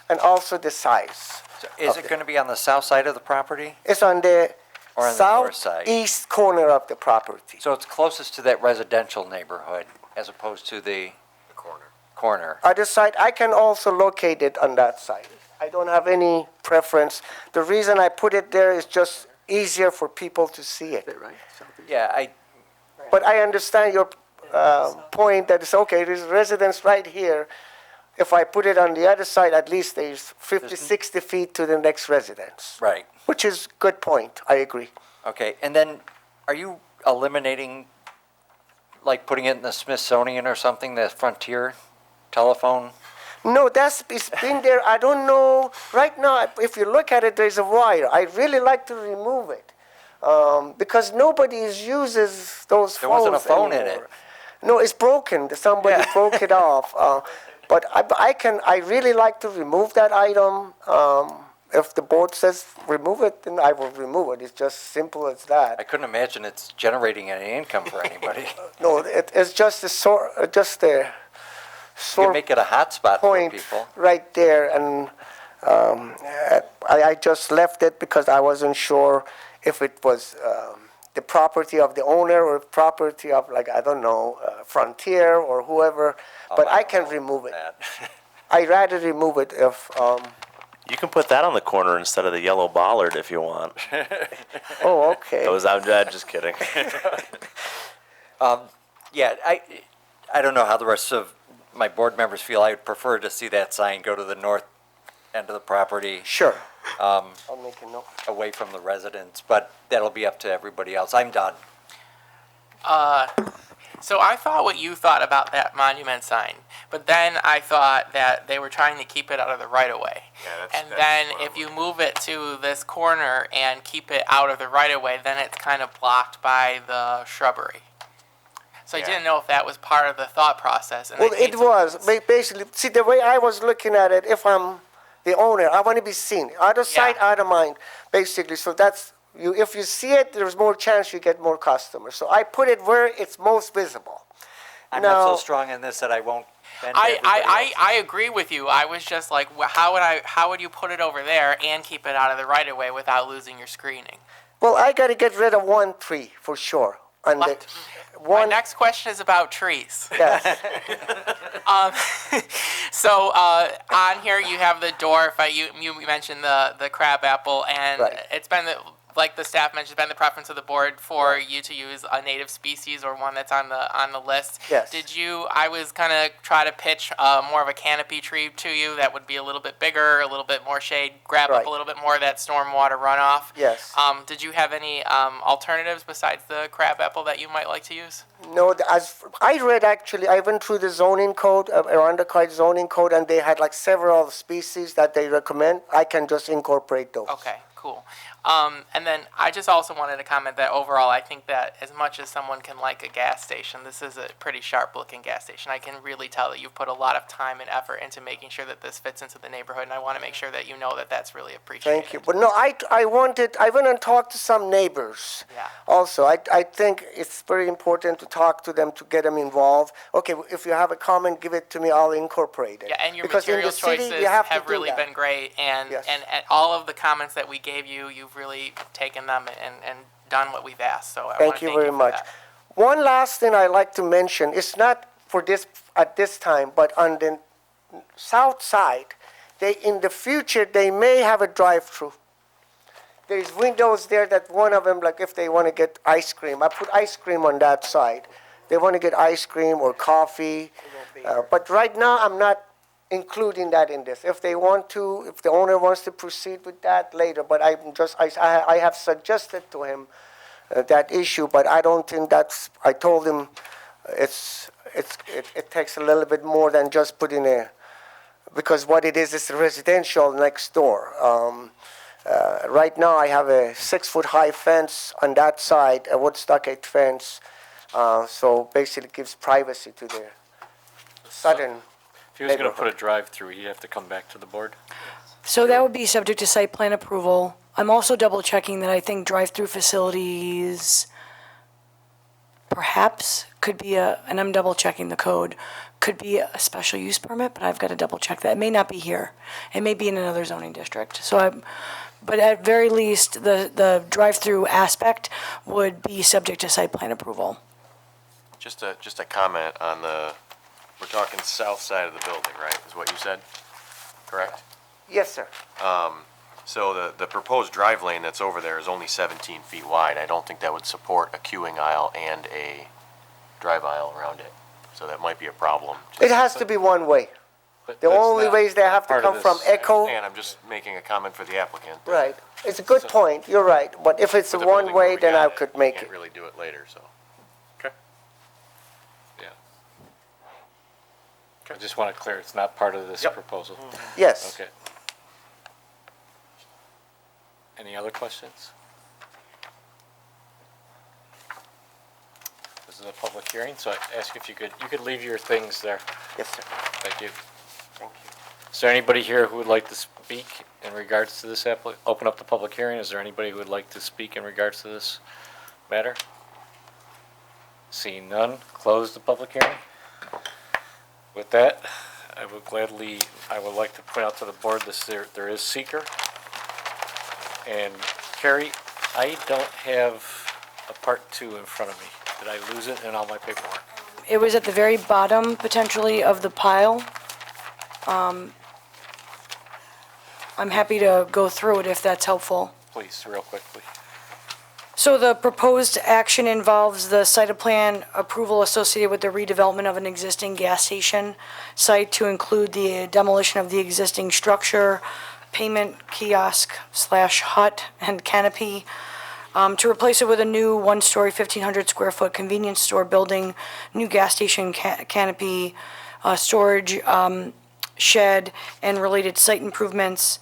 [SPEAKER 18] and also the size.
[SPEAKER 4] Is it going to be on the south side of the property
[SPEAKER 18] It's on the
[SPEAKER 4] or on the north side?
[SPEAKER 18] southeast corner of the property.
[SPEAKER 4] So it's closest to that residential neighborhood as opposed to the corner.
[SPEAKER 18] Other side, I can also locate it on that side. I don't have any preference. The reason I put it there is just easier for people to see it.
[SPEAKER 4] Yeah,
[SPEAKER 18] But I understand your point that it's okay, there's residence right here. If I put it on the other side, at least there's 50, 60 feet to the next residence.
[SPEAKER 4] Right.
[SPEAKER 18] Which is good point, I agree.
[SPEAKER 4] Okay, and then are you eliminating, like putting it in the Smithsonian or something, the Frontier telephone?
[SPEAKER 18] No, it's been there, I don't know, right now, if you look at it, there's a wire. I really like to remove it, because nobody uses those phones
[SPEAKER 4] There wasn't a phone in
[SPEAKER 18] anymore.
[SPEAKER 4] it.
[SPEAKER 18] No, it's broken, somebody broke it off. But I really like to remove that item. If the board says remove it, then I will remove it. It's just simple as that.
[SPEAKER 4] I couldn't imagine it's generating any income for anybody.
[SPEAKER 18] No, it's just the
[SPEAKER 4] You can make it a hotspot for
[SPEAKER 18] point
[SPEAKER 4] people.
[SPEAKER 18] right there, and I just left it because I wasn't sure if it was the property of the owner or property of, like, I don't know, Frontier or whoever, but I can remove it. I'd rather remove it if,
[SPEAKER 8] You can put that on the corner instead of the yellow bollard if you want.
[SPEAKER 18] oh, okay.
[SPEAKER 8] I'm just kidding.
[SPEAKER 4] Yeah, I don't know how the rest of my board members feel. I would prefer to see that sign go to the north end of the property.
[SPEAKER 18] Sure. I'll make a note.
[SPEAKER 4] Away from the residents, but that'll be up to everybody else. I'm done.
[SPEAKER 5] So I thought what you thought about that monument sign, but then I thought that they were trying to keep it out of the right-of-way. And then if you move it to this corner and keep it out of the right-of-way, then it's kind of blocked by the shrubbery. So I didn't know if that was part of the thought process. And
[SPEAKER 18] Well, it was. Basically, see, the way I was looking at it, if I'm the owner, I want to be seen. Out of sight, out of mind, basically. So that's, if you see it, there's more chance you get more customers. So I put it where it's most visible.
[SPEAKER 4] I'm not so strong in this that I won't bend
[SPEAKER 5] I agree with you. I was just like, how would you put it over there and keep it out of the right-of-way without losing your screening?
[SPEAKER 18] Well, I got to get rid of one tree for sure.
[SPEAKER 5] My next question is about trees.
[SPEAKER 18] Yes.
[SPEAKER 5] So on here you have the dwarf. You mentioned the crabapple, and it's been like the staff mentioned, it's been the preference of the board for you to use a native species or one that's on the list.
[SPEAKER 18] Yes.
[SPEAKER 5] I was kind of try to pitch more of a canopy tree to you that would be a little bit bigger, a little bit more shade, grab up a little bit more of that stormwater runoff.
[SPEAKER 18] Yes.
[SPEAKER 5] Did you have any alternatives besides the crabapple that you might like to use?
[SPEAKER 18] No, as I read, actually, I went through the zoning code, Arundel zoning code, and they had like several species that they recommend. I can just incorporate those.
[SPEAKER 5] Okay, cool. And then I just also wanted to comment that overall, I think that as much as someone can like a gas station, this is a pretty sharp-looking gas station. I can really tell that you've put a lot of time and effort into making sure that this fits into the neighborhood, and I want to make sure that you know that that's really appreciated.
[SPEAKER 18] Thank you. But no, I went and talked to some neighbors.
[SPEAKER 5] Yeah.
[SPEAKER 18] Also, I think it's very important to talk to them to get them involved. Okay, if you have a comment, give it to me. I'll incorporate it.
[SPEAKER 5] Yeah, and your
[SPEAKER 18] because in
[SPEAKER 5] material
[SPEAKER 18] the city,
[SPEAKER 5] choices
[SPEAKER 18] you have
[SPEAKER 5] have
[SPEAKER 18] to do
[SPEAKER 5] really
[SPEAKER 18] that.
[SPEAKER 5] been great, and,
[SPEAKER 18] Yes.
[SPEAKER 5] and all of the comments that we gave you, you've really taken them and done what we've asked. So I want
[SPEAKER 18] Thank
[SPEAKER 5] to
[SPEAKER 18] you
[SPEAKER 5] thank
[SPEAKER 18] very
[SPEAKER 5] for
[SPEAKER 18] much.
[SPEAKER 5] that.
[SPEAKER 18] One last thing I'd like to mention, it's not for this at this time, but on the south side, in the future, they may have a drive-through. There's windows there that one of them, like if they want to get ice cream, I put ice cream on that side. They want to get ice cream or coffee. But right now, I'm not including that in this. If they want to, if the owner wants to proceed with that later, but I have suggested to him that issue, but I don't think that's, I told him it takes a little bit more than just putting because what it is residential next door. Right now I have a 6-foot high fence on that side, a wood stockade fence, so basically it gives privacy to the southern
[SPEAKER 1] If he was going to put a drive-through, he'd have to come back to the board?
[SPEAKER 2] So that would be subject to site plan approval. I'm also double checking that I think drive-through facilities perhaps could be and I'm double checking the code, could be a special use permit, but I've got to double check that. It may not be here. It may be in another zoning district. But at very least, the drive-through aspect would be subject to site plan approval.
[SPEAKER 7] Just a comment on we're talking south side of the building, right, is what you said? Correct?
[SPEAKER 18] Yes, sir.
[SPEAKER 7] So the proposed drive lane that's over there is only 17 feet wide. I don't think that would support a queuing aisle and a drive aisle around it. So that might be a problem.
[SPEAKER 18] It has to be one way.
[SPEAKER 1] But
[SPEAKER 18] The
[SPEAKER 1] that's
[SPEAKER 18] only
[SPEAKER 1] not
[SPEAKER 18] ways they have to
[SPEAKER 1] part of
[SPEAKER 18] come from
[SPEAKER 1] this.
[SPEAKER 18] Echo.
[SPEAKER 7] And I'm just making a comment for the applicant.
[SPEAKER 18] Right. It's a good point. You're right. But if it's
[SPEAKER 7] For the
[SPEAKER 18] one
[SPEAKER 7] building where
[SPEAKER 18] way,
[SPEAKER 7] we
[SPEAKER 18] then
[SPEAKER 7] got
[SPEAKER 18] I
[SPEAKER 7] it,
[SPEAKER 18] could
[SPEAKER 7] we
[SPEAKER 18] make
[SPEAKER 7] can't
[SPEAKER 18] it.
[SPEAKER 7] really do it later, so. Okay.
[SPEAKER 1] Yeah. I just want to clear, it's not part of this
[SPEAKER 7] Yep.
[SPEAKER 1] proposal.
[SPEAKER 18] Yes.
[SPEAKER 1] Okay. Any other questions? This is a public hearing, so I ask if you could leave your things there.
[SPEAKER 18] Yes, sir.
[SPEAKER 1] Thank you.
[SPEAKER 18] Thank you.
[SPEAKER 1] Is there anybody here who would like to speak in regards to this open up the public hearing? Is there anybody who would like to speak in regards to this matter? Seeing none, close the public hearing. With that, I would like to point out to the board there is seeker. And Carrie, I don't have a part 2 in front of me. Did I lose it in all my paperwork?
[SPEAKER 2] It was at the very bottom, potentially, of the pile. I'm happy to go through it if that's helpful.
[SPEAKER 1] Please, real quickly.
[SPEAKER 2] So the proposed action involves the site plan approval associated with the redevelopment of an existing gas station site to include the demolition of the existing structure, payment kiosk / hut and canopy, to replace it with a new one-story, 1,500 square foot convenience store building, new gas station canopy, storage shed, and related site improvements.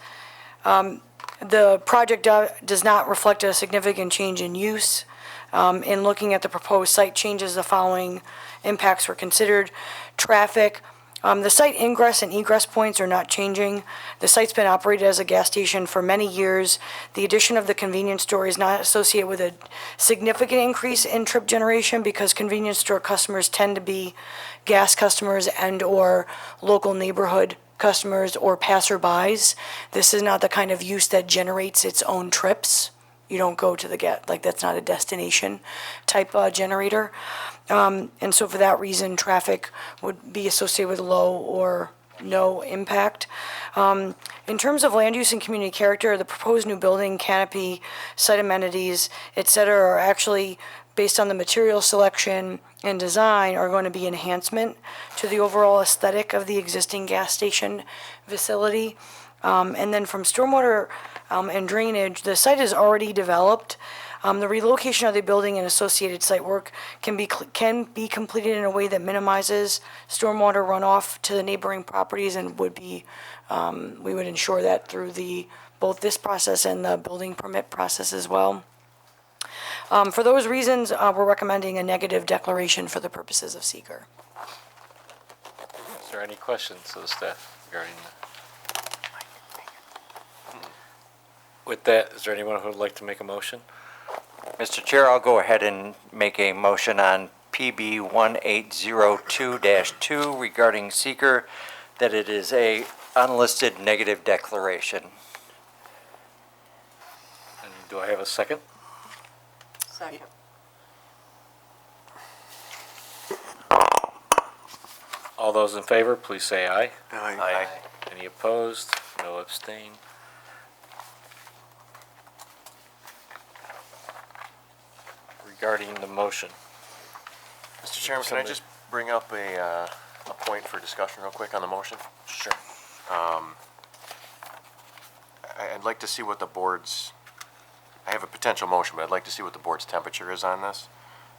[SPEAKER 2] The project does not reflect a significant change in use. In looking at the proposed site changes, the following impacts were considered. Traffic. The site ingress and egress points are not changing. The site's been operated as a gas station for many years. The addition of the convenience store is not associated with a significant increase in trip generation because convenience store customers tend to be gas customers and/or local neighborhood customers or passerbys. This is not the kind of use that generates its own trips. You don't go to the that's not a destination type generator. And so for that reason, traffic would be associated with low or no impact. In terms of land use and community character, the proposed new building, canopy, site amenities, et cetera, are actually, based on the material selection and design, are going to be enhancement to the overall aesthetic of the existing gas station facility. And then from stormwater and drainage, the site is already developed. The relocation of the building and associated site work can be completed in a way that minimizes stormwater runoff to the neighboring properties and would be, we would ensure that through both this process and the building permit process as well. For those reasons, we're recommending a negative declaration for the purposes of seeker.
[SPEAKER 1] Is there any questions to the staff regarding that? With that, is there anyone who would like to make a motion?
[SPEAKER 4] Mr. Chair, I'll go ahead and make a motion on PB 1802-2 regarding seeker, that it is a unlisted negative declaration.
[SPEAKER 1] And do I have a second?
[SPEAKER 17] Second.
[SPEAKER 1] All those in favor, please say aye.
[SPEAKER 15] Aye.
[SPEAKER 1] Any opposed? No abstain. Regarding the motion.
[SPEAKER 7] Mr. Chairman, can I just bring up a point for discussion real quick on the motion?
[SPEAKER 1] Sure.
[SPEAKER 7] I'd like to see what the board's, I have a potential motion, but I'd like to see what the board's temperature is on this.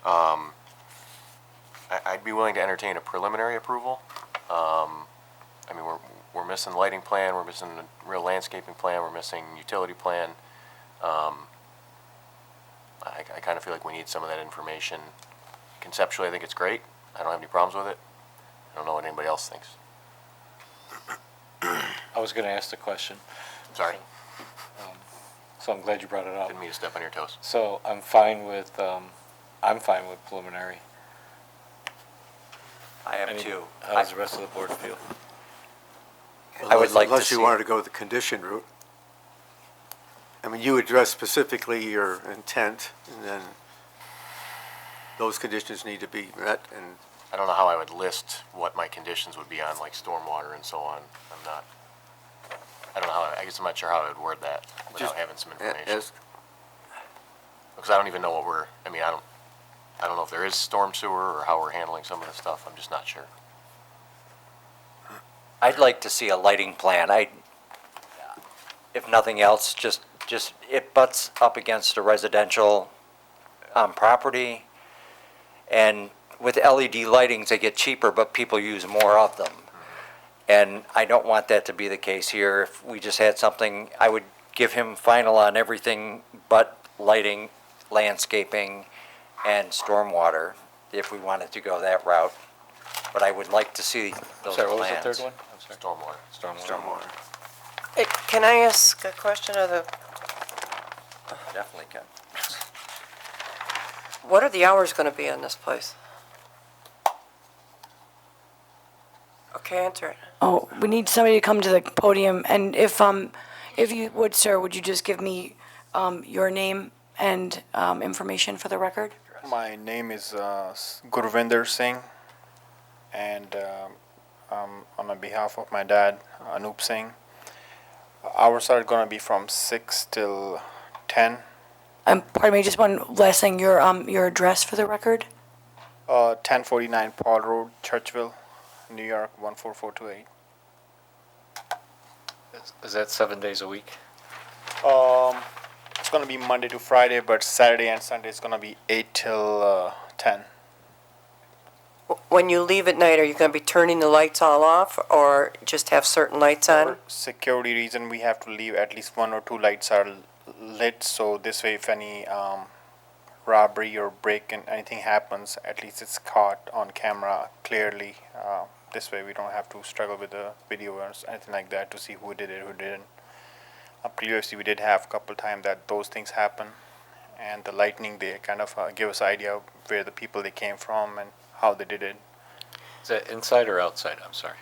[SPEAKER 7] I'd be willing to entertain a preliminary approval. I mean, we're missing lighting plan, we're missing a real landscaping plan, we're missing utility plan. I kind of feel like we need some of that information. Conceptually, I think it's great. I don't have any problems with it. I don't know what anybody else thinks.
[SPEAKER 1] I was going to ask the question.
[SPEAKER 7] Sorry.
[SPEAKER 1] So I'm glad you brought it up.
[SPEAKER 7] Didn't mean to step on your toes.
[SPEAKER 1] So I'm fine with preliminary.
[SPEAKER 4] I am too.
[SPEAKER 1] How does the rest of the board feel?
[SPEAKER 4] I would like to
[SPEAKER 15] Unless you
[SPEAKER 4] see-
[SPEAKER 15] wanted to go the condition route. I mean, you addressed specifically your intent, and then those conditions need to be met, and
[SPEAKER 7] I don't know how I would list what my conditions would be on, like stormwater and so on. I don't know how, I guess I'm not sure how I would word that without
[SPEAKER 15] Just
[SPEAKER 7] having some
[SPEAKER 15] a-
[SPEAKER 7] information.
[SPEAKER 15] as,
[SPEAKER 7] Because I don't even know what I don't know if there is storm sewer or how we're handling some of the stuff. I'm just not sure.
[SPEAKER 4] I'd like to see a lighting plan. If nothing else, just it butts up against a residential property. And with LED lightings, they get cheaper, but people use more of them. And I don't want that to be the case here. If we just had something, I would give him final on everything but lighting, landscaping, and stormwater, if we wanted to go that route. But I would like to see those plans.
[SPEAKER 1] Sorry, what was the third one? I'm sorry.
[SPEAKER 7] Stormwater.
[SPEAKER 1] Stormwater.
[SPEAKER 17] Can I ask a question of the,
[SPEAKER 4] Definitely can.
[SPEAKER 17] what are the hours gonna be on this place? Okay, answer it.
[SPEAKER 2] Oh, we need somebody to come to the podium, and if you would, sir, would you just give me, your name and, information for the record?
[SPEAKER 12] My name is Gurvinder Singh, and on behalf of my dad, Anup Singh. Hours are going to be from 6 till 10.
[SPEAKER 2] Pardon me, just one last thing, your address for the record?
[SPEAKER 12] 1049 Paul Road, Churchville, New York, 14428.
[SPEAKER 1] Is that 7 days a week?
[SPEAKER 12] It's going to be Monday to Friday, but Saturday and Sunday is going to be 8 till 10.
[SPEAKER 17] When you leave at night, are you gonna be turning the lights all off, or just have certain lights on?
[SPEAKER 12] For security reason, we have to leave at least 1 or 2 lights are lit, so this way if any robbery or break and anything happens, at least it's caught on camera clearly. This way we don't have to struggle with the video or anything like that to see who did it, who didn't. Previously we did have a couple times that those things happen, and the lightning, they kind of give us idea of where the people they came from and how they did it.
[SPEAKER 1] Is that inside or outside? I'm sorry.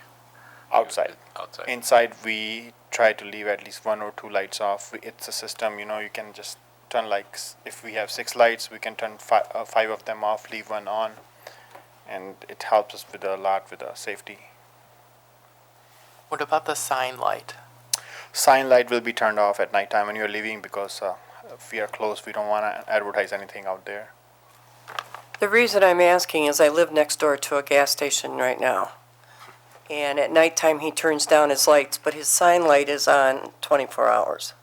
[SPEAKER 12] Outside.
[SPEAKER 1] Outside.
[SPEAKER 12] Inside, we try to leave at least 1 or 2 lights off. It's a system, you can just turn, like, if we have 6 lights, we can turn 5 of them off, leave 1 on, and it helps us with a lot with the safety.
[SPEAKER 5] What about the sign light?
[SPEAKER 12] Sign light will be turned off at nighttime when you're leaving, because if we are closed, we don't want to advertise anything out there.
[SPEAKER 17] The reason I'm asking is I live next door to a gas station right now. And at nighttime, he turns down his lights, but his sign light is on 24 hours.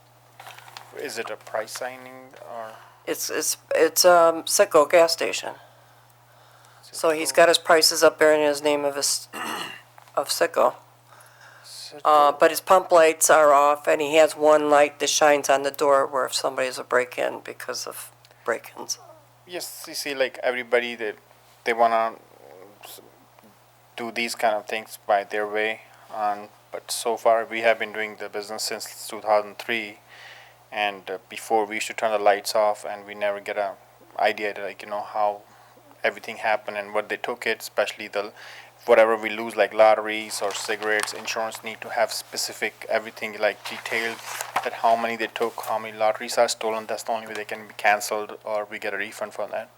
[SPEAKER 12] Is it a price signing or?
[SPEAKER 17] It's Citgo gas station. So he's got his prices up there in his name of Citgo. But his pump lights are off, and he has 1 light that shines on the door where if somebody's a break-in because of break-ins.
[SPEAKER 12] Yes, you see, like everybody, they want to do these kind of things by their way. But so far, we have been doing the business since 2003. And before, we used to turn the lights off, and we never get an idea, how everything happened and what they took it, especially whatever we lose, like lotteries or cigarettes, insurance need to have specific everything, like detailed, that how many they took, how many lotteries are stolen. That's the only way they can be canceled or we get a refund for that.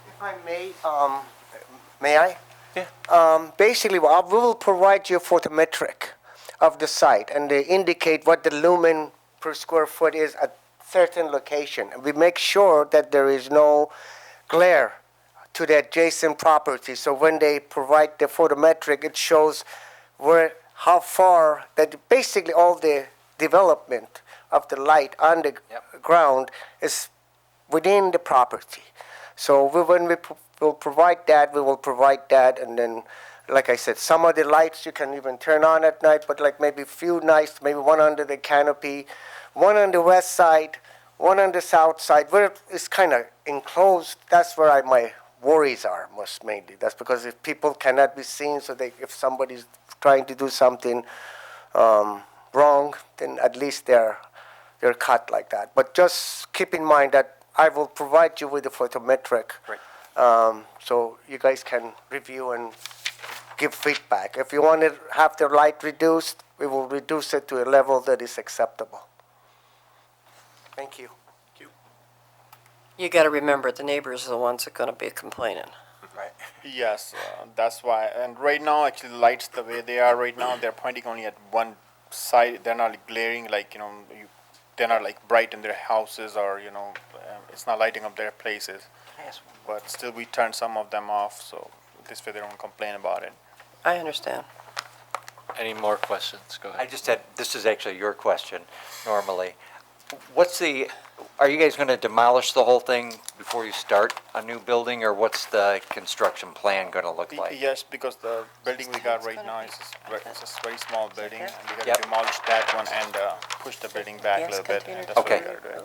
[SPEAKER 18] If I may I? Yeah. Basically, we will provide you a photometric of the site, and they indicate what the lumen per square foot is at certain location. And we make sure that there is no glare to the adjacent property. So when they provide the photometric, it shows how far that basically all the development of the light on the ground is within the property. So when we will provide that, we will provide that, and then, like I said, some of the lights you can even turn on at night, but like maybe a few nights, maybe 1 under the canopy, 1 on the west side, 1 on the south side, where it's kind of enclosed. That's where my worries are most mainly. That's because if people cannot be seen, so if somebody's trying to do something wrong, then at least they're cut like that. But just keep in mind that I will provide you with the photometric, so you guys can review and give feedback. If you want to have the light reduced, we will reduce it to a level that is acceptable. Thank you.
[SPEAKER 17] You gotta remember, the neighbors are the ones that are gonna be complaining.
[SPEAKER 4] Right.
[SPEAKER 19] Yes, that's why. And right now, actually, the lights, the way they are right now, they're pointing only at one side. They're not like glaring, like, they're not like bright in their houses or, it's not lighting up their places. But still, we turn some of them off, so this way they don't complain about it.
[SPEAKER 17] I understand.
[SPEAKER 1] Any more questions? Go ahead.
[SPEAKER 4] I just had, this is actually your question normally. Are you guys going to demolish the whole thing before you start a new building, or what's the construction plan going to look like?
[SPEAKER 19] Yes, because the building we got right now is it's a very small building, and we got
[SPEAKER 4] Yep.
[SPEAKER 19] to demolish that one and push the building back a little bit, and that's what we
[SPEAKER 4] Okay.
[SPEAKER 19] got to do.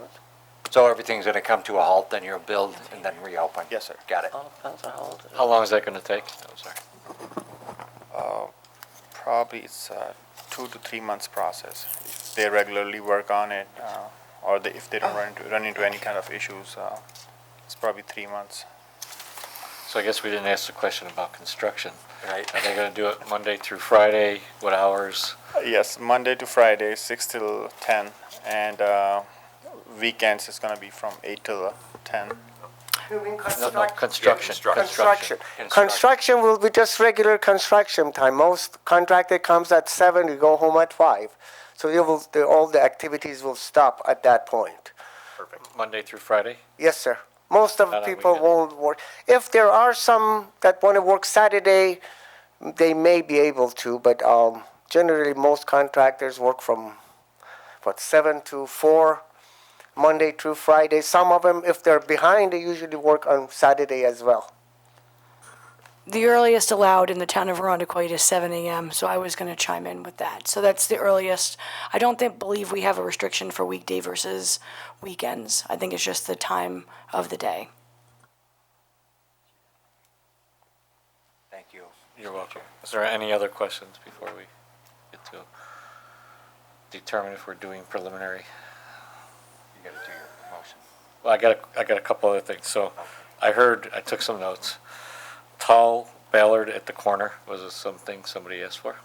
[SPEAKER 4] So everything's going to come to a halt, then you'll build and then reopen?
[SPEAKER 19] Yes, sir.
[SPEAKER 4] Got it.
[SPEAKER 17] All depends on how old it is.
[SPEAKER 1] How long is that going to take? I'm sorry.
[SPEAKER 19] Probably it's a 2 to 3 months process. If they regularly work on it, or if they don't run into any kind of issues, it's probably 3 months.
[SPEAKER 1] So I guess we didn't ask the question about construction.
[SPEAKER 4] Right.
[SPEAKER 1] Are they going to do it Monday through Friday? What hours?
[SPEAKER 19] Yes, Monday to Friday, 6 till 10, and weekends is gonna be from 8 till 10.
[SPEAKER 18] You mean
[SPEAKER 1] Construction.
[SPEAKER 18] Construction. Construction will be just regular construction time. Most contractor comes at 7, you go home at 5. So all the activities will stop at that point.
[SPEAKER 1] Perfect. Monday through Friday?
[SPEAKER 18] Yes, sir. Most of the
[SPEAKER 1] Not on
[SPEAKER 18] people
[SPEAKER 1] weekends.
[SPEAKER 18] won't work. If there are some that want to work Saturday, they may be able to, but generally most contractors work from, 7 to 4, Monday through Friday. Some of them, if they're behind, they usually work on Saturday as well.
[SPEAKER 2] The earliest allowed in the town of Arundecoit is 7 a.m., so I was going to chime in with that. So that's the earliest. I don't believe we have a restriction for weekday versus weekends. I think it's just the time of the day.
[SPEAKER 4] Thank you.
[SPEAKER 1] You're welcome. Is there any other questions before we get to determine if we're doing preliminary?
[SPEAKER 4] You got to do your motion.
[SPEAKER 1] Well, I got a couple other things. So I took some notes. Tall ballard at the corner, was this something somebody asked for?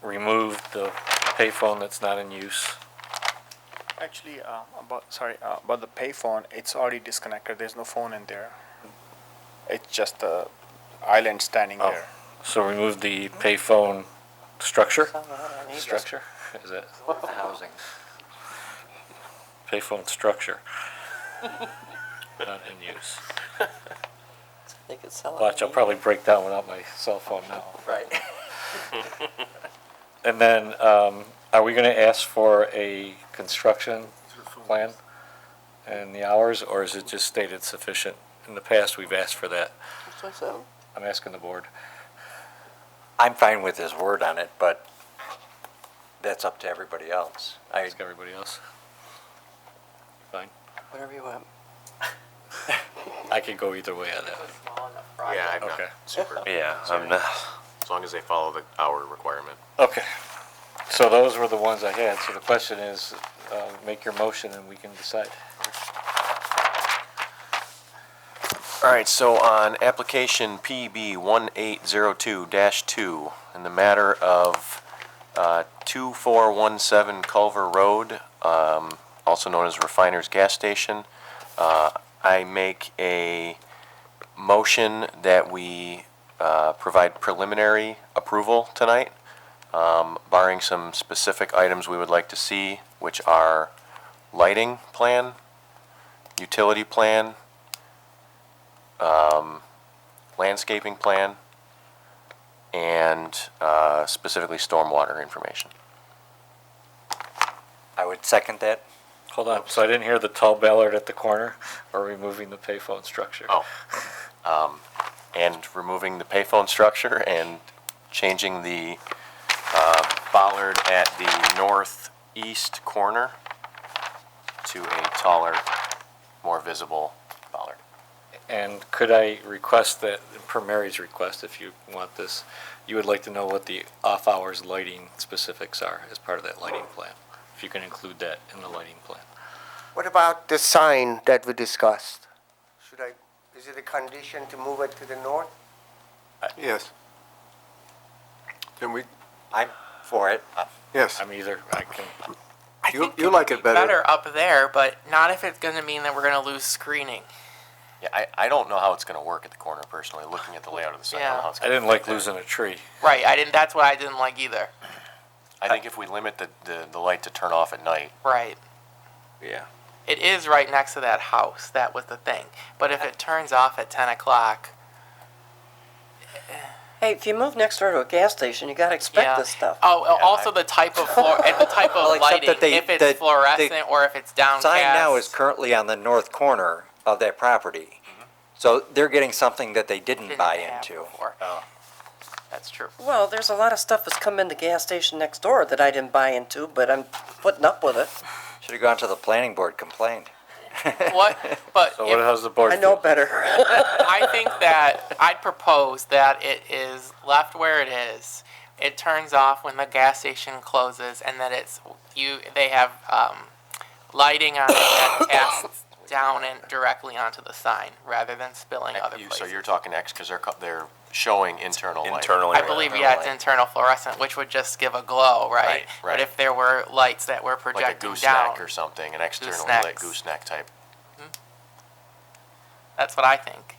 [SPEAKER 1] Remove the payphone that's not in use.
[SPEAKER 19] Actually, about the payphone, it's already disconnected. There's no phone in there. It's just the island standing there.
[SPEAKER 1] So remove the payphone structure? Structure? Is it?
[SPEAKER 4] Housing.
[SPEAKER 1] Payphone structure. Not in use.
[SPEAKER 17] They could sell it.
[SPEAKER 1] Watch, I'll probably break that one out my cell phone now.
[SPEAKER 4] Right.
[SPEAKER 1] And then, are we gonna ask for a construction plan and the hours, or is it just stated sufficient? In the past, we've asked for that. I'm asking the board.
[SPEAKER 4] I'm fine with his word on it, but that's up to everybody else.
[SPEAKER 1] Ask everybody else. Fine.
[SPEAKER 17] Whatever you want.
[SPEAKER 1] I could go either way on that.
[SPEAKER 7] Yeah, I'm not
[SPEAKER 1] Okay.
[SPEAKER 7] super.
[SPEAKER 8] Yeah, I'm not.
[SPEAKER 7] As long as they follow the hour requirement.
[SPEAKER 1] Okay. So those were the ones I had. So the question is, make your motion and we can decide.
[SPEAKER 7] All right, so on application PB 1802-2, in the matter of 2417 Culver Road, also known as Refiner's Gas Station, I make a motion that we provide preliminary approval tonight, barring some specific items we would like to see, which are lighting plan, utility plan, landscaping plan, and specifically stormwater information.
[SPEAKER 4] I would second that.
[SPEAKER 1] Hold on. So I didn't hear the tall ballard at the corner or removing the payphone structure.
[SPEAKER 7] Oh. And removing the payphone structure and changing the bollard at the northeast corner to a taller, more visible bollard.
[SPEAKER 1] And could I request that, per Mary's request, if you want this, you would like to know what the off-hours lighting specifics are as part of that lighting plan? If you can include that in the lighting plan.
[SPEAKER 18] What about the sign that we discussed? Is it a condition to move it to the north?
[SPEAKER 15] Yes. Can we,
[SPEAKER 4] I'm for it.
[SPEAKER 15] yes,
[SPEAKER 1] I'm either, I can,
[SPEAKER 5] I
[SPEAKER 15] you
[SPEAKER 5] think
[SPEAKER 15] you
[SPEAKER 5] would
[SPEAKER 15] like
[SPEAKER 5] be
[SPEAKER 15] it better.
[SPEAKER 5] up there, but not if it's gonna mean that we're gonna lose screening.
[SPEAKER 7] Yeah, I don't know how it's gonna work at the corner personally, looking at the layout of the site. I don't know how it's
[SPEAKER 1] I
[SPEAKER 7] gonna
[SPEAKER 1] didn't
[SPEAKER 7] fit
[SPEAKER 1] like
[SPEAKER 7] there.
[SPEAKER 1] losing a tree.
[SPEAKER 5] Right, that's what I didn't like either.
[SPEAKER 7] I think if we limit the light to turn off at night,
[SPEAKER 5] Right.
[SPEAKER 7] yeah.
[SPEAKER 5] It is right next to that house, that was the thing. But if it turns off at 10 o'clock,
[SPEAKER 17] Hey, if you move next door to a gas station, you gotta
[SPEAKER 5] yeah.
[SPEAKER 17] expect this stuff.
[SPEAKER 5] Oh, also the type of and the type
[SPEAKER 4] Well,
[SPEAKER 5] of
[SPEAKER 4] except
[SPEAKER 5] lighting,
[SPEAKER 4] that they-
[SPEAKER 5] if it's
[SPEAKER 4] the
[SPEAKER 5] fluorescent or if it's downcast.
[SPEAKER 4] Sign now is currently on the north corner of that property. So they're getting something that they didn't buy
[SPEAKER 5] have
[SPEAKER 4] into.
[SPEAKER 5] before. That's true.
[SPEAKER 17] Well, there's a lot of stuff that's come in the gas station next door that I didn't buy into, but I'm putting up with it.
[SPEAKER 4] Should have gone to the planning board, complained.
[SPEAKER 5] What? But
[SPEAKER 1] So what does the board
[SPEAKER 17] I know
[SPEAKER 1] feel?
[SPEAKER 17] better.
[SPEAKER 5] I think that I'd propose that it is left where it is. It turns off when the gas station closes, and that they have lighting on it that casts down and directly onto the sign rather than spilling other places.
[SPEAKER 7] So you're talking X because they're showing internal lighting.
[SPEAKER 8] Internally.
[SPEAKER 5] I believe, yeah, it's internal fluorescent, which would just give a glow, right?
[SPEAKER 7] Right, right.
[SPEAKER 5] But if there were lights that were
[SPEAKER 7] Like a
[SPEAKER 5] projecting
[SPEAKER 7] gooseneck
[SPEAKER 5] down,
[SPEAKER 7] or something, an externally
[SPEAKER 5] Goosenecks.
[SPEAKER 7] lit gooseneck type.
[SPEAKER 5] that's what I think.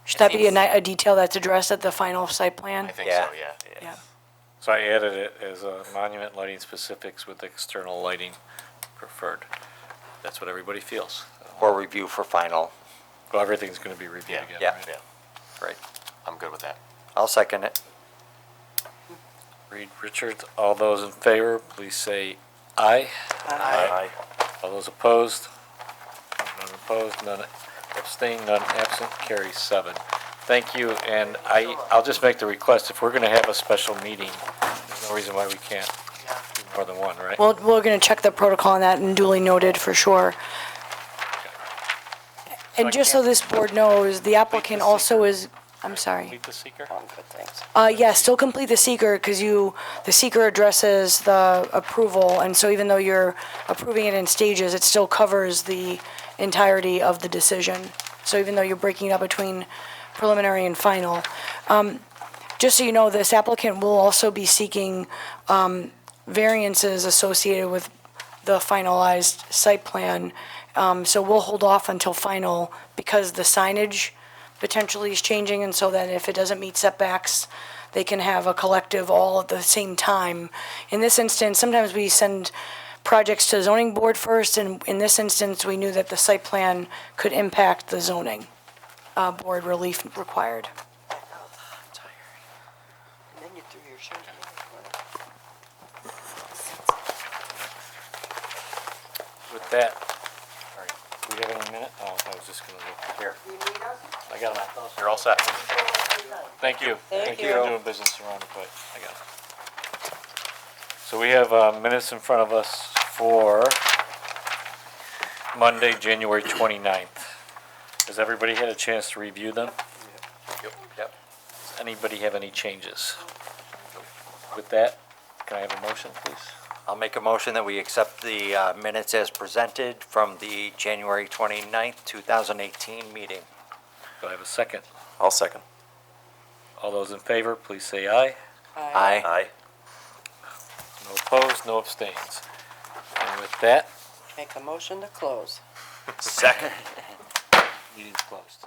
[SPEAKER 2] Should that be a detail that's addressed at the final site plan?
[SPEAKER 7] I think
[SPEAKER 4] Yeah.
[SPEAKER 7] so, yeah.
[SPEAKER 2] Yeah.
[SPEAKER 1] So I added it as a monument lighting specifics with external lighting preferred. That's what everybody feels.
[SPEAKER 4] Or review for final.
[SPEAKER 1] Well, everything's gonna be reviewed
[SPEAKER 7] Yeah,
[SPEAKER 1] again,
[SPEAKER 4] yeah.
[SPEAKER 1] right?
[SPEAKER 7] Yeah,
[SPEAKER 4] Right.
[SPEAKER 7] I'm good with that.
[SPEAKER 4] I'll second it.
[SPEAKER 1] Reed Richards, all those in favor, please say aye.
[SPEAKER 8] Aye.
[SPEAKER 1] All those opposed? None opposed, none abstained, none absent, carries 7. Thank you, and I'll just make the request, if we're gonna have a special meeting, there's no reason why we can't do more than one, right?
[SPEAKER 2] Well, we're going to check the protocol on that and duly noted for sure. And just so this board knows, the applicant also is, I'm sorry.
[SPEAKER 1] Meet the seeker?
[SPEAKER 17] Good, thanks.
[SPEAKER 2] Yeah, still complete the seeker because the seeker addresses the approval. And so even though you're approving it in stages, it still covers the entirety of the decision. So even though you're breaking it up between preliminary and final. Just so you know, this applicant will also be seeking variances associated with the finalized site plan. So we'll hold off until final because the signage potentially is changing, and so that if it doesn't meet setbacks, they can have a collective all at the same time. In this instance, sometimes we send projects to zoning board first, and in this instance, we knew that the site plan could impact the zoning board relief required.
[SPEAKER 17] And then you threw your shirt in.
[SPEAKER 1] With that, do we have any minute? Oh, I was just gonna look here. I got them.
[SPEAKER 7] You're all set.
[SPEAKER 1] Thank you.
[SPEAKER 17] Thank
[SPEAKER 1] for
[SPEAKER 17] you.
[SPEAKER 1] doing business around the place. I got it. So we have minutes in front of us for Monday, January 29th. Has everybody had a chance to review them? Yep. Does anybody have any changes? With that, can I have a motion, please?
[SPEAKER 4] I'll make a motion that we accept the minutes as presented from the January 29th, 2018 meeting.
[SPEAKER 1] Do I have a second?
[SPEAKER 8] I'll second.
[SPEAKER 1] All those in favor, please say aye.
[SPEAKER 4] Aye.
[SPEAKER 8] Aye.
[SPEAKER 1] No opposed, no abstains. And with that,
[SPEAKER 17] Make a motion to close.
[SPEAKER 8] Second.
[SPEAKER 1] meeting's closed.